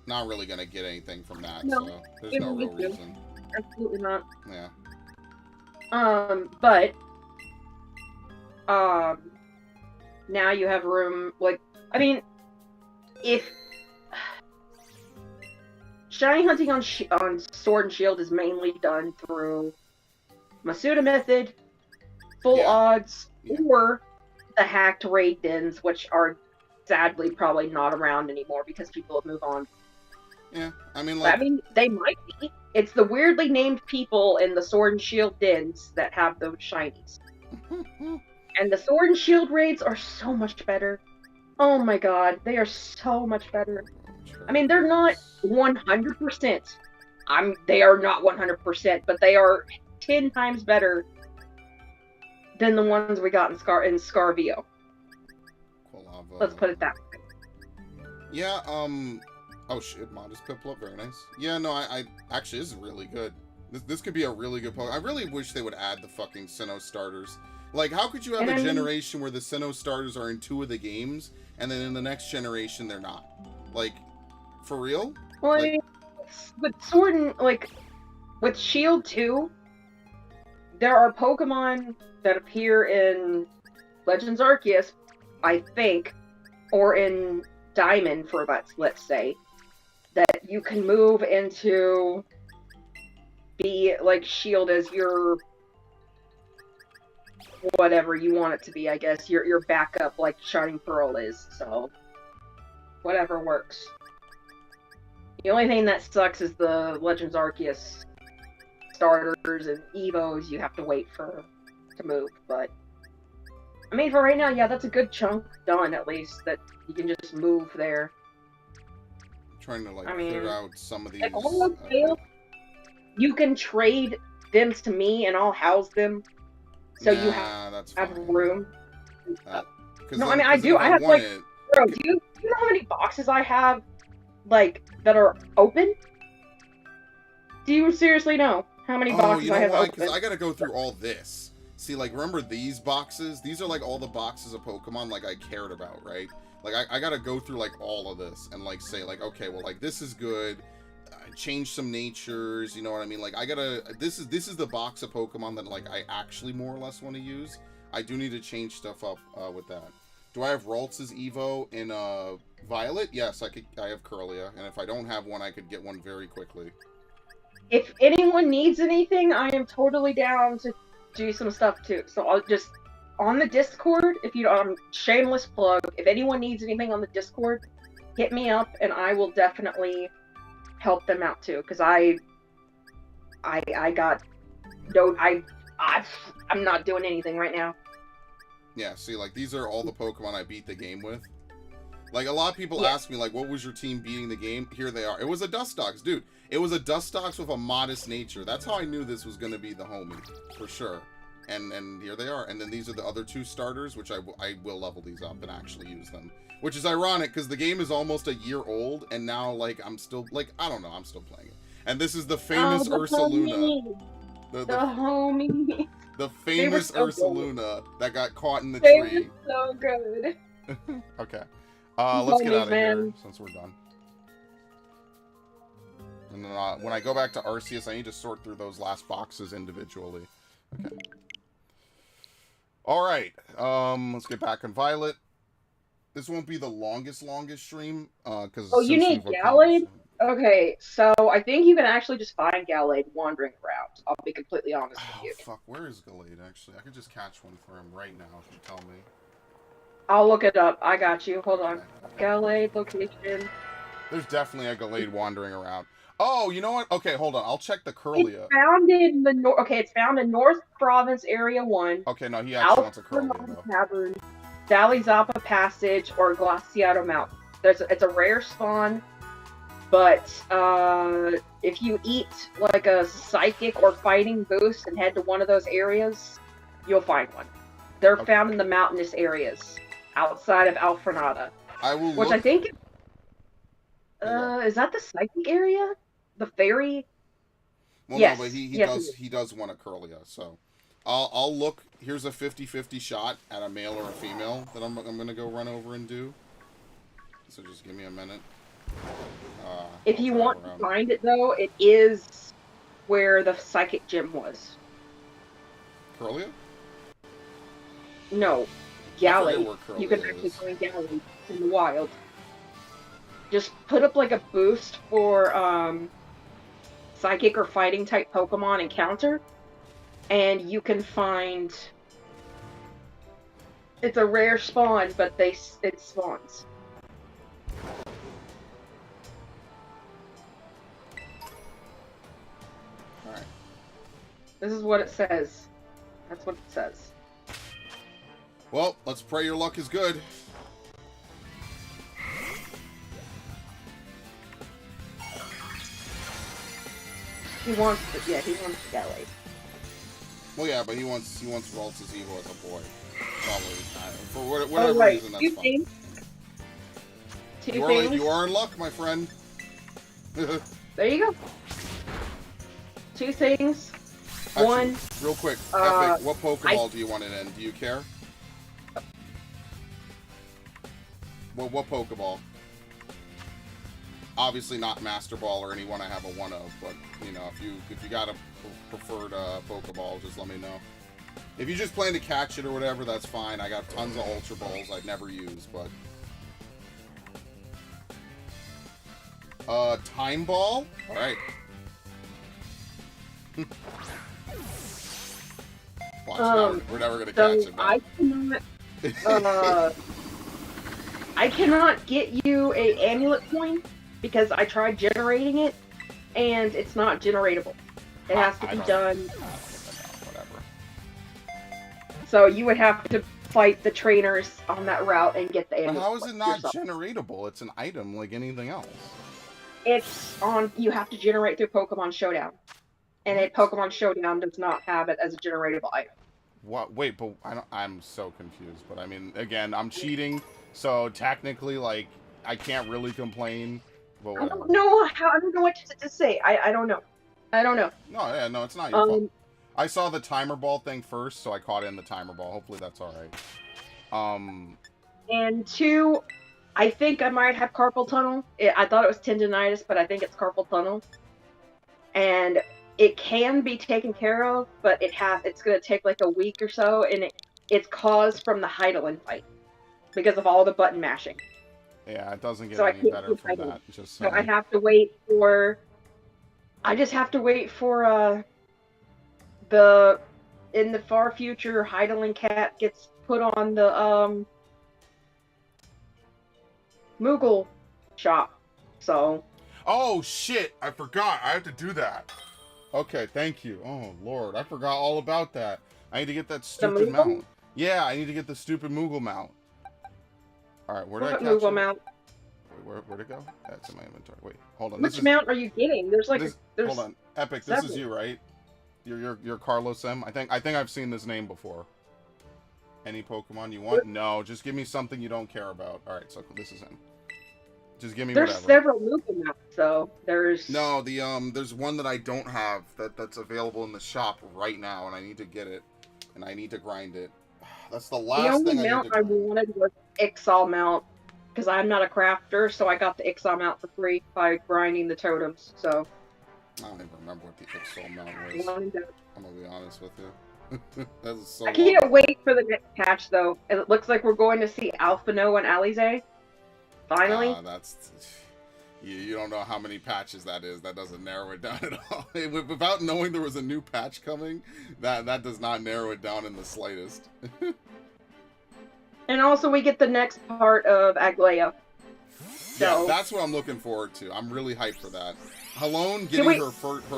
Not really gonna get anything from that, no, so there's no real reason. Absolutely not. Yeah. But, now you have room, like, I mean, if shiny hunting on Sword and Shield is mainly done through Masuda method, full odds, or the hacked raid dens, which are sadly probably not around anymore because people have moved on. Yeah, I mean, like... I mean, they might be. It's the weirdly named people in the Sword and Shield dens that have those shinies. And the Sword and Shield raids are so much better. Oh my god, they are so much better. I mean, they're not 100%. They are not 100%, but they are 10 times better than the ones we got in Scarvio. Quilava. Let's put it that way. Yeah, oh shit, Modest Piplup, very nice. Yeah, no, I actually, this is really good. This could be a really good Pokemon. I really wish they would add the fucking Sinnoh starters. Like, how could you have a generation where the Sinnoh starters are in 2 of the games, and then in the next generation they're not? Like, for real? Well, like, with Sword and, like, with Shield 2, there are Pokemon that appear in Legends Arceus, I think, or in Diamond, for let's say, that you can move into be like Shield as your whatever you want it to be, I guess. Your backup like Shining Pearl is, so whatever works. The only thing that sucks is the Legends Arceus starters and Evos you have to wait for to move, but I mean for right now, yeah, that's a good chunk done at least, that you can just move there. Trying to like clear out some of these. If all else fails, you can trade them to me and I'll house them. So you have room. No, I mean I do. I have like, bro, do you know how many boxes I have, like, that are open? Do you seriously know how many boxes I have open? Because I gotta go through all this. See, like, remember these boxes? These are like all the boxes of Pokemon like I cared about, right? Like, I gotta go through, like, all of this and, like, say, like, okay, well, like, this is good. Change some natures, you know what I mean? Like, I gotta... This is the box of Pokemon that, like, I actually more or less want to use. I do need to change stuff up with that. Do I have Ralts' Evo in Violet? Yes, I have Kirlia. And if I don't have one, I could get one very quickly. If anyone needs anything, I am totally down to do some stuff, too. So I'll just... On the Discord, if you shameless plug, if anyone needs anything on the Discord, hit me up and I will definitely help them out too. Because I'm not doing anything right now. Yeah, see, like, these are all the Pokemon I beat the game with. Like, a lot of people ask me, like, what was your team beating the game? Here they are. It was a Dustox, dude. It was a Dustox with a modest nature. That's how I knew this was going to be the homie, for sure. And here they are. And then these are the other 2 starters, which I will level these up and actually use them. Which is ironic, because the game is almost a year old, and now, like, I'm still, like, I don't know, I'm still playing it. And this is the famous Ursaluna. The homie. The famous Ursaluna that got caught in the tree. They were so good. Okay. Let's get out of here, since we're done. And then, when I go back to Arceus, I need to sort through those last boxes individually. Okay. Alright, let's get back on Violet. This won't be the longest stream, because... Oh, you need Gallade? Okay, so I think you can actually just find Gallade wandering around. I'll be completely honest with Oh you. fuck, where is Gallade actually? I could just catch one for him right now if you tell me. I'll look it up. I got you. Hold on. Okay. Gallade location. There's definitely a Gallade wandering around. Oh, you know what? Okay, hold on. I'll check the It's Curlia. found in the north. Okay, it's found in North Province Area 1, Okay, no, he actually Alpha wants a Curlia though. Cavern, Valley Zappa Passage, or Glaciado Mountain. It's a rare spawn, but if you eat like a psychic or fighting boost and head to one of those areas, you'll find one. They're Okay. found in the mountainous areas outside of Alfrenada, I will which look. I think There you is that the psychic area? The fairy? Well, no, but Yes, he yes, it does is. he does want a Curlia, so I'll look. Here's a 50-50 shot at a male or a female that I'm gonna go run over and do. So just give me a minute. If I'll you drive want to around. find it, though, it is where the psychic gym was. Curlia? No, I forget Galley. where You can Curlia actually is. find Galley in the wild. Just put up like a boost for psychic or fighting type Pokemon encounter, and you can find. It's a rare spawn, but it spawns. All right. This is what it says. That's what it says. Well, let's pray your luck is good. He wants Galley. Well, yeah, but he wants Ralts' Evo as a boy. Probably. For Oh, whatever right. reason, that's Two fine. things. Two You things. are in luck, my friend. There you go. Two things. Actually, One, real quick, uh, Epic, what Pokeball do you want it in? Do you care? Well, what Pokeball? Obviously not Master Ball or anyone I have a one of, but you know, if you got a preferred Pokeball, just let me know. If you just plan to catch it or whatever, that's fine. I got tons of Ultra Balls I'd never use, but Time Ball? Alright. Watch, we're never gonna catch so it now. I cannot get you a amulet coin because I tried generating it and it's not generatable. It has to be done. Whatever. So you would have to fight the trainers on that route and get the But amulet. how is it not yourself. generatable? It's an item like anything else. It's on. You have to generate through Pokemon Showdown, and a Pokemon Showdown does not have it as a generatable item. What? Wait, but I'm so confused. But I mean, again, I'm cheating, so technically, like, I can't really complain. But I whatever. don't know how. I don't know what to say. I don't know. I don't know. No, yeah, no, it's not your fault. I saw the Timer Ball thing first, so I caught in the Timer Ball. Hopefully that's all right. And two, I think I might have carpal tunnel. I thought it was tendonitis, but I think it's carpal tunnel. And it can be taken care of, but it's going to take like a week or so, and it's caused from the Heidelin fight because of all the button mashing. Yeah, it doesn't get So I any can't better do from Heidelin. that. Just So I have to wait for. I just have to wait for in the far future, Heidelin Cat gets put on the Moogle shop. So. Oh shit! I forgot. I have to do that. Okay, thank you. Oh lord, I forgot all about that. I need to get that stupid mount. Yeah, I need to get the stupid Moogle mount. All right, where did I catch Moogle it? mount? Wait, where'd it go? That's in my inventory. Wait, hold on. Which mount are you getting? There's like there's. Hold on, Epic. several. This is you, right? You're Carlos M. I think I've seen this name before. Any Pokemon you want? No, just give me something you don't care about. All right, so this is him. Just give me There's whatever. several Moogle mounts, so there's. No, there's one that I don't have that's available in the shop right now, and I need to get it, and I need to grind it. That's the last The thing only I need mount to I grind. wanted was Ixal mount, because I'm not a crafter, so I got the Ixal mount for free by grinding the totems. So. I don't even remember what the Ixal mount was. I'm gonna be honest with you. That's so. I can't wait for the next patch, though. It looks like we're going to see Alphino and Alize. Finally. You don't know how many patches that is. That doesn't narrow it down at all. Without knowing there was a new patch coming, that does not narrow it down in the slightest. And also, we get the next part of Aglaia. Yeah, So, that's what I'm looking forward to. I'm really hyped for that. Halone getting we- her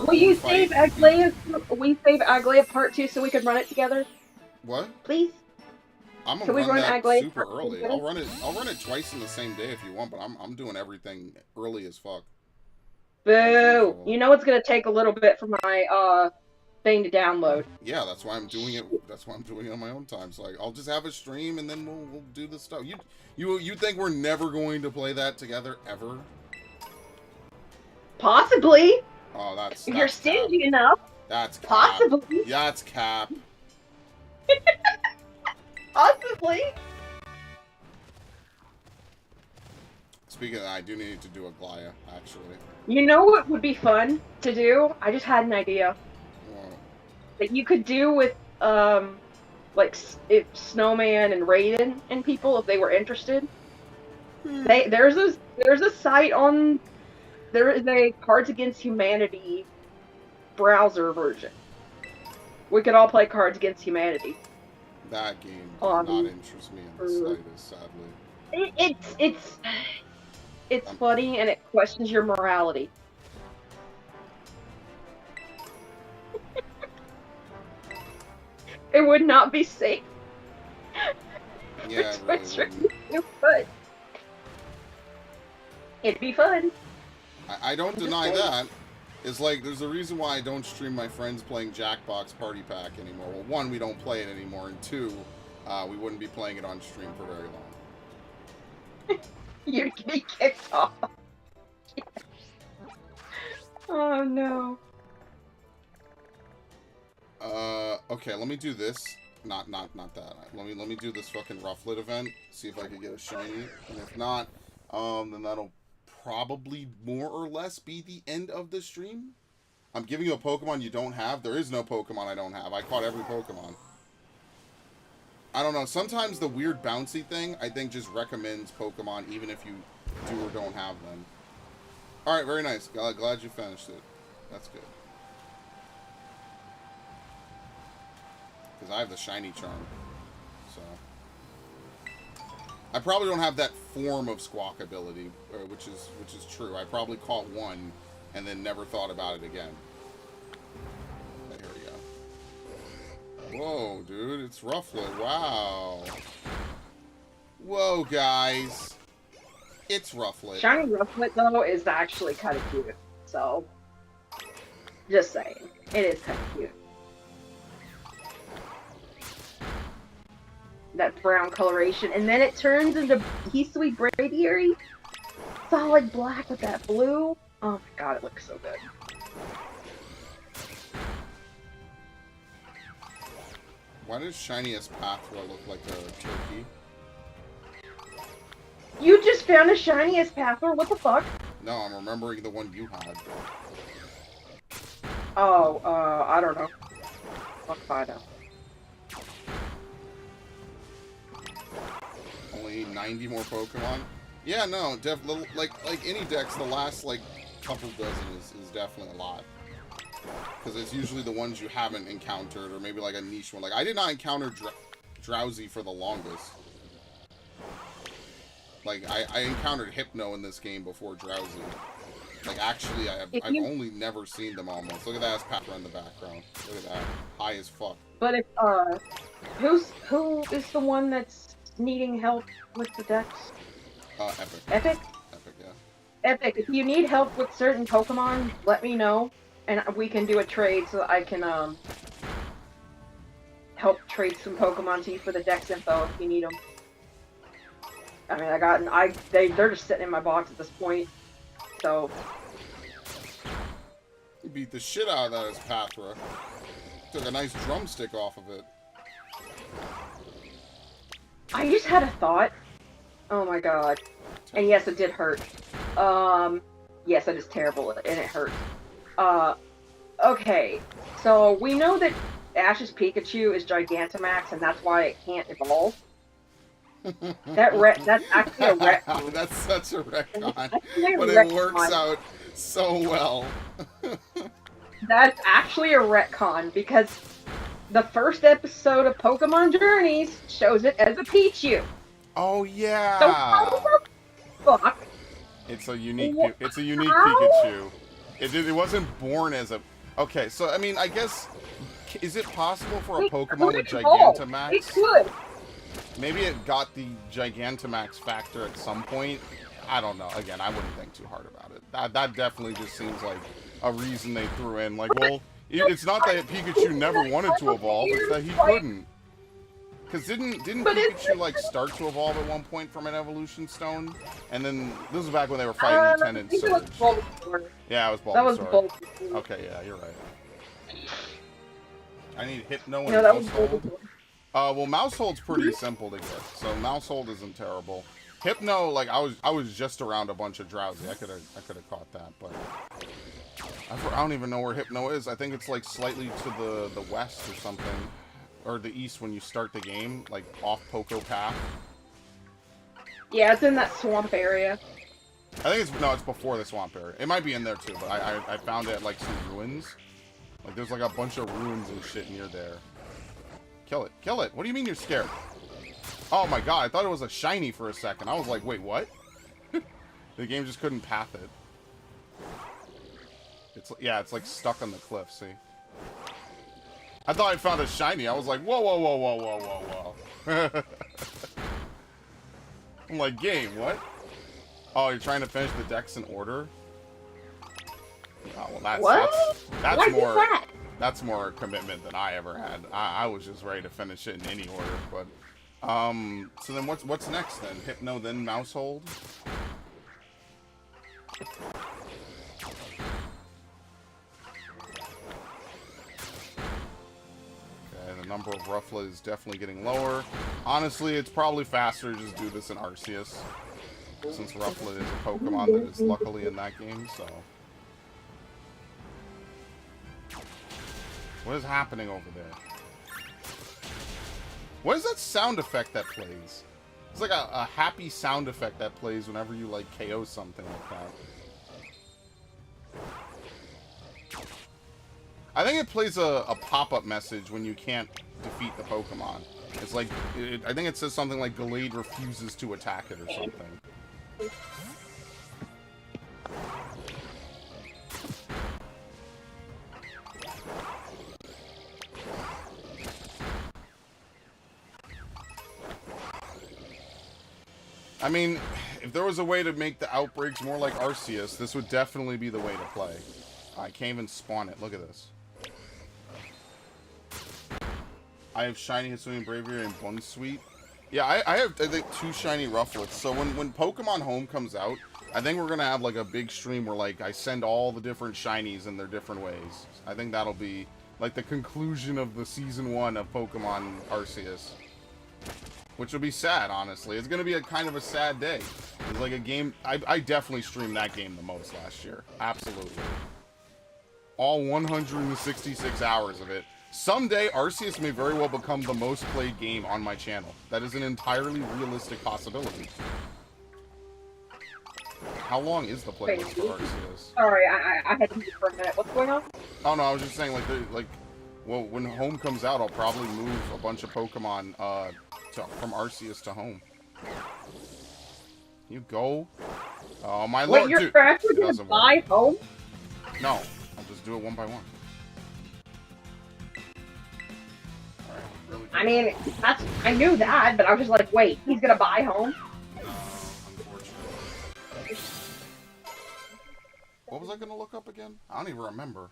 will you own fight. save Aglaia? We save Aglaia Part 2 so we can run it together, What? please? I'm Can gonna we run run that Aglaia super Part 2 early. together? I'll run it twice in the same day if you want, but I'm doing everything early as fuck. Boo! usual. You know it's gonna take a little bit for my thing to download. Yeah, that's why I'm doing it. That's why I'm doing it on my own time. So I'll just have a stream and then we'll do the stuff. You think we're never going to play that together ever? Possibly, Oh, that's if you're cap. stingy enough. That's cap. Possibly, Yeah, it's cap. possibly. Speaking of that, I do need to do a Glaya, actually. You know what would be fun to do? I just had an idea Well, that you could do with like if Snowman and Raiden and people if they were interested. There's a site on there is a Cards Against Humanity browser version. We could all play Cards Against Humanity. that game does not interest me in the slightest, sadly. It's funny and it questions your morality. It would not be safe. Yeah, it really wouldn't. But it'd be fun. I don't deny that. It's like, there's a reason why I don't stream my friends playing Jackbox Party Pack anymore. Well, one, we don't play it anymore, and two, we wouldn't be playing it on stream for very long. You'd get kicked off. Oh no. Okay, let me do this. Not that. Let me do this fucking Rufflet event. See if I can get a shiny. And if not, then that'll probably more or less be the end of the stream. I'm giving you a Pokemon you don't have. There is no Pokemon I don't have. I caught every Pokemon. I don't know. Sometimes the weird bouncy thing, I think, just recommends Pokemon even if you do or don't have them. Alright, very nice. Glad you finished it. That's good. Because I have the shiny charm. So I probably don't have that form of Squawk ability, which is true. I probably caught one and then never thought about it again. There we go. Whoa, dude, it's Rufflet. Wow. Whoa, guys. It's Rufflet. Shiny Rufflet though is actually kind of cute. So, just saying, it is kind of cute. That brown coloration, and then it turns into Hisui Braviary, solid black with that blue. Oh my god, it looks so good. Why does Shiniest Pathra look like a turkey? You just found a shiniest Pathra? What the fuck? No, I'm remembering the one you had. Oh, I don't know. I'll find out. Only 90 more Pokemon? Yeah, no, like any dex, the last like couple dozen is definitely a lot. Because it's usually the ones you haven't encountered, or maybe like a niche one. Like I did not encounter Drowsy for the longest. Like I encountered Hypno in this game before Drowsy. Like actually, I've only never seen them almost. Look at that Pathra in the background. Look at that, high as fuck. But if who is the one that's needing help with the dex? Epic. Epic? Epic, yeah. Epic, if you need help with certain Pokemon, let me know, and we can do a trade so I can help trade some Pokemon to you for the dex info if you need them. I mean, they're just sitting in my box at this point, so. You beat the shit out of that as Pathra. Took a nice drumstick off of it. I just had a thought. Oh my god. And yes, it did hurt. Yes, it is terrible, and it hurt. Okay. So, we know that Ash's Pikachu is Gigantamax, and that's why it can't evolve. That's actually a retcon. That's such a retcon, Actually a but it works retcon. out so well. That's actually a retcon because the first episode of Pokemon Journeys shows it as a Pichu. Oh So yeah. how the fuck? It's a unique. It's a unique How? Pikachu. It wasn't born as a. Okay, so I mean, I guess, is it possible for a It Pokemon with could evolve. It Gigantamax? could. Maybe it got the Gigantamax factor at some point. I don't know. Again, I wouldn't think too hard about it. That definitely just seems like a reason they threw in. Like, well, it's not that Pikachu never wanted to evolve; it's that he couldn't. Because didn't Pikachu like start to evolve at one point from an evolution stone? And then this was back when they were fighting Lieutenant I think it was Surge. Bulbasaur. Yeah, it was Bulbasaur. That was Bulbasaur. Okay, yeah, you're right. I need Hypno and No, that was Mousehold. Bulbasaur. Well, Mousehold's pretty simple to get, so Mousehold isn't terrible. Hypno, like I was just around a bunch of Drowsy. I could have caught that, but I don't even know where Hypno is. I think it's like slightly to the west or something, or the east when you start the game, like off Poco Path. Yeah, it's in that swamp area. I think it's before the swamp area. It might be in there too, but I found it at like some ruins. Like there's like a bunch of ruins and shit near there. Kill it. Kill it. What do you mean you're scared? Oh my god, I thought it was a shiny for a second. I was like, wait, what? The game just couldn't path it. It's like stuck on the cliff, see? I thought I found a shiny. I was like, whoa, whoa, whoa, whoa, whoa, whoa, whoa. I'm like, game, what? Oh, you're trying to finish the decks in order? Oh, well, that's more... That? That's more commitment than I ever had. I was just ready to finish it in any order, but so then what's next then? Hypno, then Mousehold? Okay, the number of Rufflet is definitely getting lower. Honestly, it's probably faster to just do this in Arceus, since Rufflet is a Pokemon that is luckily in that game, so... What is happening over there? What is that sound effect that plays? It's like a happy sound effect that plays whenever you like KO something like that. I think it plays a pop-up message when you can't defeat the Pokemon. It's like, I think it says something like Gallade refuses to attack it or something. I mean, if there was a way to make the outbreaks more like Arceus, this would definitely be the way to play. I can't even spawn it. Look at this. I have Shiny Hisuian Braviary and Bunsweet. Yeah, I have, I think, 2 shiny Rufflets. So when Pokemon Home comes out, I think we're going to have, like, a big stream where, like, I send all the different shinies in their different ways. I think that'll be, like, the conclusion of the Season 1 of Pokemon Arceus. Which will be sad, honestly. It's going to be a kind of a sad day. It's like a game... I definitely streamed that game the most last year. Absolutely. All 166 hours of it. Someday, Arceus may very well become the most played game on my channel. That is an entirely realistic possibility. How long is the playlist for Arceus? Sorry, I had to mute for a minute. What's going on? Oh no, I was just saying, well, when Home comes out, I'll probably move a bunch of Pokemon, from Arceus to Home. You go. Oh my lord, Wait, you're dude. actually gonna buy Home? No, I'll just do it one by one. Alright, really good. I mean, I knew that, but I was just like, wait, he's gonna buy Home? No, unfortunately. What was I gonna look up again? I don't even remember.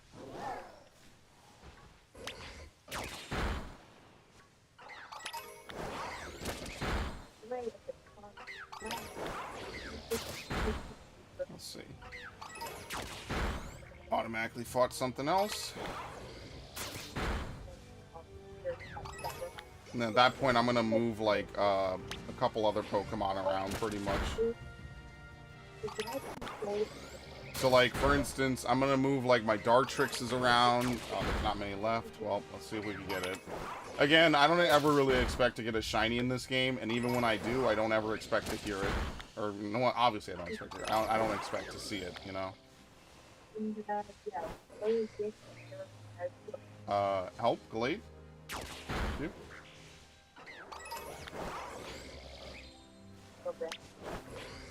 Let's see. Automatically fought something else. And then at that point, I'm gonna move like a couple other Pokemon around, pretty much. So, like, for instance, I'm gonna move, like, my Dartrixes around. Oh, there's not many left. Well, let's see if we can get it. Again, I don't ever really expect to get a shiny in this game, and even when I do, I don't ever expect to hear it. Or, no, obviously I don't expect to hear it. I don't expect to see it, you know? Help, Glade? You?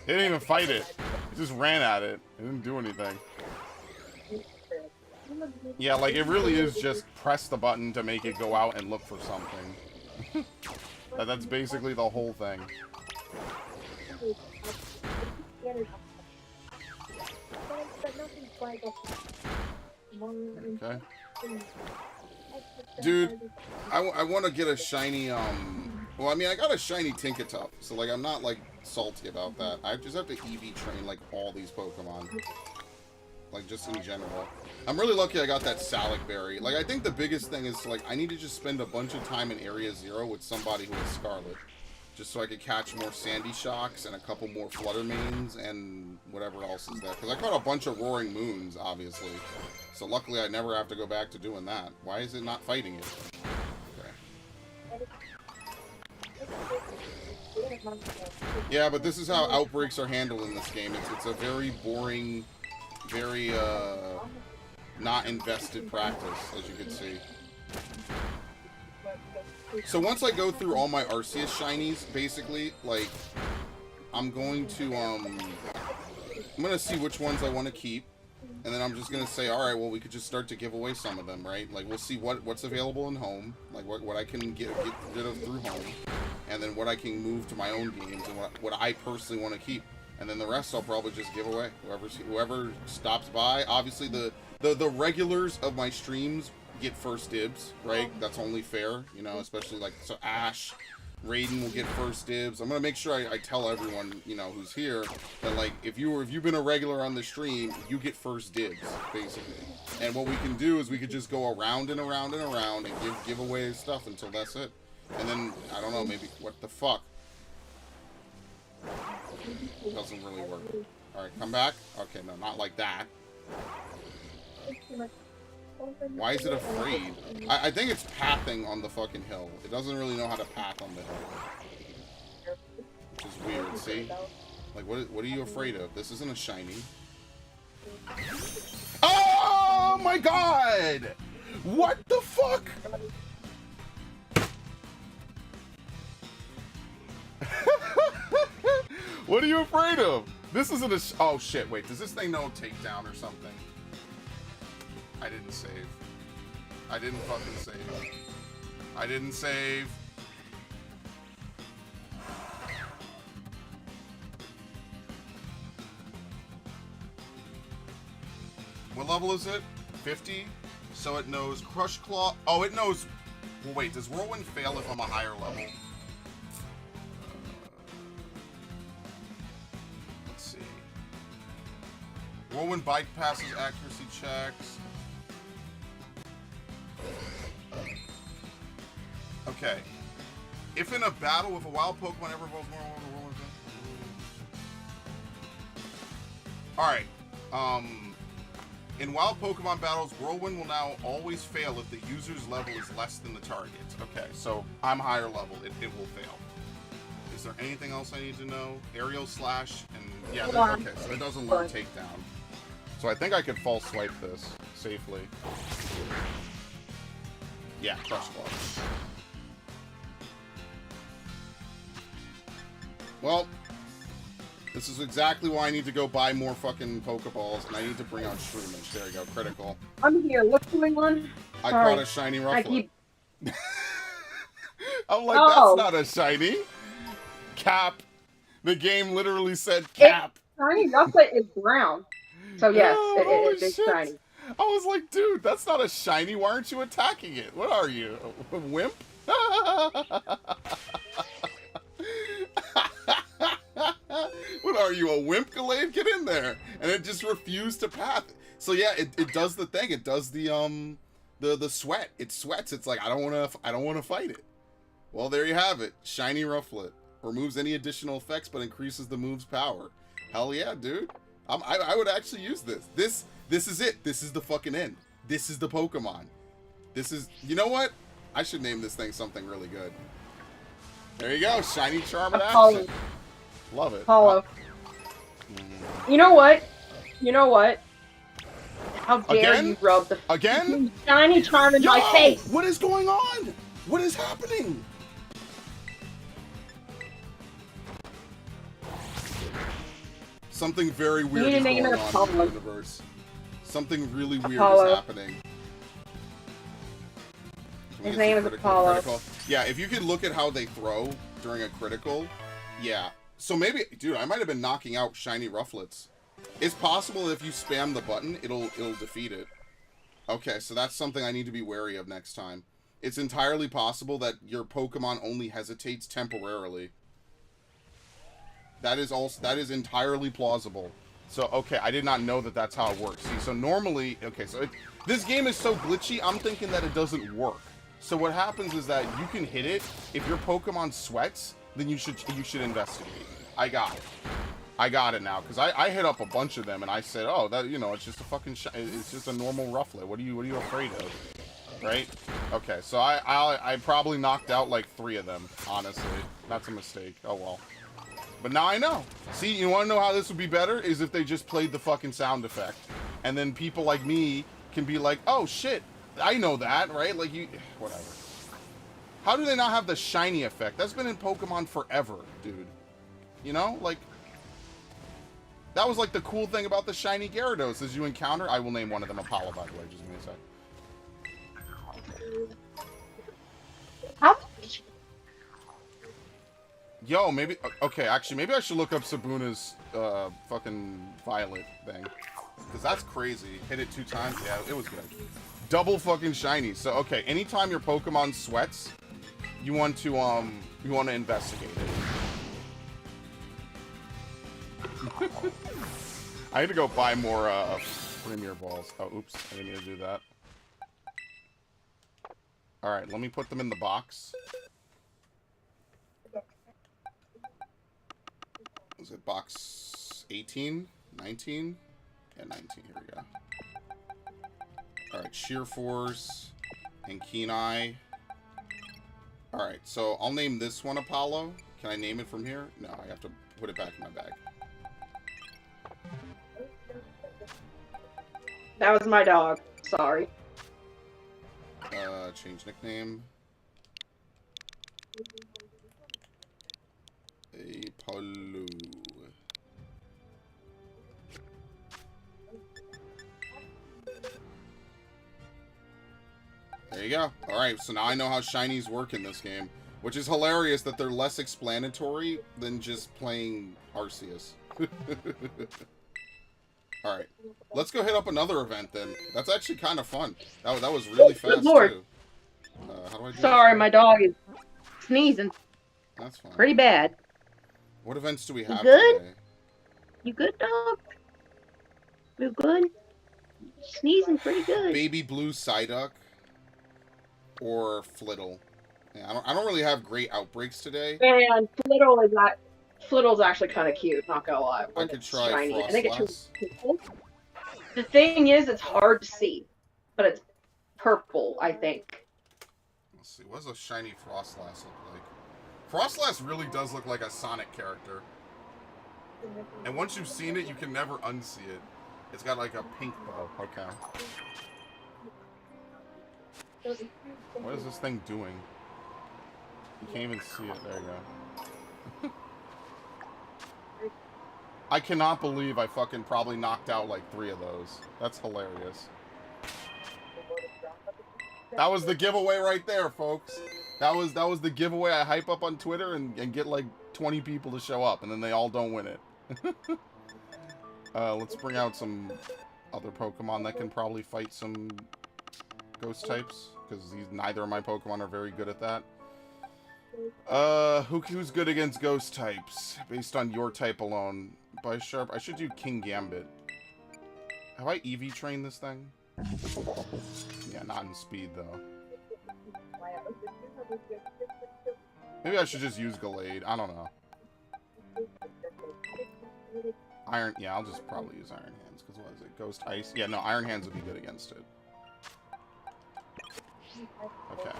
He didn't even fight it. He just ran at it. It didn't do anything. Yeah, like, it really is just press the button to make it go out and look for something. That's basically the whole thing. Okay. Dude, I want to get a shiny, well, I mean, I got a shiny Tinkaton, so, like, I'm not, like, salty about that. I just have to EV train, like, all these Pokemon. Like, just in general. I'm really lucky I got that Salic Berry. Like, I think the biggest thing is, like, I need to just spend a bunch of time in Area 0 with somebody who is Scarlet. Just so I could catch more Sandy Shocks and a couple more Flutter Mains and whatever else is there. Because I caught a bunch of Roaring Moons, obviously. So luckily I never have to go back to doing that. Why is it not fighting it? Okay. Yeah, but this is how outbreaks are handled in this game. It's a very boring, very, not invested practice, as you can see. So once I go through all my Arceus shinies, basically, like, I'm going to see which ones I want to keep, and then I'm just going to say, alright, well, we could just start to give away some of them, right? Like, we'll see what's available in home, like, what I can get rid of through home, and then what I can move to my own games, and what I personally want to keep. And then the rest I'll probably just give away. Whoever stops by. Obviously, the regulars of my streams get first dibs, right? That's only fair, you know, especially like, so Ash, Raiden will get first dibs. I'm gonna make sure I tell everyone, you know, who's here that, like, if you've been a regular on the stream, you get first dibs, basically. And what we can do is we could just go around and around and around and give away stuff until that's it. And then, I don't know, maybe, what the fuck? It doesn't really work. Alright, come back. Okay, no, not like that. Why is it afraid? I think it's pathing on the fucking hill. It doesn't really know how to path on the hill. Which is weird, see? Like, what are you afraid of? This isn't a shiny. Oh my god! What the fuck? What are you afraid of? This isn't a oh shit, wait, does this thing know takedown or something? I didn't save. I didn't fucking save. I didn't save. What level is it? 50? So it knows Crush Claw. Oh, it knows. Well, wait, does Whirlwind fail if I'm a higher level? Let's see. Whirlwind bypasses accuracy checks. Okay. If in a battle with a wild Pokemon ever evolves more Whirlwind. Alright. In wild Pokemon battles, Whirlwind will now always fail if the user's level is less than the target. Okay, so I'm higher level. It will fail. Is there anything else I need to know? Aerial Slash and... Yeah, okay, so it doesn't learn Takedown. So I think I could false swipe this safely. Yeah, Crush Claw. Well, this is exactly why I need to go buy more fucking Pokeballs, and I need to bring out Shroomish. There you go, critical. I'm here. What's going on? I caught a shiny Rufflet. I'm like, Oh. that's not a shiny. Cap. The game literally said Cap. Shiny Rufflet is brown. So yes, Oh, it is shit. shiny. I was like, dude, that's not a shiny. Why aren't you attacking it? What are you, a wimp? What are you, a wimp, Gallade? Get in there. And it just refused to path. So yeah, it does the thing. It does the sweat. It sweats. It's like, I don't want to fight it. Well, there you have it. Shiny Rufflet. Removes any additional effects but increases the move's power. Hell yeah, dude. I would actually use this. This is it. This is the fucking end. This is the Pokemon. This is... You know what? I should name this thing something really good. There you go. Shiny Charmander action. Love it. Apollo. You know what? You know what? How dare Again? you rub the Again? shiny charm in my face? What is going on? What is happening? Something very weird is going on in the universe. Something really weird is happening. His name is Apollo. Critical? Yeah, if you could look at how they throw during a critical, yeah. So maybe, dude, I might have been knocking out shiny Rufflets. It's possible if you spam the button, it'll defeat it. Okay, so that's something I need to be wary of next time. It's entirely possible that your Pokemon only hesitates temporarily. That is entirely plausible. So, okay, I did not know that that's how it works. See, so normally, okay, so this game is so glitchy, I'm thinking that it doesn't work. So what happens is that you can hit it. If your Pokemon sweats, then you should investigate. I got it. I got it now, because I hit up a bunch of them, and I said, oh, that, you know, it's just a fucking, it's just a normal Rufflet. What are you afraid of? Right? Okay, so I probably knocked out like 3 of them, honestly. That's a mistake. Oh, well. But now I know. See, you want to know how this would be better? Is if they just played the fucking sound effect. And then people like me can be like, oh, shit, I know that, right? Like, you... Whatever. How do they not have the shiny effect? That's been in Pokemon forever, dude. You know? Like... That was like the cool thing about the shiny Gyarados is you encounter... I will name one of them Apollo, by the way. Just give me a sec. How? Yo, maybe... Okay, actually, maybe I should look up Sabuna's fucking Violet thing. Because that's crazy. Hit it 2 times? Yeah, it was good. Double fucking shiny. So, okay, anytime your Pokemon sweats, you want to investigate it. I need to go buy more Premier Balls. Oh, oops. I didn't need to do that. Alright, let me put them in the box. Was it box 18? 19? Yeah, 19. Here we go. Alright, Sheer-Force and Keen-Eye. Alright, so I'll name this one Apollo. Can I name it from here? No, I have to put it back in my bag. That was my dog. Sorry. Change nickname. Apollo. There you go. Alright, so now I know how shinies work in this game. Which is hilarious that they're less explanatory than just playing Arceus. Alright. Let's go hit up another event then. That's actually kind of fun. That was really fast too. How do I do Sorry, this? my dog is sneezing. That's fine. Pretty bad. What events do we have good? today? You good, dog? You good? Sneezing pretty good. Baby Blue Psyduck or Flittle. Yeah, I don't really have great outbreaks today. And Flittle's actually kind of cute, not gonna lie. I could try Frostlass. The thing is, it's hard to see, but it's purple, I think. Let's see, what does a shiny Frostlass look like? Frostlass really does look like a Sonic character. And once you've seen it, you can never unsee it. It's got like a pink bow. Okay. What is this thing doing? You can't even see it. There you go. I cannot believe I fucking probably knocked out like 3 of those. That's hilarious. That was the giveaway right there, folks. That was the giveaway I hype up on Twitter and get like 20 people to show up, and then they all don't win it. Let's bring out some other Pokemon that can probably fight some ghost types, because neither of my Pokemon are very good at that. Who's good against ghost types based on your type alone? By Sharp, I should do King Gambit. Have I EV trained this thing? Yeah, not in speed though. Maybe I should just use Gallade. I don't know. Iron... Yeah, I'll just probably use Iron Hands, because what is it? Ghost Ice? Yeah, no, Iron Hands would be good against it. Okay.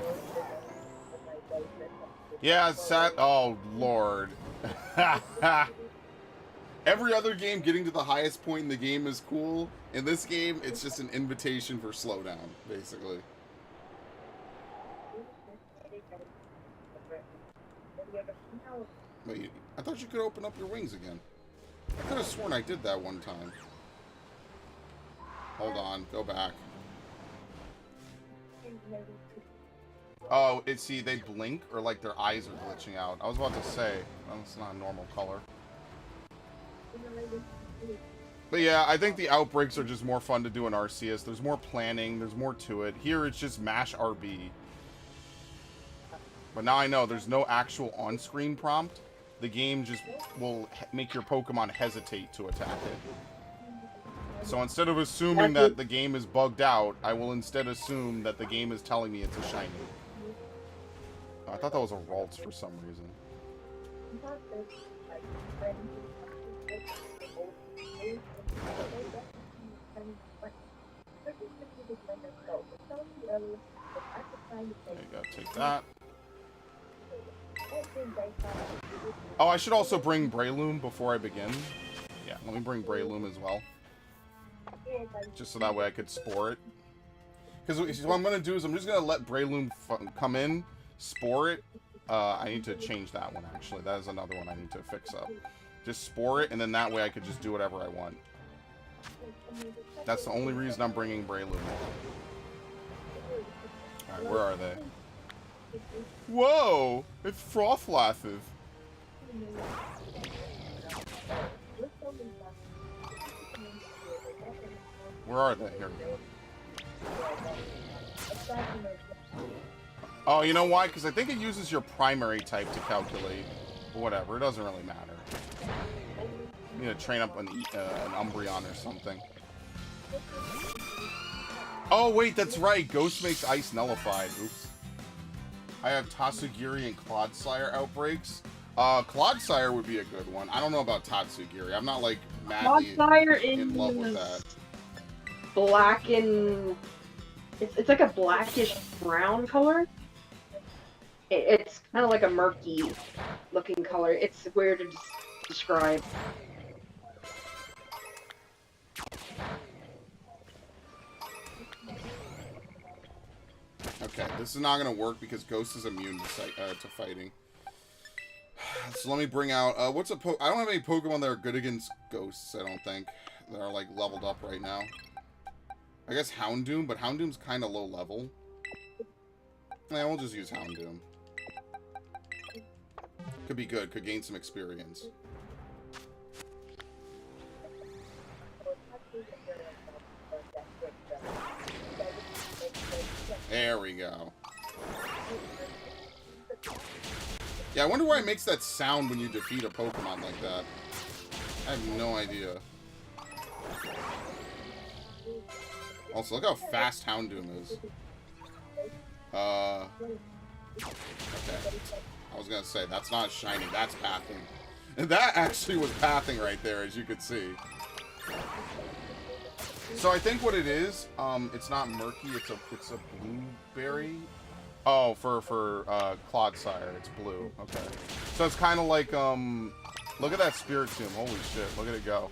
Yeah, oh, Lord. Every other game, getting to the highest point in the game is cool. In this game, it's just an invitation for slowdown, basically. Wait, I thought you could open up your wings again. I could have sworn I did that one time. Hold on, go back. Oh, see, they blink, or like their eyes are glitching out. I was about to say, that's not a normal color. But yeah, I think the outbreaks are just more fun to do in Arceus. There's more planning, there's more to it. Here, it's just mash RB. But now I know there's no actual on-screen prompt. The game just will make your Pokemon hesitate to attack it. So instead of assuming that the game is bugged out, I will instead assume that the game is telling me it's a shiny. Oh, I thought that was a Ralts for some reason. There you go, take that. Oh, I should also bring Breloom before I begin. Yeah, let me bring Breloom as well. Just so that way I could spore it. Because what I'm going to do is I'm just going to let Breloom come in, spore it. I need to change that one, actually. That is another one I need to fix up. Just spore it, and then that way I could just do whatever I want. That's the only reason I'm bringing Breloom. Alright, where are they? Whoa! It's Frostlass's. Where are they? Here we go. Oh, you know why? Because I think it uses your primary type to calculate. But whatever, it doesn't really matter. You need to train up an Umbreon or something. Oh, wait, that's right. Ghost makes Ice nullified. Oops. I have Tatsugiri and Clodsire outbreaks. Clodsire would be a good one. I don't know about Tatsugiri. I'm not, like, madly in love with that. Black and... It's like a blackish brown color. It's kind of like a murky looking color. It's weird to describe. Okay, this is not going to work because Ghost is immune to fighting. So let me bring out... I don't have any Pokemon that are good against Ghosts, I don't think. That are, like, leveled up right now. I guess Houndoom, but Houndoom's kind of low level. Yeah, we'll just use Houndoom. Could be good, could gain some experience. There we go. Yeah, I wonder why it makes that sound when you defeat a Pokemon like that. I have no idea. Also, look how fast Houndoom is. Okay. I was gonna say, that's not shiny, that's pathing. And that actually was pathing right there, as you could see. So I think what it is, it's not murky, it's a blueberry. Oh, for Clodsire, it's blue. Okay. So it's kind of like, look at that Spiritomb. Holy shit, look at it go.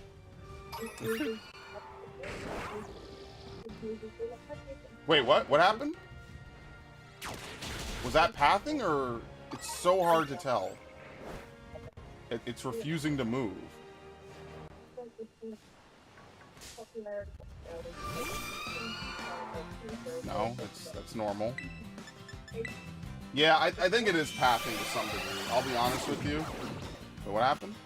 Wait, what? What happened? Was that pathing, or... It's so hard to tell. It's refusing to move. No, that's normal. Yeah, I think it is pathing to some degree. I'll be honest with you. But what happened?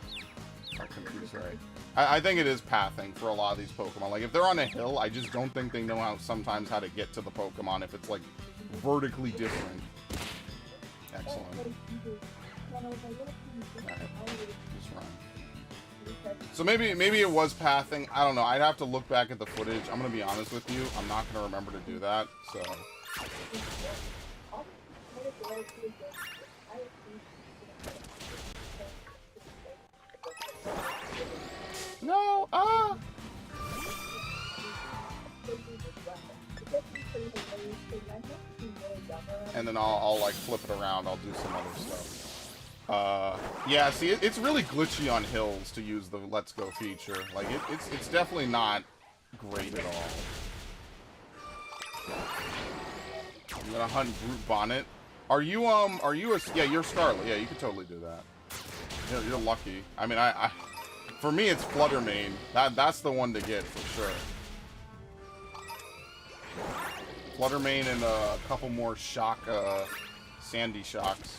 I'm confused, right? I think it is pathing for a lot of these Pokemon. Like, if they're on a hill, I just don't think they know sometimes how to get to the Pokemon if it's, like, vertically different. Excellent. Alright, just run. So maybe it was pathing. I don't know. I'd have to look back at the footage. I'm gonna be honest with you. I'm not gonna remember to do that, so... No, ah! And then I'll like flip it around. I'll do some other stuff. Yeah, see, it's really glitchy on hills to use the Let's Go feature. Like, it's definitely not great at all. I'm gonna hunt Brute Bonnet. Are you a, yeah, you're Scarlet. Yeah, you can totally do that. You're lucky. I mean, for me, it's Fluttermane. That's the one to get, for sure. Fluttermane and a couple more shock, Sandy Shocks.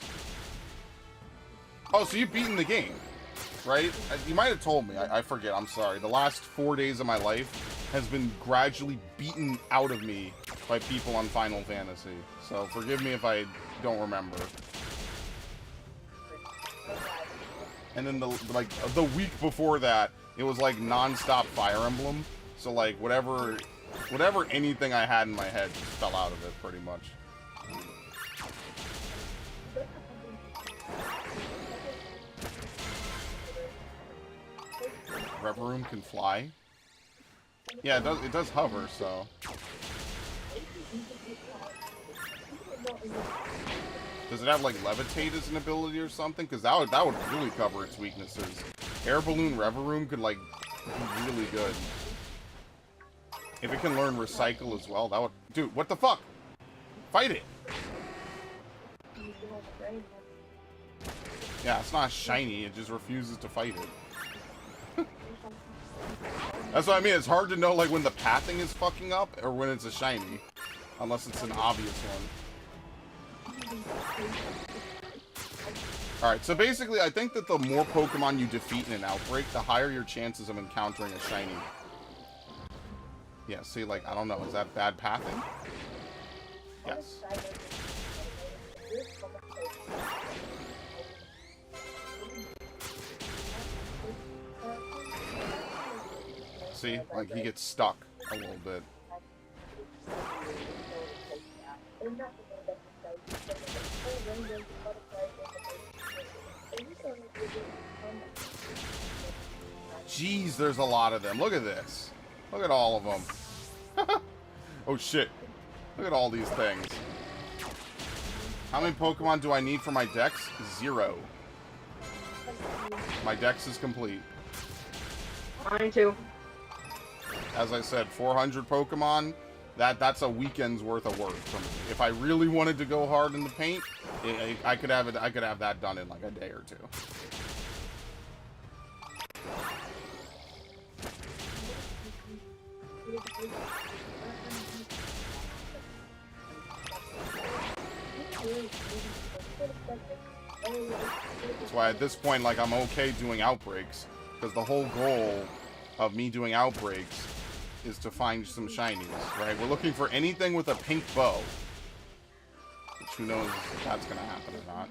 Oh, so you've beaten the game, right? You might have told me. I forget. I'm sorry. The last 4 days of my life has been gradually beaten out of me by people on Final Fantasy. So forgive me if I don't remember. And then the week before that, it was like non-stop Fire Emblem. So like whatever anything I had in my head just fell out of it pretty much. Reverum can fly. Yeah, it does hover, so. Does it have like levitate as an ability or something? Because that would really cover its weaknesses. Air Balloon Reverum could like be really good. If it can learn recycle as well, that would. Dude, what the fuck? Fight it! Yeah, it's not shiny, it just refuses to fight it. That's what I mean, it's hard to know like when the pathing is fucking up or when it's a shiny. Unless it's an obvious one. Alright, so basically I think that the more Pokemon you defeat in an outbreak, the higher your chances of encountering a shiny. Yeah, see, like, I don't know, is that bad pathing? Yes. See, like, he gets stuck a little bit. Jeez, there's a lot of them. Look at this. Look at all of them. Oh shit. Look at all these things. How many Pokemon do I need for my dex? 0. My dex is complete. Mine too. As I said, 400 Pokemon. That's a weekend's worth of work for me. If I really wanted to go hard in the paint, I could have that done in like a day or two. That's why at this point, like, I'm okay doing outbreaks, because the whole goal of me doing outbreaks is to find some shinies, right? We're looking for anything with a pink bow. Which who knows if that's gonna happen or not.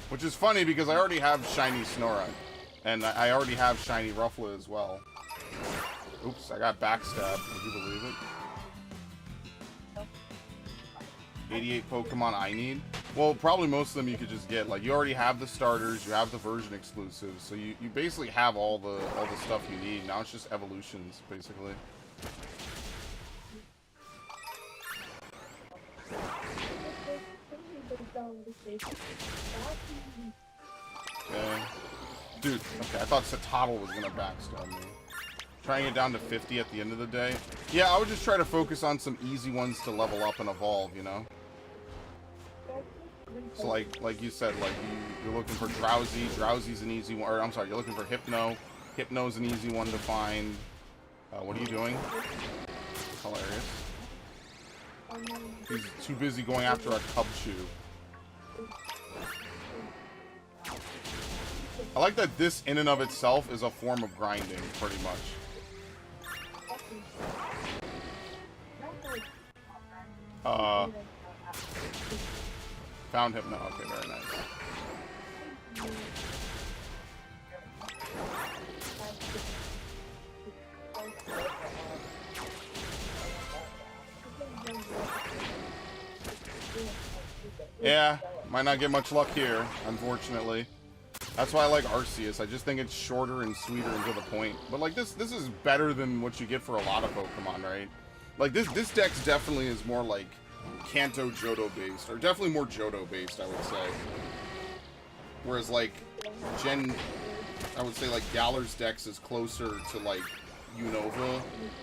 Which is funny because I already have shiny Snorunt. And I already have shiny Rufflet as well. Oops, I got backstabbed. Would you believe it? 88 Pokemon I need. Well, probably most of them you could just get. Like, you already have the starters, you have the version exclusives, so you basically have all the stuff you need. Now it's just evolutions, basically. Okay. Dude, okay, I thought Satotl was gonna backstab me. Trying it down to 50 at the end of the day. Yeah, I would just try to focus on some easy ones to level up and evolve, you know? So like you said, like you're looking for Drowsy. Drowsy's an easy one. Or I'm sorry, you're looking for Hypno. Hypno's an easy one to find. What are you doing? Hilarious. He's too busy going after a Cubchoo. I like that this in and of itself is a form of grinding, pretty much. Found Hypno. Okay, very nice. Yeah, might not get much luck here, unfortunately. That's why I like Arceus. I just think it's shorter and sweeter and to the point. But like this is better than what you get for a lot of Pokemon, right? Like this dex definitely is more like Kanto Johto based, or definitely more Johto based, I would say. Whereas like I would say like Galar's dex is closer to like Unova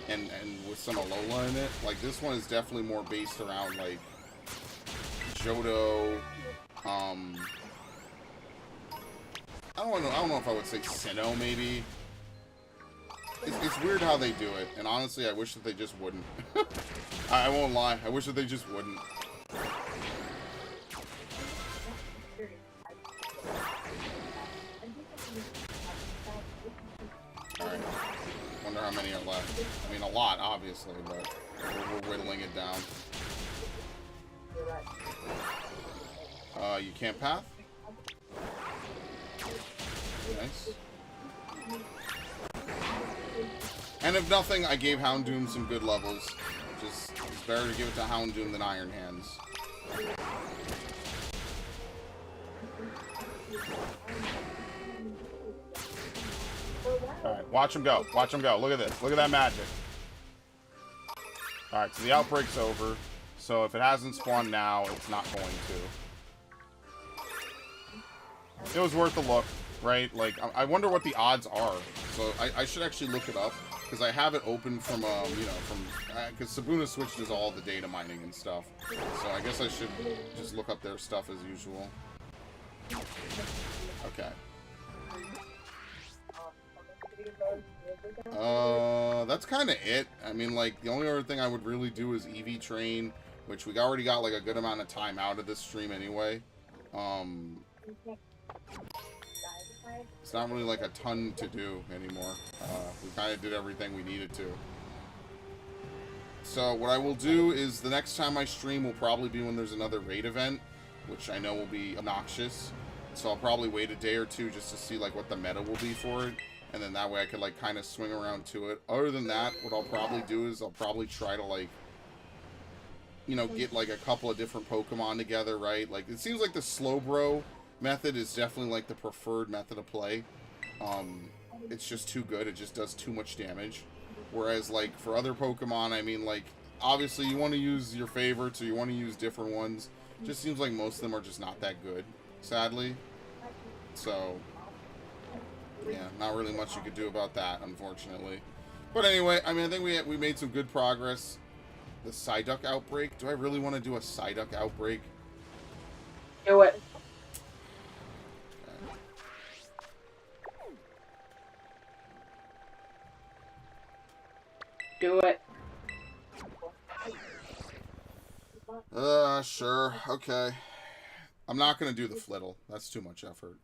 and with some Alola in it. Like this one is definitely more based around like Johto. I don't know if I would say Sinnoh maybe. It's weird how they do it, and honestly, I wish that they just wouldn't. I won't lie. I wish that they just wouldn't. Alright. Wonder how many are left. I mean, a lot, obviously, but we're whittling it down. You can't path? Nice. And if nothing, I gave Houndoom some good levels. Just, it's better to give it to Houndoom than Iron Hands. Alright, watch him go. Watch him go. Look at this. Look at that magic. Alright, so the outbreak's over. So if it hasn't spawned now, it's not going to. It was worth a look, right? Like, I wonder what the odds are. So I should actually look it up. Because I have it open from, you know, because Sabuna Switch does all the data mining and stuff. So I guess I should just look up their stuff as usual. Okay. That's kind of it. I mean, like, the only other thing I would really do is EV Train, which we already got, like, a good amount of time out of this stream anyway. It's not really, like, a ton to do anymore. We kind of did everything we needed to. So, what I will do is, the next time I stream will probably be when there's another raid event, which I know will be obnoxious. So I'll probably wait a day or two just to see, like, what the meta will be for it. And then that way I could, like, kind of swing around to it. Other than that, what I'll probably do is I'll probably try to, like, you know, get, like, a couple of different Pokemon together, right? Like, it seems like the Slowbro method is definitely, like, the preferred method of play. It's just too good. It just does too much damage. Whereas, like, for other Pokemon, I mean, like, obviously you want to use your favorites or you want to use different ones. It just seems like most of them are just not that good, sadly. So, yeah, not really much you could do about that, unfortunately. But anyway, I mean, I think we made some good progress. The Psyduck outbreak. Do I really want to do a Psyduck outbreak? Do it. Do it. Sure. Okay. I'm not going to do the Flittle. That's too much effort.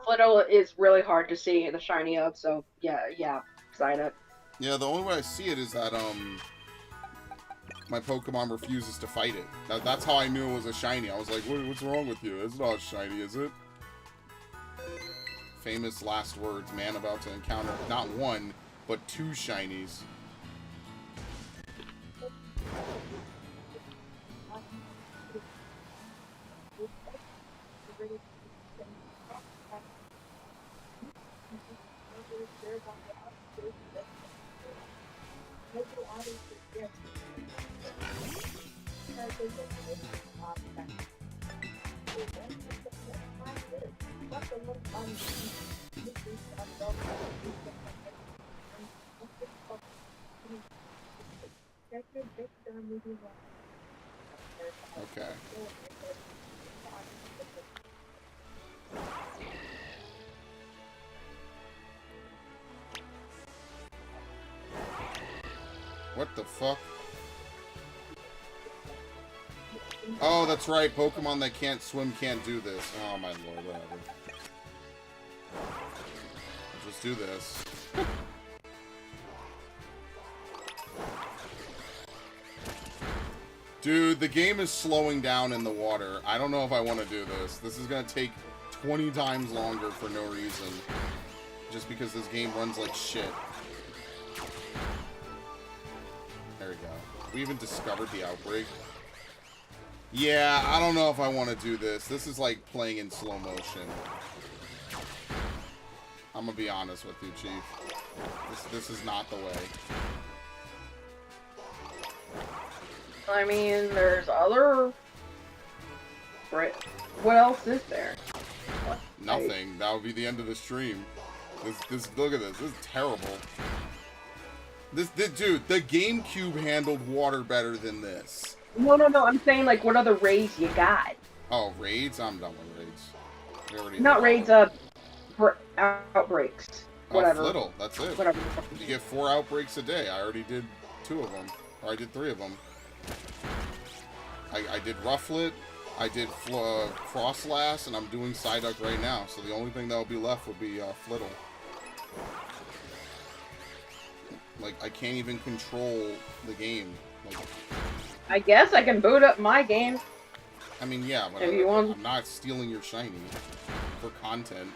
Flittle is really hard to see the shiny of, so yeah, Psyduck. Yeah, the only way I see it is that, my Pokemon refuses to fight it. That's how I knew it was a shiny. I was like, what's wrong with you? It's not shiny, is it? Famous last words, man about to encounter not one, but 2 shinies. Okay. What the fuck? Oh, that's right. Pokemon that can't swim can't do this. Oh my lord, whatever. I'll just do this. Dude, the game is slowing down in the water. I don't know if I want to do this. This is going to take 20 times longer for no reason. Just because this game runs like shit. There we go. We even discovered the outbreak. Yeah, I don't know if I want to do this. This is like playing in slow motion. I'm gonna be honest with you, Chief. This is not the way. I mean, there's other... Right. What else is there? Nothing. That would be the end of the stream. This look at this. This is terrible. This dude, the GameCube handled water better than this. No. I'm saying, like, what other raids you got? Oh, raids? I'm done with raids. We already Not did raids, outbreaks. Whatever. Little. That's it. Whatever. You get 4 outbreaks a day. I already did 2 of them. Or I did 3 of them. I did Rufflet. I did Frostlass, and I'm doing Psyduck right now. So the only thing that will be left would be Flittle. Like, I can't even control the game. Like, I guess I can boot up my game. I mean, yeah, but If you want... I'm not stealing your shiny for content.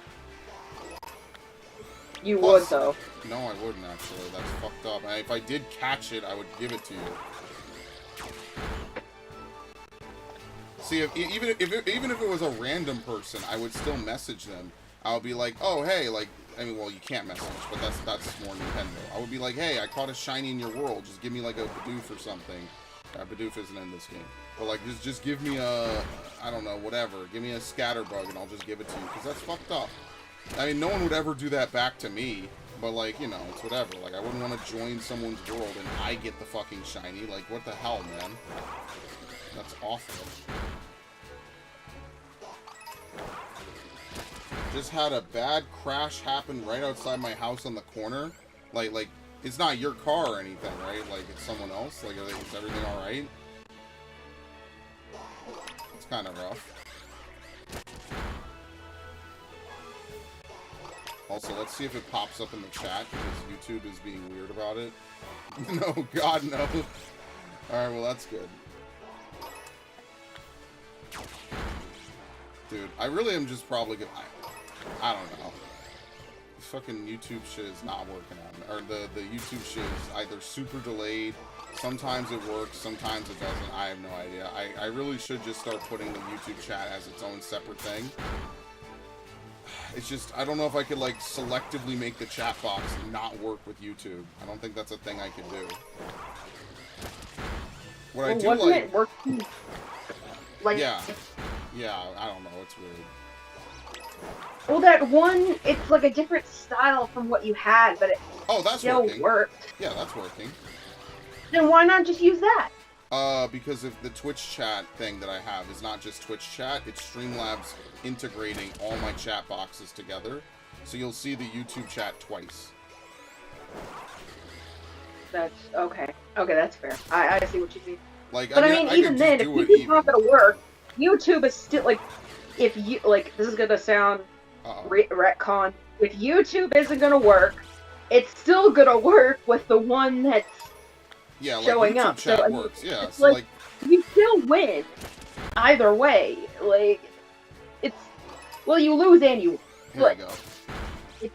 You Plus, would, though. No, I wouldn't, actually. That's fucked up. And if I did catch it, I would give it to you. See, even if it was a random person, I would still message them. I would be like, oh, hey, like, I mean, well, you can't message, but that's more Nintendo. I would be like, hey, I caught a shiny in your world. Just give me, like, a Bidoof or something. Bidoof isn't in this game. But, like, just give me a, I don't know, whatever. Give me a Scatterbug, and I'll just give it to you. Because that's fucked up. I mean, no one would ever do that back to me. But, like, you know, it's whatever. Like, I wouldn't want to join someone's world and I get the fucking shiny. Like, what the hell, man? That's awful. Just had a bad crash happen right outside my house on the corner. Like, it's not your car or anything, right? Like, it's someone else. Like, is everything alright? It's kind of rough. Also, let's see if it pops up in the chat, because YouTube is being weird about it. No, God, no. Alright, well, that's good. Dude, I really am just probably gonna... I don't know. This fucking YouTube shit is not working on me. Or the YouTube shit is either super delayed, sometimes it works, sometimes it doesn't. I have no idea. I really should just start putting the YouTube chat as its own separate thing. It's just, I don't know if I could, like, selectively make the chat box not work with YouTube. I don't think that's a thing I could do. What I do wasn't like... it working? Like, yeah, I don't know, it's weird. Well, that one, it's like a different style from what you had, but it still worked. Yeah, that's working. Then why not just use that? Because if the Twitch chat thing that I have is not just Twitch chat, it's Streamlabs integrating all my chat boxes together. So you'll see the YouTube chat twice. That's, okay. Okay, that's fair. I see what you mean. Like, but I mean even then, if YouTube's not gonna work, YouTube is still, like, if you, like, this is gonna sound retcon. If YouTube isn't gonna work, it's still gonna work with the one that's showing YouTube up. Chat so works. Yeah, it's so like you still win either way. Like, it's, well, you lose and you Here we go.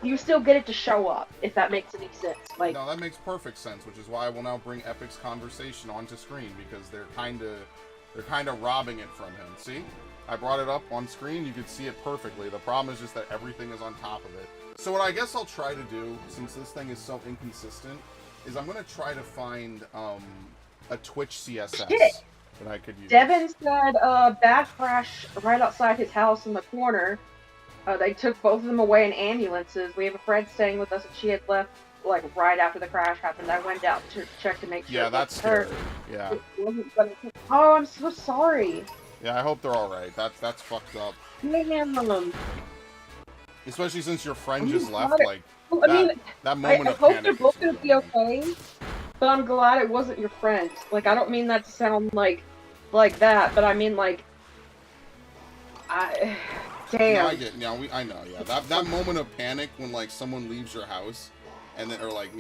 You still get it to show up, if that makes any sense. Like, no, that makes perfect sense, which is why I will now bring Epic's conversation onto screen, because they're kind of robbing it from him. See? I brought it up on screen, you could see it perfectly. The problem is just that everything is on top of it. So what I guess I'll try to do, since this thing is so inconsistent, is I'm going to try to find a Twitch CSS that I could use. Devin said bad crash right outside his house in the corner. They took both of them away in ambulances. We have a friend staying with us, and she had left like right after the crash happened. I went out to check to make sure. Yeah, that's scary. Yeah. Oh, I'm so sorry. Yeah, I hope they're all right. That's fucked up. Damn. Especially since your friend just left. Like, well, I mean, that moment of I hope panic they're both gonna be okay. But I'm glad it wasn't your friend. Like, I don't mean that to sound like that, but I mean like, damn. No, I get. Yeah, I know. Yeah, that moment of panic when like someone leaves your house, and then or like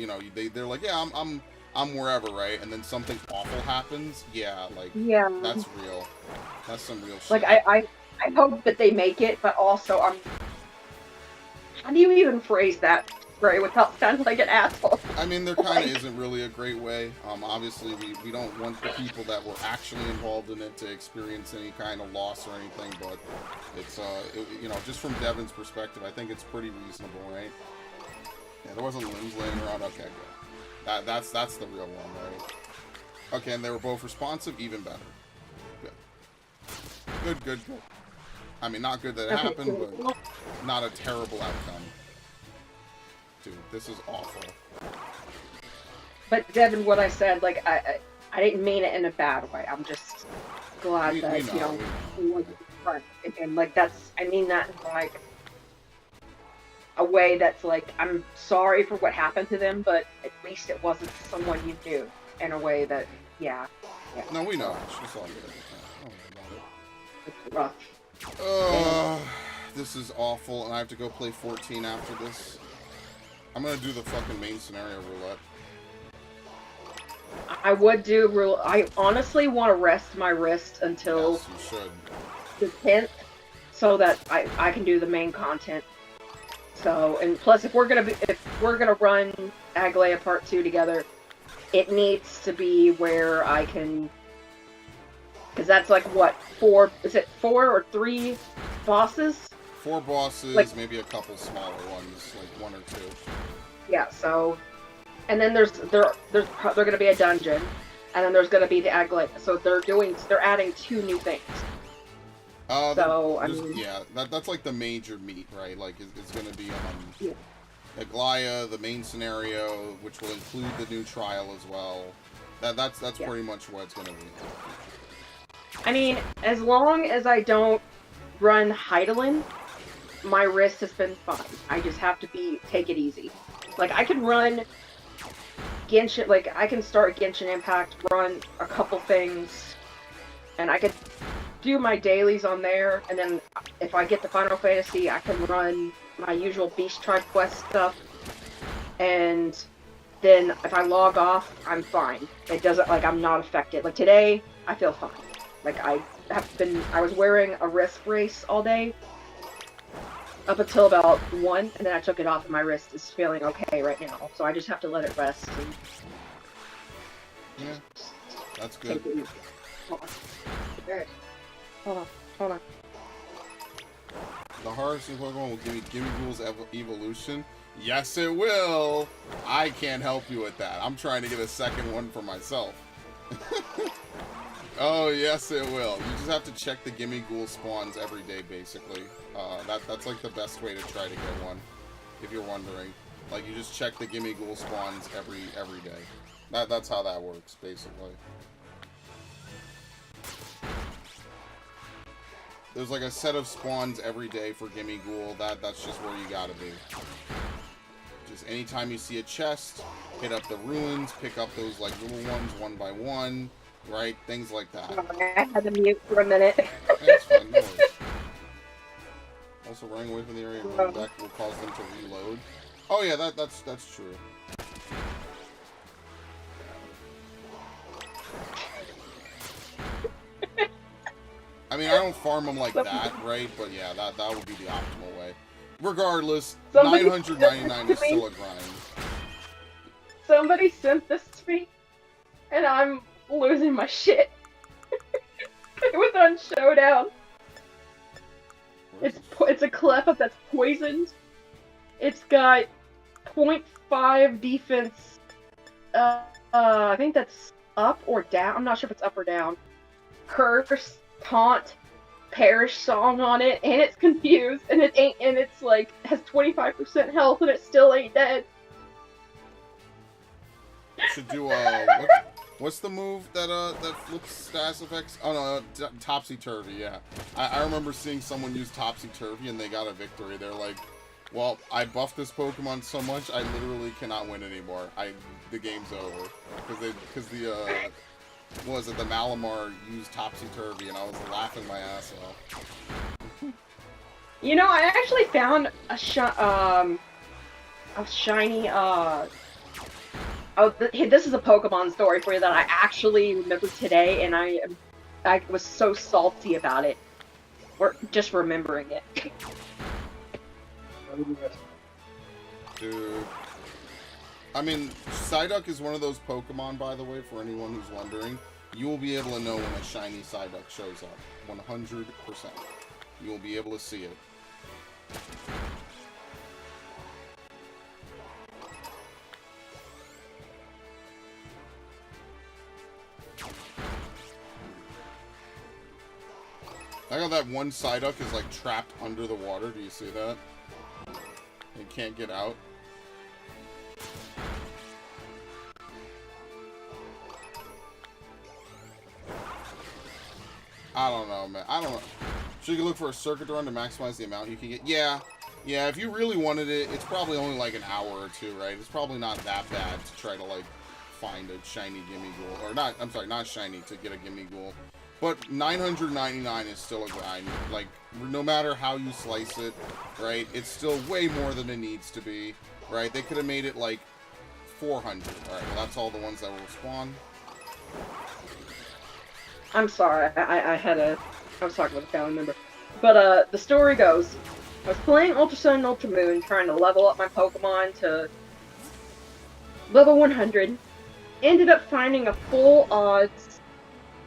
they're like, yeah, I'm wherever, right? And then something awful happens. Yeah, like that's real. That's some real shit. Like I hope that they make it, but also how do you even phrase that, right, without sounding like an asshole? I mean, there kind of isn't really a great way. Obviously, we don't want the people that were actually involved in it to experience any kind of loss or anything, but it's, you know, just from Devin's perspective, I think it's pretty reasonable, right? Yeah, there wasn't limbs laying around. Okay, good. That's the real one, right? Okay, and they were both responsive, even better. Good. Good. I mean, not good that it happened, but not a terrible outcome. Dude, this is awful. But Devin, what I said, like, I didn't mean it in a bad way. I'm just glad that, you know, we wasn't front. And, like, that's, I mean that in, like, a way that's, like, I'm sorry for what happened to them, but at least it wasn't someone you knew in a way that, yeah. No, we know. It's all good. Don't worry about it. It's rough. This is awful, and I have to go play 14 after this. I'm gonna do the fucking main scenario roulette. I would do I honestly want to rest my wrist until Yes, you should. the 10th, so that I can do the main content. So, and plus, if we're gonna run Aglaia Part 2 together, it needs to be where I can, because that's like what, 4? Is it 4 or 3 bosses? 4 bosses, like, maybe a couple smaller ones, like 1 or 2. Yeah. So, and then there's gonna be a dungeon, and then there's gonna be the Aglaia. So they're adding 2 new things. So I mean, yeah, that's like the major meat, right? Like it's gonna be yeah. Aglaia, the main scenario, which will include the new trial as well. That's Yeah. pretty much what it's gonna be. I mean, as long as I don't run Heidelin, my wrist has been fine. I just have to take it easy. Like, I can run Genshin, like, I can start Genshin Impact, run a couple things, and I could do my dailies on there, and then if I get to Final Fantasy, I can run my usual Beast Tribe quest stuff, and then if I log off, I'm fine. It doesn't, like, I'm not affected. Like, today, I feel fine. Like, I was wearing a wrist brace all day, up until about 1, and then I took it off, and my wrist is feeling okay right now. So I just have to let it rest. And Yeah, that's good. take it easy. Hold on. Alright. Hold on. The hardest Pokemon will give me Gimme Ghoul's evolution. Yes, it will. I can't help you with that. I'm trying to get a second one for myself. Oh, yes, it will. You just have to check the Gimme Ghoul spawns every day, basically. That's like the best way to try to get one, if you're wondering. Like, you just check the Gimme Ghoul spawns every day. That's how that works, basically. There's like a set of spawns every day for Gimme Ghoul. That's just where you gotta be. Just anytime you see a chest, hit up the ruins, pick up those like little ones one by one, right? Things like that. I had to mute for a minute. That's fine, no worries. Also, running away from the area and running back will cause them to reload. Oh yeah, that's true. I mean, I don't farm them like that, right? But yeah, that would be the optimal way. Regardless, 999 is still a grind. Somebody sent this to me, and I'm losing my shit. It was on Showdown. It's a Cleffa that's poisoned. It's got 0.5 defense. I think that's up or down. I'm not sure if it's up or down. Curse, taunt, perish song on it, and it's confused, and it's like has 25% health, and it still ain't dead. Should do what's the move that flips status effects? Oh no, Topsy Turvy. Yeah, I remember seeing someone use Topsy Turvy and they got a victory. They're like, well, I buffed this Pokemon so much I literally cannot win anymore. The game's over because the what was it, the Malamar used Topsy Turvy and I was laughing my ass off. You know, I actually found a shiny this is a Pokemon story for you that I actually remembered today, and I was so salty about it. Or just remembering it. Dude. I mean, Psyduck is one of those Pokemon, by the way, for anyone who's wondering. You will be able to know when a shiny Psyduck shows up. 100%. You will be able to see it. I got that one Psyduck is like trapped under the water. Do you see that? It can't get out. I don't know, man. I don't know. So you can look for a circuit run to maximize the amount you can get. Yeah. Yeah, if you really wanted it, it's probably only like an hour or two, right? It's probably not that bad to try to, like, find a shiny Gimmighoul. Or not, I'm sorry, not shiny, to get a Gimmighoul. But 999 is still a grind. Like, no matter how you slice it, right? It's still way more than it needs to be, right? They could have made it, like, 400. Alright, well, that's all the ones that will spawn. I'm sorry, I was talking with a family member. But, the story goes, I was playing Ultra Sun and Ultra Moon, trying to level up my Pokemon to level 100. Ended up finding a full odds,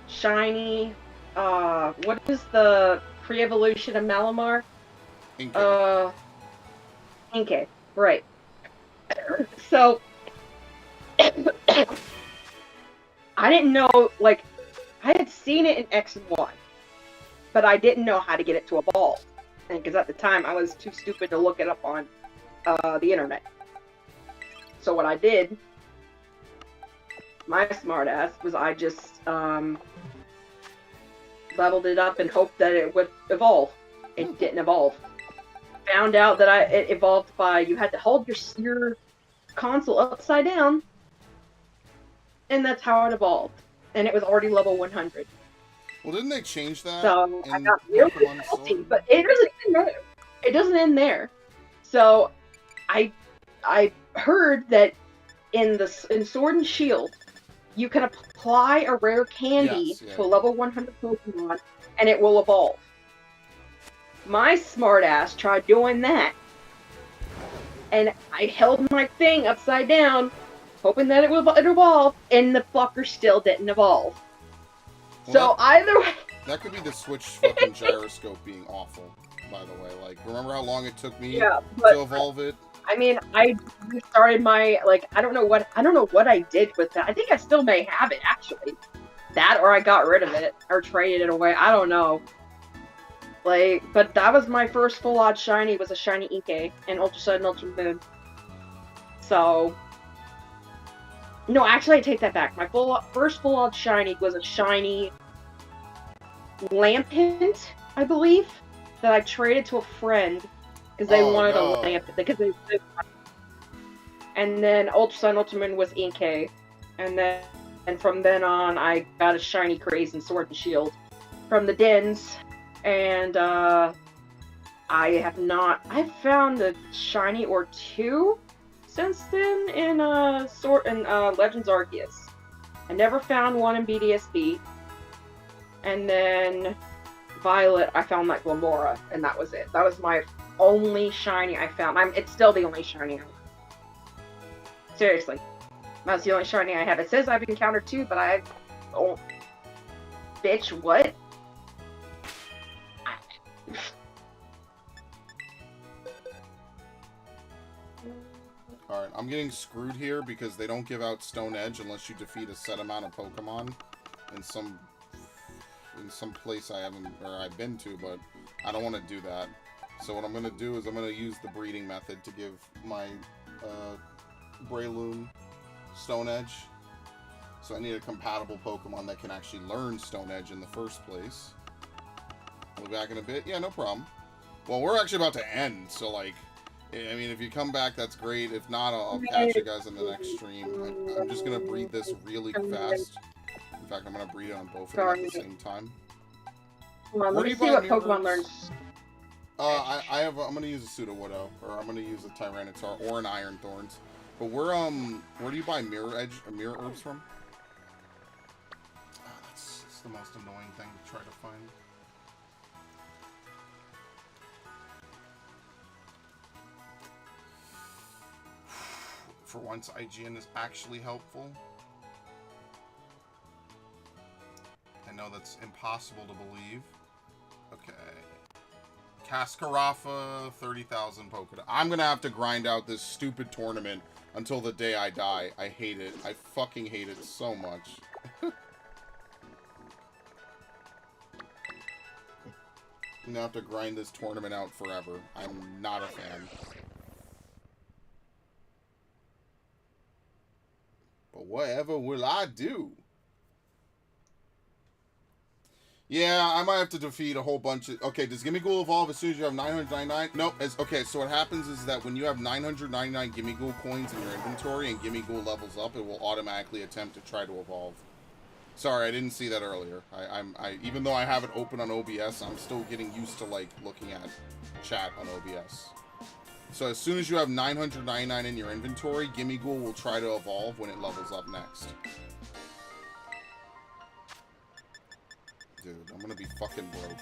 shiny, what is the pre-evolution of Malamar? Inkay. Inkay, right. So, I didn't know, like, I had seen it in X and Y, but I didn't know how to get it to evolve. And because at the time I was too stupid to look it up on the internet. So what I did, my smartass, was I just leveled it up and hoped that it would evolve. It didn't evolve. Found out that it evolved by you had to hold your console upside down, and that's how it evolved. And it was already level 100. Well, didn't they change that? So I got really salty, but it doesn't end there. It doesn't end there. So I heard that in Sword and Shield, you can apply a rare candy to a level 100 Pokemon, and it will evolve. My smartass tried doing that, and I held my thing upside down, hoping that it would evolve, and the fucker still didn't evolve. Well, so either way... That could be the Switch fucking gyroscope being awful, by the way. Like, remember how long it took me to evolve it? I mean, I started my, like, I don't know what I did with that. I think I still may have it, actually. That, or I got rid of it, or traded it away. I don't know. Like, but that was my first full-odd shiny, was a shiny Inkay in Ultra Sun and Ultra Moon. So... No, actually, I take that back. My first full-odd shiny was a shiny Lampent, I believe, that I traded to a friend because they wanted a Lampent. And then Ultra Sun, Ultra Moon was Inkay, and from then on, I got a shiny Craze and Sword and Shield from the dens, and I found a shiny or two since then in Legends Arceus. I never found one in BDSB. And then Violet, I found that Glamora, and that was it. That was my only shiny I found. It's still the only shiny I have. Seriously. That's the only shiny I have. It says I've encountered two, but oh, bitch, what? Alright, I'm getting screwed here because they don't give out Stone Edge unless you defeat a set amount of Pokemon in some place I've been to, but I don't want to do that. So what I'm going to do is I'm going to use the breeding method to give my Breloom Stone Edge. So I need a compatible Pokemon that can actually learn Stone Edge in the first place. We'll be back in a bit. Yeah, no problem. Well, we're actually about to end, so like, I mean, if you come back, that's great. If not, I'll catch you guys in the next stream. I'm just going to breed this really fast. In fact, I'm going to breed it on both of them at the same time. Well, let me see what Pokemon learns. I'm going to use a Sudowoodo, or I'm going to use a Tyranitar, or an Iron Thorns. But where do you buy Mirror Herbs from? Oh, that's the most annoying thing to try to find. For once, IGN is actually helpful. I know that's impossible to believe. Okay. Cascarafa, 30,000 Pokédex. I'm gonna have to grind out this stupid tournament until the day I die. I hate it. I fucking hate it so much. I'm gonna have to grind this tournament out forever. I'm not a fan. But whatever will I do? Yeah, I might have to defeat a whole bunch of... Okay, does Gimmighoul evolve as soon as you have 999? Nope. Okay, so what happens is that when you have 999 Gimmighoul coins in your inventory and Gimmighoul levels up, it will automatically attempt to try to evolve. Sorry, I didn't see that earlier. Even though I have it open on OBS, I'm still getting used to, like, looking at chat on OBS. So as soon as you have 999 in your inventory, Gimmighoul will try to evolve when it levels up next. Dude, I'm gonna be fucking broke.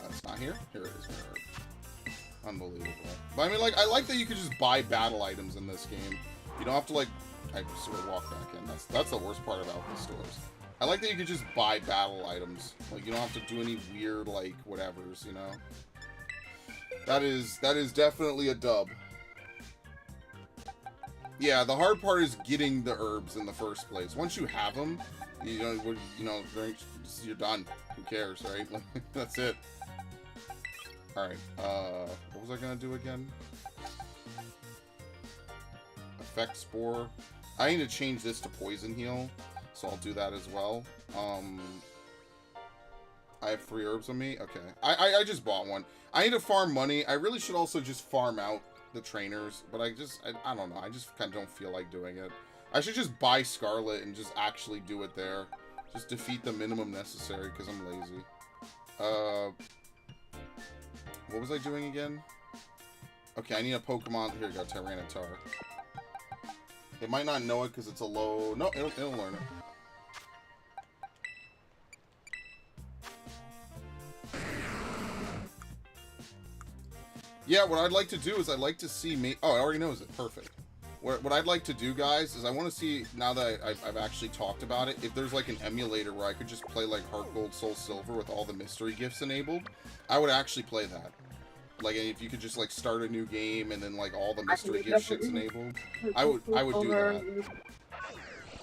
It's not here? Here it is. Unbelievable. But I mean, like, I like that you could just buy battle items in this game. You don't have to, like... I sort of walk back in. That's the worst part about the stores. I like that you could just buy battle items. Like, you don't have to do any weird, like, whatevers, you know? That is definitely a dub. Yeah, the hard part is getting the herbs in the first place. Once you have them, you're done. Who cares, right? That's it. Alright, what was I gonna do again? Effect Spore. I need to change this to Poison Heal, so I'll do that as well. I have 3 herbs on me? Okay. I just bought one. I need to farm money. I really should also just farm out the trainers, but I don't know. I just kind of don't feel like doing it. I should just buy Scarlet and just actually do it there. Just defeat the minimum necessary, because I'm lazy. What was I doing again? Okay, I need a Pokemon. Here we go, Tyranitar. It might not know it because it's a low... No, it'll learn it. Yeah, what I'd like to do is I'd like to see me... Oh, it already knows it. Perfect. What I'd like to do, guys, is I want to see, now that I've actually talked about it, if there's like an emulator where I could just play like Heart Gold, Soul Silver with all the mystery gifts enabled, I would actually play that. Like, if you could just like start a new game and then like all the mystery gift shit's enabled, I would do that.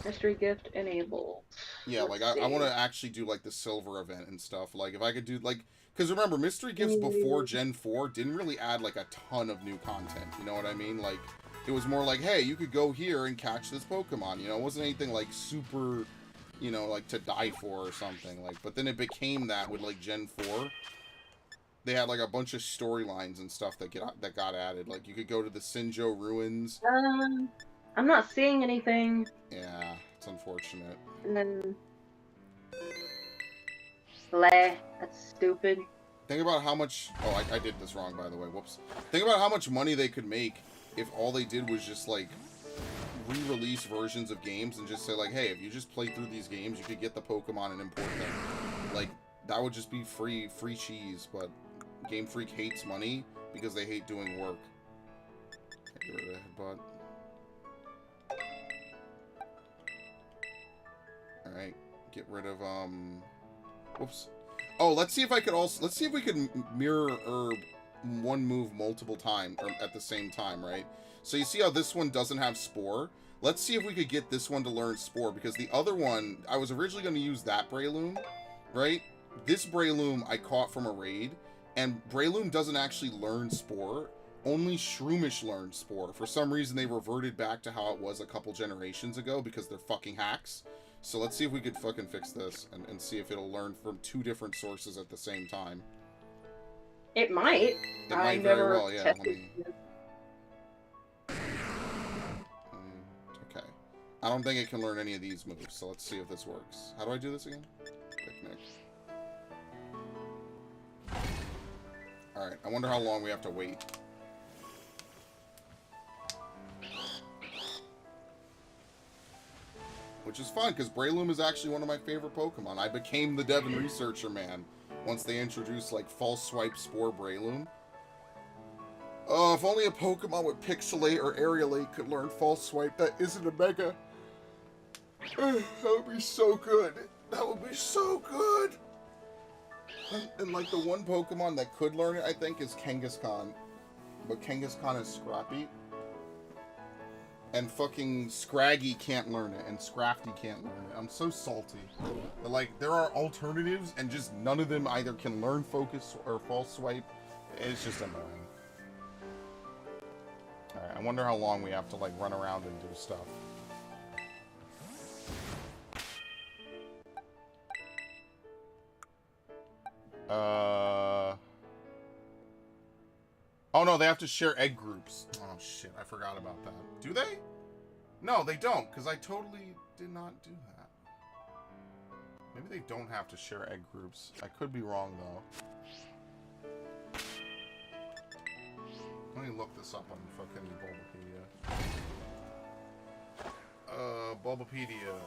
Mystery gift enabled. Yeah, like I want to actually do like the silver event and stuff. Like if I could do like, because remember, mystery gifts before Gen 4 didn't really add like a ton of new content. You know what I mean? Like it was more like, hey, you could go here and catch this Pokemon. You know, it wasn't anything like super, you know, like to die for or something. Like, but then it became that with like Gen 4. They had like a bunch of storylines and stuff that got added. Like you could go to the Sinjo ruins. I'm not seeing anything. Yeah, it's unfortunate. And then, that's stupid. Think about how much... Oh, I did this wrong, by the way. Whoops. Think about how much money they could make if all they did was just, like, re-release versions of games and just say, like, hey, if you just play through these games, you could get the Pokemon and import them. Like, that would just be free cheese, but Game Freak hates money because they hate doing work. Get rid of that headbutt. Alright, get rid of, whoops. Oh, let's see if I could also, let's see if we could mirror herb one move multiple times, or at the same time, right? So you see how this one doesn't have Spore? Let's see if we could get this one to learn Spore, because the other one, I was originally going to use that Breloom, right? This Breloom I caught from a raid, and Breloom doesn't actually learn Spore. Only Shroomish learned Spore. For some reason, they reverted back to how it was a couple generations ago, because they're fucking hacks. So let's see if we could fucking fix this and see if it'll learn from 2 different sources at the same time. It might. It might very well, yeah. Okay. I don't think it can learn any of these moves, so let's see if this works. How do I do this again? Picnic. Alright, I wonder how long we have to wait. Which is fun, because Breloom is actually one of my favorite Pokemon. I became the Devon Researcher man once they introduced, like, False Swipe Spore Breloom. Oh, if only a Pokemon with Pixelate or Aerialate could learn False Swipe that isn't a Mega. That would be so good. That would be so good. And like the one Pokemon that could learn it, I think, is Kangaskhan. But Kangaskhan is scrappy. And fucking Scraggy can't learn it, and Scrafty can't learn it. I'm so salty. But like, there are alternatives, and just none of them either can learn Focus or False Swipe. It's just annoying. Alright, I wonder how long we have to like run around and do stuff. Oh no, they have to share egg groups. Oh shit, I forgot about that. Do they? No, they don't, because I totally did not do that. Maybe they don't have to share egg groups. I could be wrong, though. Let me look this up on fucking Bulbapedia. Bulbapedia.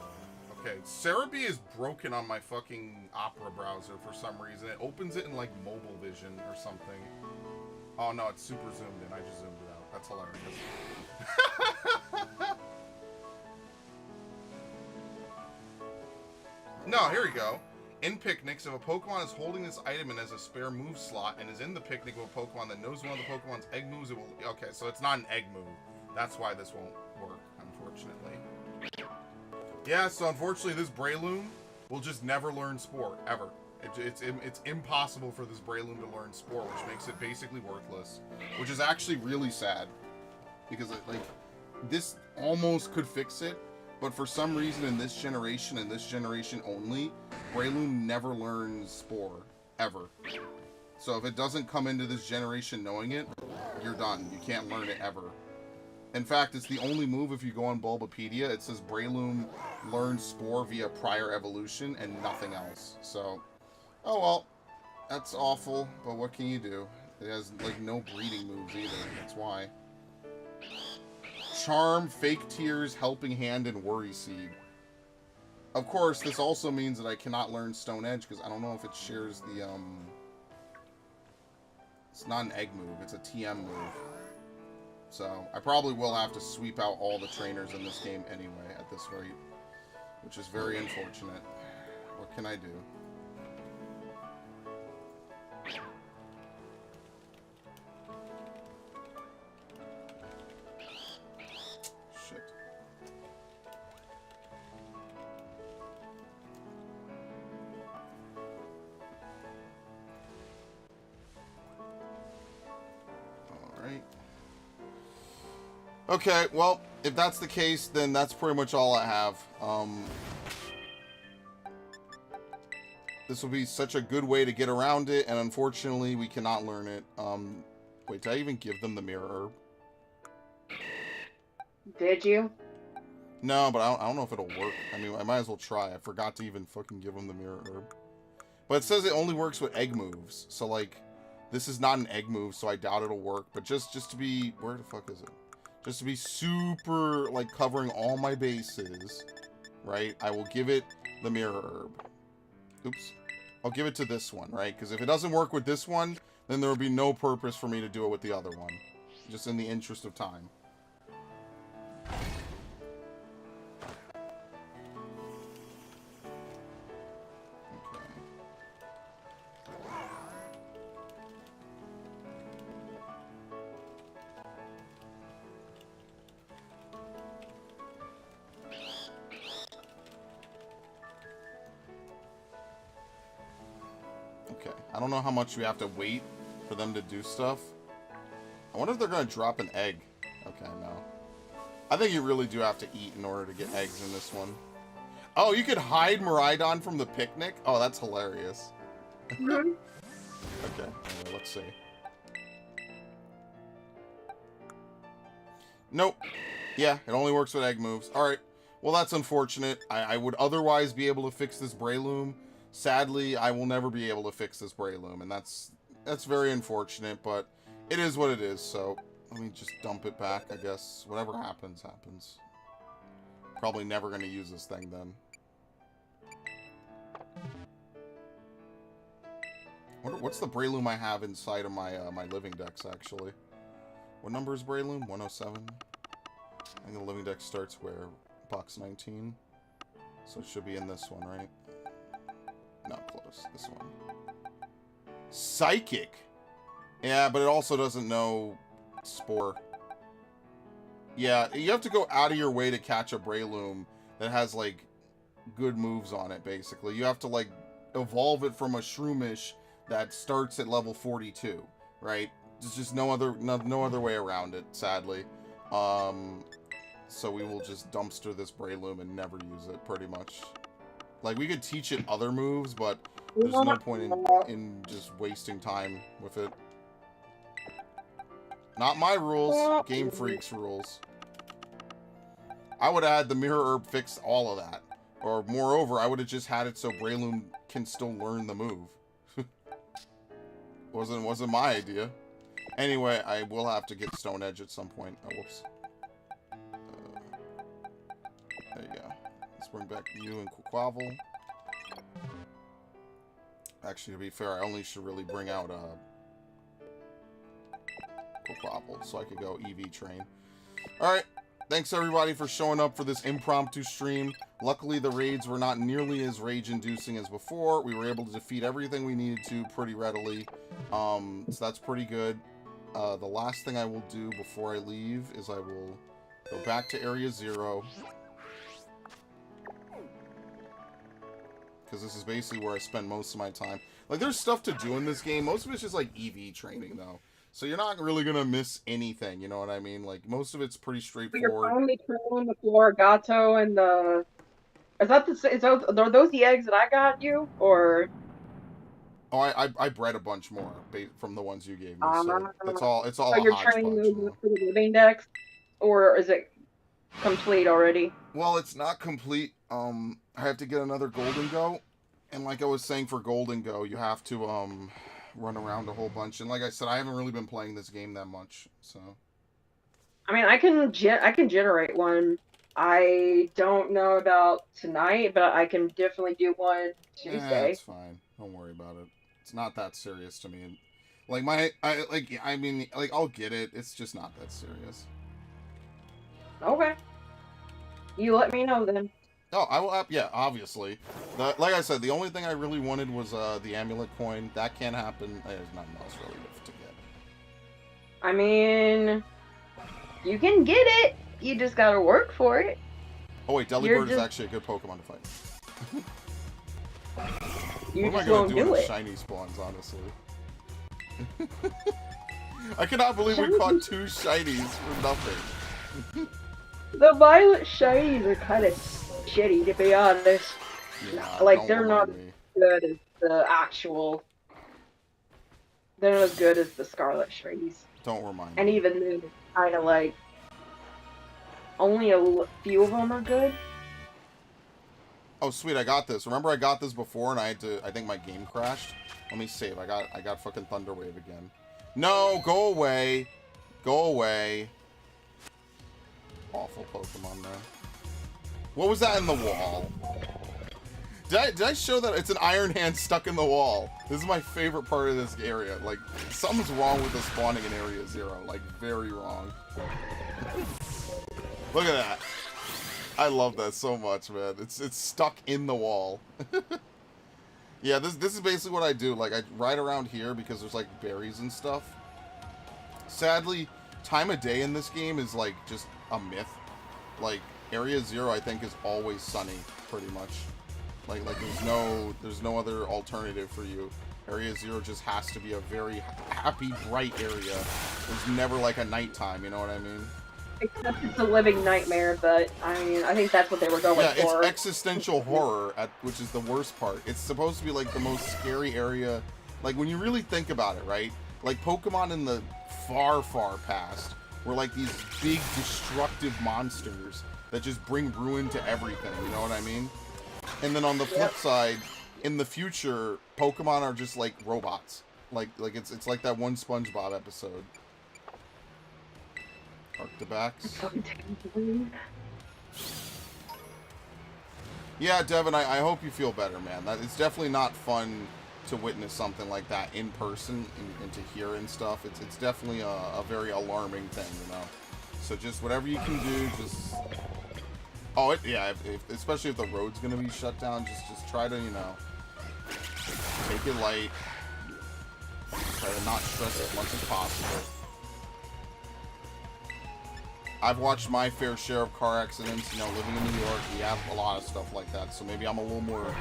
Okay, Cerebi is broken on my fucking Opera browser for some reason. It opens it in, like, mobile vision or something. Oh, no, it's super zoomed in. I just zoomed it out. That's hilarious. No, here we go. In picnics, if a Pokemon is holding this item and has a spare move slot and is in the picnic with a Pokemon that knows one of the Pokemon's egg moves, it will... Okay, so it's not an egg move. That's why this won't work, unfortunately. Yeah, so unfortunately this Breloom will just never learn Spore, ever. It's impossible for this Breloom to learn Spore, which makes it basically worthless. Which is actually really sad. Because, like, this almost could fix it, but for some reason in this generation and this generation only, Breloom never learns Spore. Ever. So if it doesn't come into this generation knowing it, you're done. You can't learn it ever. In fact, it's the only move if you go on Bulbapedia. It says Breloom learns Spore via prior evolution and nothing else. So... oh well, that's awful, but what can you do? It has, like, no breeding moves either, that's why. Charm, Fake Tears, Helping Hand, and Worry Seed. Of course, this also means that I cannot learn Stone Edge, because I don't know if it shares the, it's not an egg move, it's a TM move. So, I probably will have to sweep out all the trainers in this game anyway, at this rate. Which is very unfortunate. What can I do? Okay, well, if that's the case, then that's pretty much all I have. This will be such a good way to get around it, and unfortunately, we cannot learn it. Wait, did I even give them the Mirror Herb? Did you? No, but I don't know if it'll work. I mean, I might as well try. I forgot to even fucking give them the Mirror Herb. But it says it only works with egg moves, so, like, this is not an egg move, so I doubt it'll work. But just to be... where the fuck is it? Just to be super, like, covering all my bases, right? I will give it the Mirror Herb. Oops. I'll give it to this one, right? Because if it doesn't work with this one, then there will be no purpose for me to do it with the other one. Just in the interest of time. Okay, I don't know how much we have to wait for them to do stuff. I wonder if they're going to drop an egg. Okay, no. I think you really do have to eat in order to get eggs in this one. Oh, you could hide Miraidon from the picnic? Oh, that's hilarious. Okay, anyway, let's see. Nope. Yeah, it only works with egg moves. Alright, well that's unfortunate. I would otherwise be able to fix this Breloom. Sadly, I will never be able to fix this Breloom, and that's very unfortunate, but it is what it is, so let me just dump it back, I guess. Whatever happens, happens. Probably never going to use this thing, then. What's the Breloom I have inside of my my living decks, actually? What number is Breloom? 107. I think the living deck starts where? Box 19. So it should be in this one, right? Not close. This one. Psychic! Yeah, but it also doesn't know Spore. Yeah, you have to go out of your way to catch a Breloom that has, like, good moves on it, basically. You have to, like, evolve it from a Shroomish that starts at level 42, right? There's just no other way around it, sadly. So we will just dumpster this Breloom and never use it, pretty much. Like, we could teach it other moves, but there's no point in just wasting time with it. Not my rules. Game Freak's rules. I would have had the Mirror Herb fix all of that. Or, moreover, I would have just had it so Breloom can still learn the move. Wasn't my idea. Anyway, I will have to get Stone Edge at some point. Oh, whoops. There you go. Let's bring back you and Quavel. Actually, to be fair, I only should really bring out Quavel so I could go EV train. Alright. Thanks everybody for showing up for this impromptu stream. Luckily the raids were not nearly as rage-inducing as before. We were able to defeat everything we needed to pretty readily. So that's pretty good. The last thing I will do before I leave is I will go back to Area 0. Because this is basically where I spend most of my time. Like, there's stuff to do in this game. Most of it's just, like, EV training, though. So you're not really going to miss anything, you know what I mean? Like, most of it's pretty straightforward. You're finally training the Florigato and the... Are those the eggs that I got you? Or... Oh, I bred a bunch more from the ones you gave me. So it's all so you're training those for the living decks? Or is it complete already? Well, it's not complete. I have to get another Golden Go. And like I was saying for Golden Go, you have to run around a whole bunch. And like I said, I haven't really been playing this game that much. So I mean, I can generate one. I don't know about tonight, but I can definitely do one Tuesday. Yeah, it's fine. Don't worry about it. It's not that serious to me. Like I'll get it. It's just not that serious. Okay. You let me know then. Oh, I will. Yeah, obviously. Like I said, the only thing I really wanted was the amulet coin. That can't happen. There's nothing else really to get. I mean, you can get it. You just gotta work for it. Oh wait, Delibird is actually a good Pokemon to fight. You what just am I won't gonna do it. with shiny spawns, honestly? I cannot believe we caught 2 shinies for nothing. The violet shinies are kind of shitty, to be honest. Yeah, like, they're not as good as the actual... They're not as good as the Scarlet shinies. Don't remind me. And even then, it's kind of like... Only a few of them are good. Oh, sweet, I got this. Remember I got this before and I think my game crashed? Let me save. I got fucking Thunderwave again. No, go away. Go away. Awful Pokemon there. What was that in the wall? Did I show that it's an Iron Hand stuck in the wall? This is my favorite part of this area. Like, something's wrong with the spawning in Area 0. Like, very wrong. Look at that. I love that so much, man. It's stuck in the wall. Yeah, this is basically what I do. Like, I ride around here because there's, like, berries and stuff. Sadly, time of day in this game is, like, just a myth. Like, Area 0, I think, is always sunny, pretty much. Like there's no other alternative for you. Area 0 just has to be a very happy, bright area. There's never, like, a nighttime, you know what I mean? Except it's a living nightmare, but, I mean, I think that's what they were going for. Yeah, it's existential horror, which is the worst part. It's supposed to be, like, the most scary area. Like, when you really think about it, right? Like, Pokemon in the far, far past were, like, these big, destructive monsters that just bring ruin to everything, you know what I mean? And then on the flip side, in the future, Pokemon are just, like, robots. Like it's like that one SpongeBob episode. Arctibax. Yeah, Devin, I hope you feel better, man. It's definitely not fun to witness something like that in person and to hear and stuff. It's definitely a very alarming thing, you know. So just whatever you can do, just especially if the road's gonna be shut down, just try to, you know, take it light. Try to not stress as much as possible. I've watched my fair share of car accidents, you know, living in New York. We have a lot of stuff like that, so maybe I'm a little more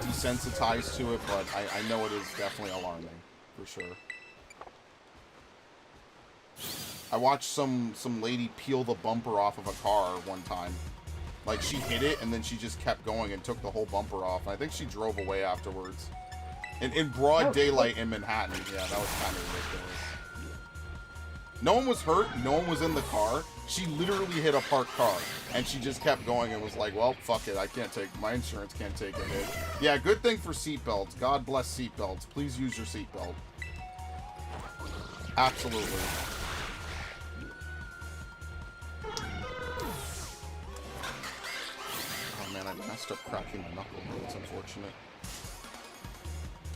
desensitized to it, but I know it is definitely alarming, for sure. I watched some lady peel the bumper off of a car one time. Like, she hit it, and then she just kept going and took the whole bumper off. I think she drove away afterwards. In broad daylight in Manhattan. Yeah, that was kind of ridiculous. No one was hurt. No one was in the car. She literally hit a parked car, and she just kept going and was like, well, fuck it. My insurance can't take a hit. Yeah, good thing for seatbelts. God bless seatbelts. Please use your seatbelt. Absolutely. Oh man, I messed up cracking the knuckle. It's unfortunate.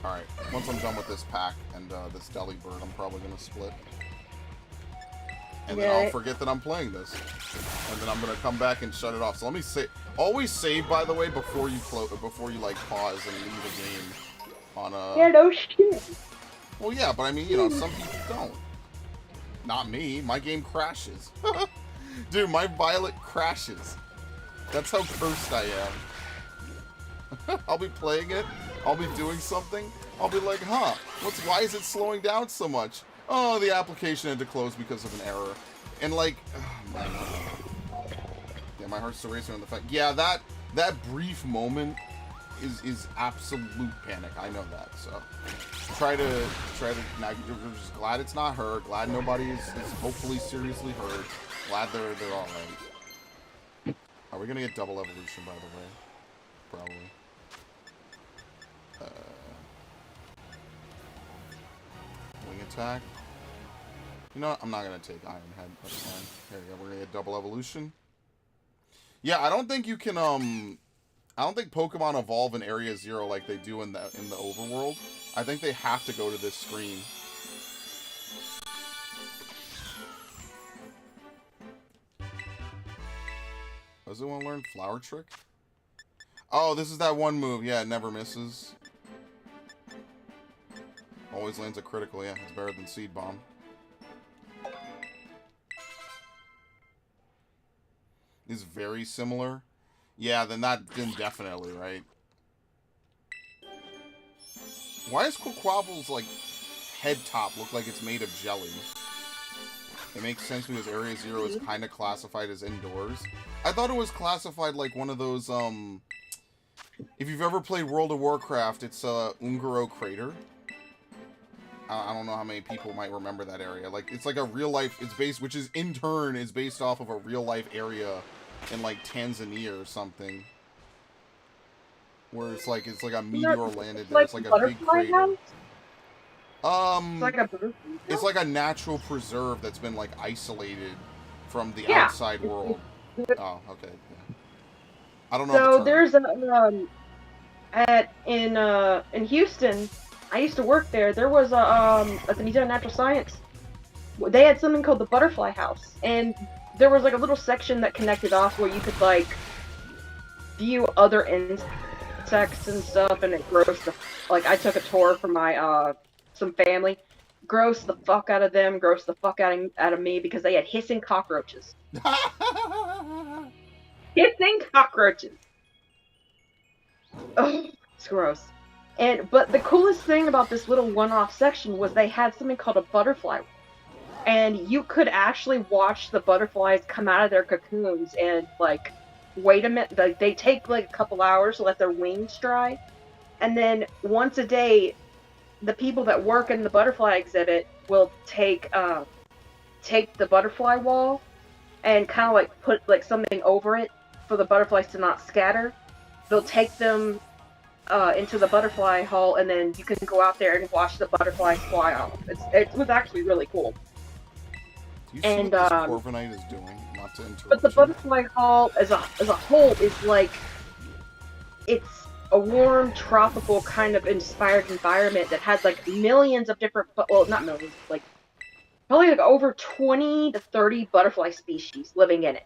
Alright, once I'm done with this pack and this deli bird, I'm probably going to split. And then I'll forget that I'm playing this. And then I'm going to come back and shut it off. So let me say, always save, by the way, before you like pause and leave a game on a... Yeah, no shit. Well, yeah, but I mean, you know, some people don't. Not me. My game crashes. Dude, my Violet crashes. That's how cursed I am. I'll be playing it. I'll be doing something. I'll be like, huh, why is it slowing down so much? Oh, the application had to close because of an error. And like, oh man. Yeah, my heart's still racing on the fact. Yeah, that brief moment is absolute panic. I know that. So try to. Now, we're just glad it's not her. Glad nobody is hopefully seriously hurt. Glad they're all right. Are we gonna get double evolution, by the way? Probably. Wing attack. You know what? I'm not gonna take Iron Head. That's fine. There you go. We're gonna get double evolution. Yeah, I don't think you can. I don't think Pokemon evolve in Area 0 like they do in the overworld. I think they have to go to this screen. Does it want to learn Flower Trick? Oh, this is that one move. Yeah, it never misses. Always lands a critical. Yeah, it's better than Seed Bomb. Is very similar. Yeah, then definitely, right? Why does Quaquaval's, like, head top look like it's made of jelly? It makes sense because Area 0 is kind of classified as indoors. I thought it was classified like one of those, if you've ever played World of Warcraft, it's, Ungaro Crater. I don't know how many people might remember that area. Like, it's like a real-life, which is, in turn, is based off of a real-life area in, like, Tanzania or something. Where it's like a meteor landed there. It's like a big crater. It's like a natural preserve that's been, like, isolated from the outside world. Oh, okay. Yeah. I don't know. So there's in Houston, I used to work there. There was at the Museum of Natural Science, they had something called the Butterfly House, and there was like a little section that connected off where you could like view other insects and stuff, and it grossed like I took a tour for my some family, grossed the fuck out of them, grossed the fuck out of me because they had hissing cockroaches. Hissing cockroaches. Oh, it's gross. But the coolest thing about this little one-off section was they had something called a butterfly. And you could actually watch the butterflies come out of their cocoons and, like, wait a minute. They take, like, a couple hours to let their wings dry. And then once a day, the people that work in the butterfly exhibit will take the butterfly wall and kind of, like, put, like, something over it for the butterflies to not scatter. They'll take them into the butterfly hall, and then you can go out there and watch the butterflies fly off. It was actually really cool. Do you see what this Corviknight is doing? Not to interrupt. But the butterfly hall as a whole is like, it's a warm, tropical kind of inspired environment that had like millions of different, well, not millions, like probably like over 20 to 30 butterfly species living in it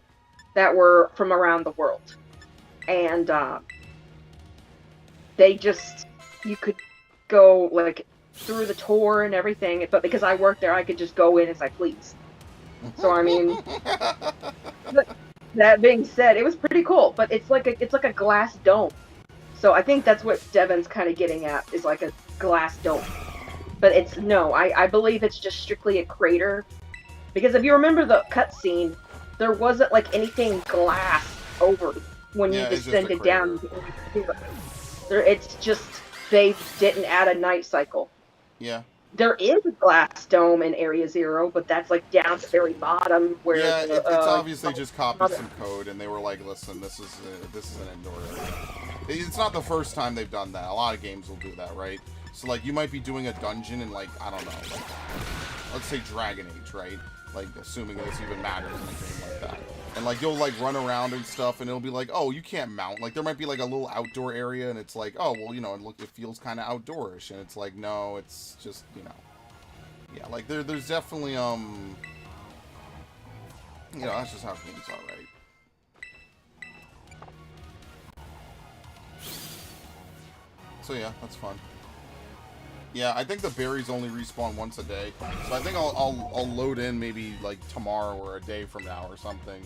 that were from around the world. And they just, you could go like through the tour and everything, but because I worked there, I could just go in as I please. So I mean, that being said, it was pretty cool, but it's like a glass dome. So I think that's what Devin's kind of getting at, is like a glass dome. But it's, no, I believe it's just strictly a crater. Because if you remember the cutscene, there wasn't like anything glass over when you descended down. It's just, they didn't add a night cycle. Yeah. There is a glass dome in Area Zero, but that's like down at the very bottom where. Yeah, it's obvious they just copied some code and they were like, "Listen, this is an indoor area." It's not the first time they've done that. A lot of games will do that, right? So like, you might be doing a dungeon in like, I don't know, like, let's say Dragon Age, right? Like, assuming this even matters in a game like that. And like, you'll like run around and stuff, and it'll be like, oh, you can't mount. Like, there might be like a little outdoor area, and it's like, oh, well, you know, it feels kind of outdoorish, and it's like, no, it's just, you know, yeah, like there's definitely you know, that's just how games are, right? So yeah, that's fun. Yeah, I think the berries only respawn once a day, so I think I'll load in maybe like tomorrow or a day from now or something,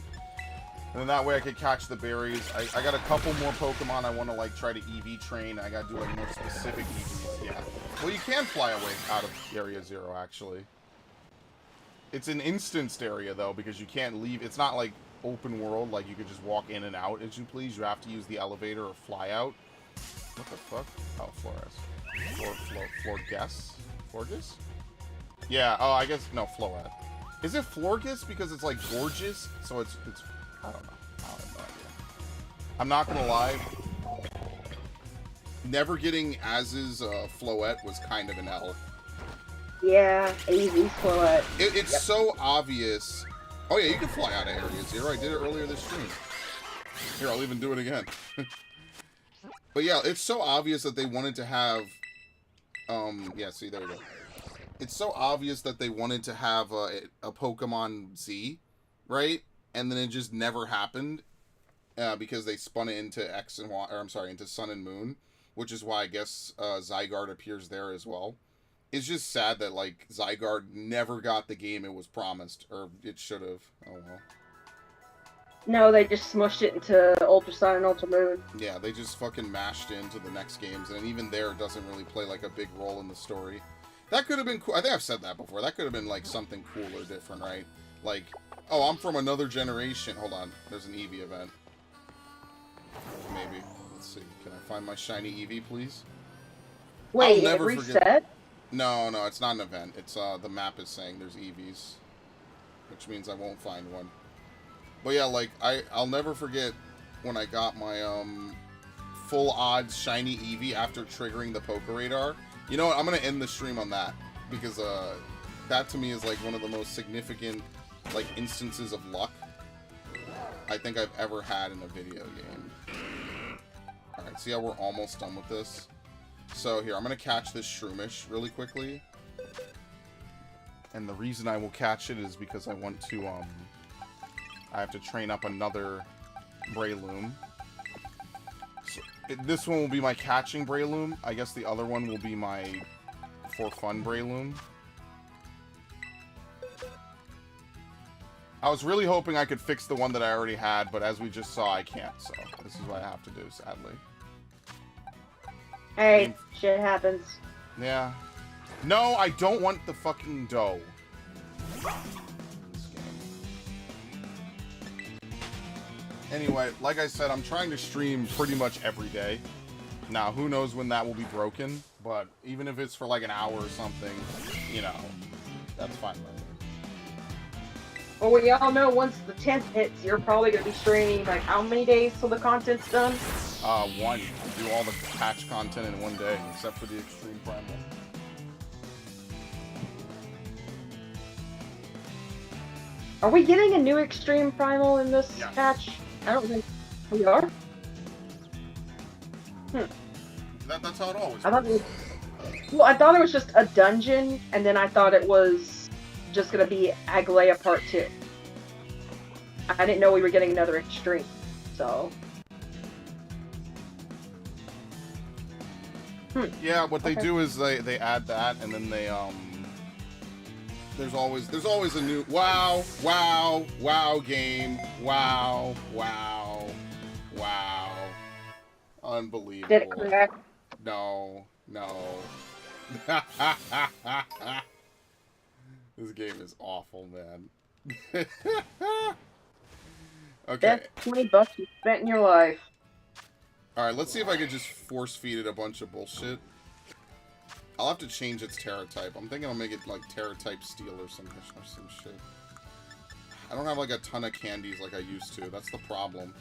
and then that way I could catch the berries. I got a couple more Pokemon I want to like try to EV train. I gotta do like more specific EVs. Yeah, well, you can fly away out of Area Zero actually. It's an instanced area though, because you can't leave. It's not like open world, like you could just walk in and out as you please. You have to use the elevator or fly out. What the fuck? Oh, Flores. Florges? Yeah, oh, I guess, no, Floette. Is it Florges because it's like gorgeous? So it's, I don't know. I have no idea. I'm not gonna lie. Never getting Az's Floette was kind of an L. Yeah, easy Floette. It's so obvious. Oh yeah, you can fly out of Area Zero. I did it earlier this stream. Here, I'll even do it again. But yeah, it's so obvious that they wanted to have, yeah, see, there we go. It's so obvious that they wanted to have a Pokemon Z, right? And then it just never happened, because they spun it into X and Y, or I'm sorry, into Sun and Moon, which is why I guess Zygarde appears there as well. It's just sad that, like, Zygarde never got the game it was promised, or it should have. Oh well. No, they just smushed it into Ultra Sun and Ultra Moon. Yeah, they just fucking mashed into the next games, and even there it doesn't really play like a big role in the story. That could have been cool. I think I've said that before. That could have been like something cool or different, right? Like, oh, I'm from another generation. Hold on, there's an Eevee event. Maybe. Let's see. Can I find my shiny Eevee, please? Wait, it reset? No, it's not an event. It's the map is saying there's Eevees, which means I won't find one. But yeah, like, I'll never forget when I got my, full odds shiny Eevee after triggering the Poke Radar. You know what, I'm gonna end the stream on that, because, that to me is, like, one of the most significant, like, instances of luck I think I've ever had in a video game. Alright, see how we're almost done with this? So, here, I'm gonna catch this Shroomish really quickly. And the reason I will catch it is because I want to, I have to train up another Breloom. So, this one will be my catching Breloom. I guess the other one will be my for fun Breloom. I was really hoping I could fix the one that I already had, but as we just saw, I can't. So this is what I have to do, sadly. Hey, shit happens. Yeah. No, I don't want the fucking dough. Anyway, like I said, I'm trying to stream pretty much every day. Now, who knows when that will be broken, but even if it's for like an hour or something, you know, that's fine by me. Well, we all know once the 10th hits, you're probably going to be streaming, like, how many days till the content's done? One. Do all the patch content in one day, except for the Extreme Primal. Are we getting a new Extreme Primal in this patch? I don't think we are. That's how it always I thought works. I thought it was just a dungeon, and then I thought it was just gonna be Aglaia Part 2. I didn't know we were getting another extreme, so. Yeah, what they Okay. do is they add that, and then they there's always a new wow game, wow. Unbelievable. Did it crack? No. This game is awful, man. Okay. That's $20 you spent in your life. Alright, let's see if I can just force feed it a bunch of bullshit. I'll have to change its Terra type. I'm thinking I'll make it like Terra type steel or some shit. I don't have like a ton of candies like I used to. That's the problem.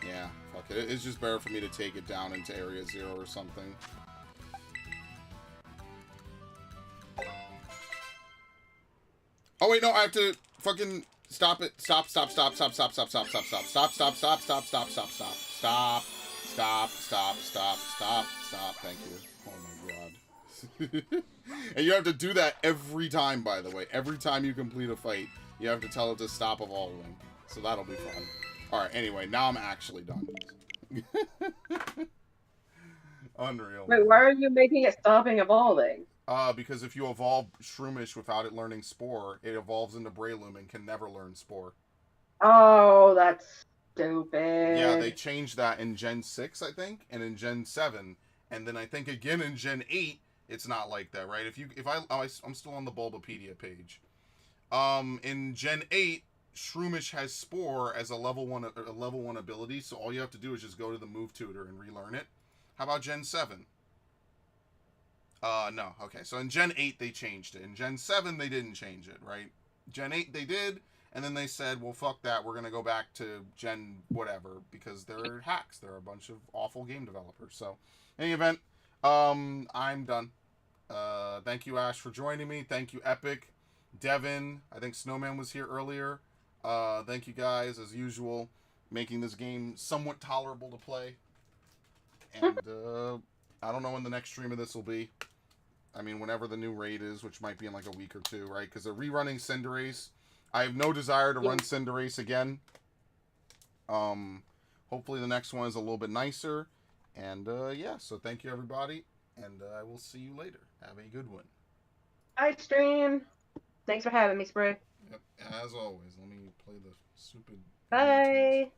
Yeah, fuck it. It's just better for me to take it down into Area 0 or something. Oh wait, no, I have to fucking stop it. Stop. Thank you. Oh my god. And you have to do that every time, by the way. Every time you complete a fight, you have to tell it to stop evolving. So that'll be fun. Alright, anyway, now I'm actually done. Unreal. Wait, why are you making it stopping evolving? Because if you evolve Shroomish without it learning Spore, it evolves into Breloom and can never learn Spore. Oh, that's stupid. Yeah, they changed that in Gen 6, I think, and in Gen 7, and then I think again in Gen 8, it's not like that, right? I'm still on the Bulbapedia page. In Gen 8, Shroomish has Spore as a level 1 ability, so all you have to do is just go to the move tutor and relearn it. How about Gen 7? No. Okay, so in Gen 8 they changed it. In Gen 7 they didn't change it, right? Gen 8 they did, and then they said, well, fuck that, we're gonna go back to Gen whatever, because they're hacks. They're a bunch of awful game developers. So, in any event, I'm done. Thank you, Ash, for joining me. Thank you, Epic. Devin, I think Snowman was here earlier. Thank you guys, as usual, making this game somewhat tolerable to play. And, I don't know when the next stream of this will be. I mean, whenever the new raid is, which might be in like a week or two, right? Because they're rerunning Cinderace. I have no desire to run Cinderace again. Hopefully the next one is a little bit nicer. And, yeah, so thank you, everybody. And I will see you later. Have a good one. Hi, stream. Thanks for having me, Spray. Yep, as always. Let me play the stupid... Bye.